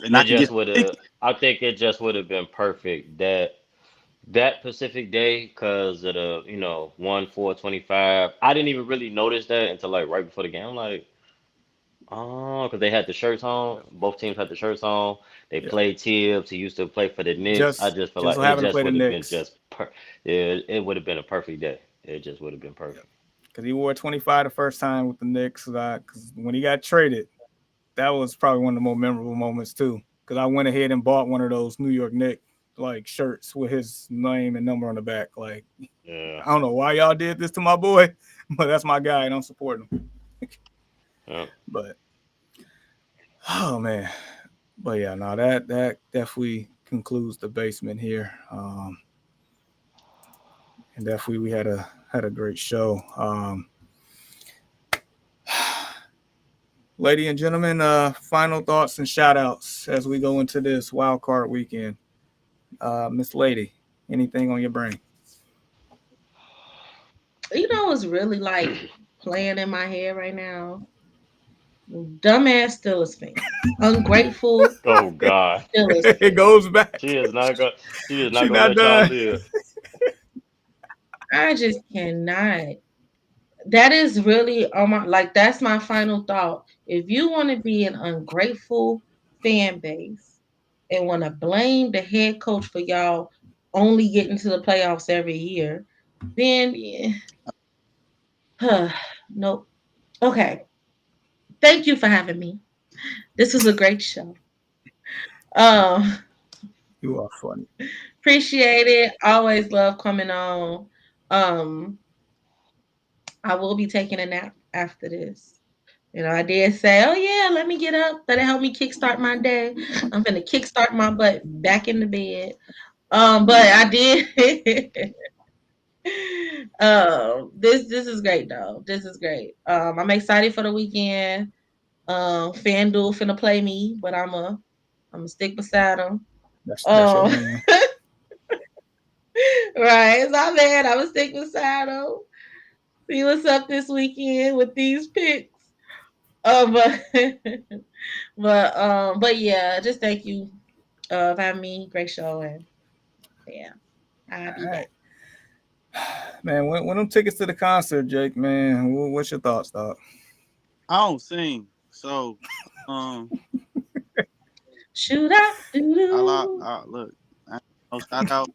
And It I can just get would have. I think it just would have been perfect that Pacific Day because of the 1/4/25. I didn't even really notice that until like right before the game. I'm like, oh, because they had the shirts on. Both teams had the shirts on. They Yeah, played Tibbs. He used to play for the Knicks. I just just feel just like so it having to just play the would have been Knicks. just yeah, it would have been a perfect day. It just would have been Yeah, perfect. because he wore 25 the first time with the Knicks. Because when he got traded, that was probably one of the more memorable moments too. Because I went ahead and bought one of those New York Knicks like shirts with his name and number on the back. Like Yeah. I don't know why y'all did this to my boy, but that's my guy and I'm supporting him. Yeah. But oh man, but yeah, no, that definitely concludes the basement here. And definitely we had a great show. Ladies and gentlemen, final thoughts and shout outs as we go into this wild card weekend. Miss Lady, anything on your brain? You know what's really like playing in my head right now? Dumbass Steelers fan. Ungrateful Oh God. Steelers It fan. goes back. She is not gonna. She is not She's gonna not let y'all done. live. I just cannot. That is really on my like that's my final thought. If you want to be an ungrateful fan base and want to blame the head coach for y'all only getting to the playoffs every year, then nope. Okay. Thank you for having me. This was a great show. Um, You are funny. appreciate it. Always love coming on. Um, I will be taking a nap after this. I did say, oh yeah, let me get up. That'll help me kickstart my day. I'm gonna kickstart my butt back in the bed. But I did. This is great though. This is great. I'm excited for the weekend. FanDuel finna play me, but I'm stick beside them. That's your man. Right, it's not bad. I'm gonna stick beside them. See what's up this weekend with these picks. But but yeah, just thank you for having me. Great show, and yeah, I'll be All back. right. Man, when them tickets to the concert, Jake, man, what's your thoughts, dog? I don't sing, so Shoot out, look. No shout out.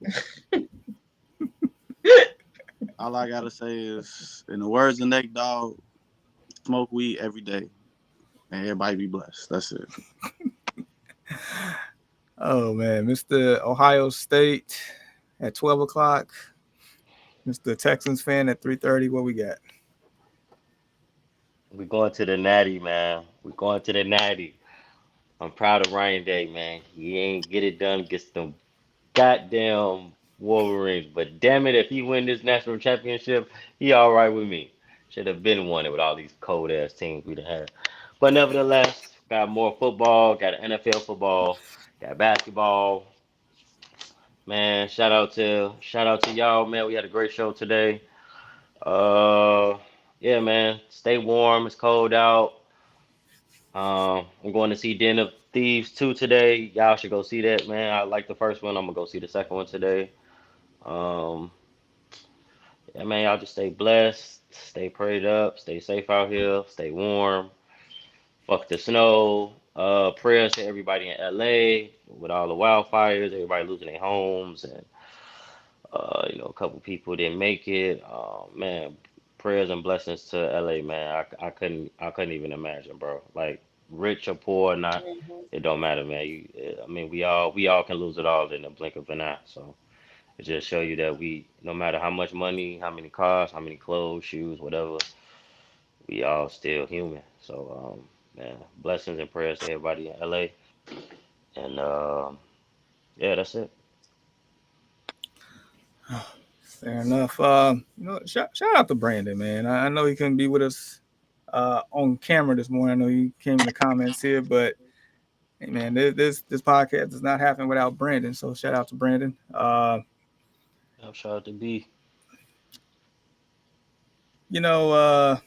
All I gotta say is, in the words of Nate Dogg, smoke weed every day, and everybody be blessed. That's it. Oh man, Mr. Ohio State at 12 o'clock. Mr. Texans fan at 3:30. What we got? We're going to the Natty, man. We're going to the Natty. I'm proud of Ryan Day, man. He ain't get it done against them goddamn Wolverines. But damn it, if he win this national championship, he all right with me. Should have been won it with all these cold ass teams we'd have had. But nevertheless, got more football, got NFL football, got basketball. Man, shout out to y'all, man. We had a great show today. Uh, yeah, man. Stay warm. It's cold out. I'm going to see Den of Thieves 2 today. Y'all should go see that, man. I like the first one. I'm gonna go see the second one today. Um, yeah, man. Y'all just stay blessed, stay prayed up, stay safe out here, stay warm. Fuck the snow. Prayers to everybody in LA with all the wildfires, everybody losing their homes, and a couple people didn't make it. Man, prayers and blessings to LA, man. I couldn't even imagine, bro. Like rich or poor, or not, Mhm. it don't matter, man. I mean, we all can lose it all in the blink of an eye. So it just show you that no matter how much money, how many cars, how many clothes, shoes, whatever, we all still human. So, man, blessings and prayers to everybody in LA. And yeah, that's it. Fair enough. Shout out to Brandon, man. I know he couldn't be with us on camera this morning. I know he came in the comments here, but hey, man, this podcast does not happen without Brandon. So shout out to Brandon. Shout out to B. You know,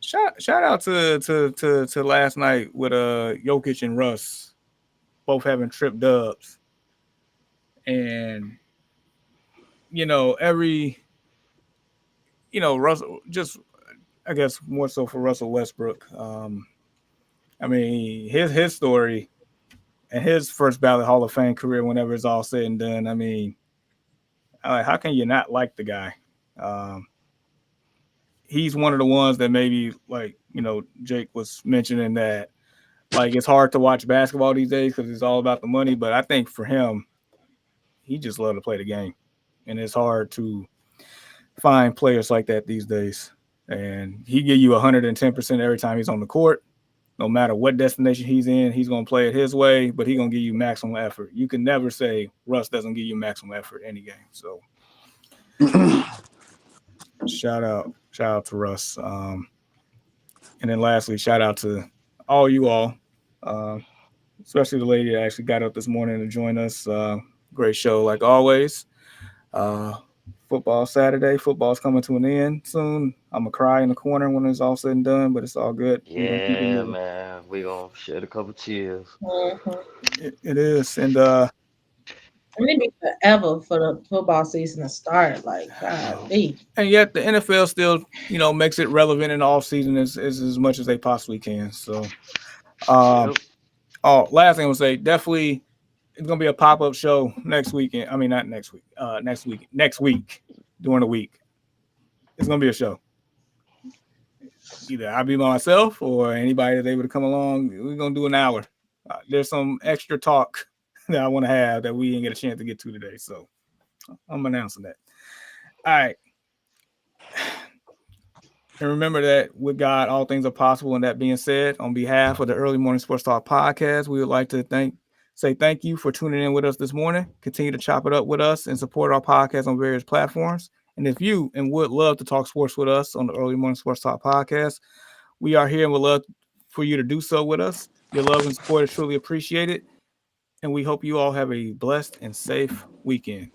shout out to last night with Jokic and Russ both having trip dubs, and Russell, just I guess more so for Russell Westbrook. I mean, his story and his first ballot Hall of Fame career, whenever it's all said and done. I mean, how can you not like the guy? Um, he's one of the ones that maybe, like, Jake was mentioning that, like, it's hard to watch basketball these days because it's all about the money. But I think for him, he just loved to play the game, and it's hard to find players like that these days. And he give you 110% every time he's on the court. No matter what destination he's in, he's going to play it his way, but he's going to give you maximum effort. You can never say Russ doesn't give you maximum effort any game. So shout out to Russ. And then lastly, shout out to all you all, especially the lady that actually got up this morning to join us. Great show like always. Football Saturday. Football's coming to an end soon. I'm gonna cry in the corner when it's all said and done, but it's all good. We're gonna keep it Yeah, moving. man. We gonna shed a couple tears. Mhm. It is, and It'll be forever for the football season to start. Like, golly. and yet the NFL still, makes it relevant in the off season as much as they possibly can. So, Yep. last thing I would say, definitely it's gonna be a pop up show next weekend. I mean, not next week. Next week during the week, it's gonna be a show. either I'll be by myself or anybody that's able to come along. We're gonna do an hour. There's some extra talk that I want to have that we didn't get a chance to get to today, so I'm announcing that. All right. And remember that with God, all things are possible. And that being said, on behalf of the Early Morning Sports Talk podcast, we would like to say thank you for tuning in with us this morning. Continue to chop it up with us and support our podcast on various platforms. And if you would love to talk sports with us on the Early Morning Sports Talk podcast, we are here and would love for you to do so with us. Your love and support is truly appreciated. And we hope you all have a blessed and safe weekend.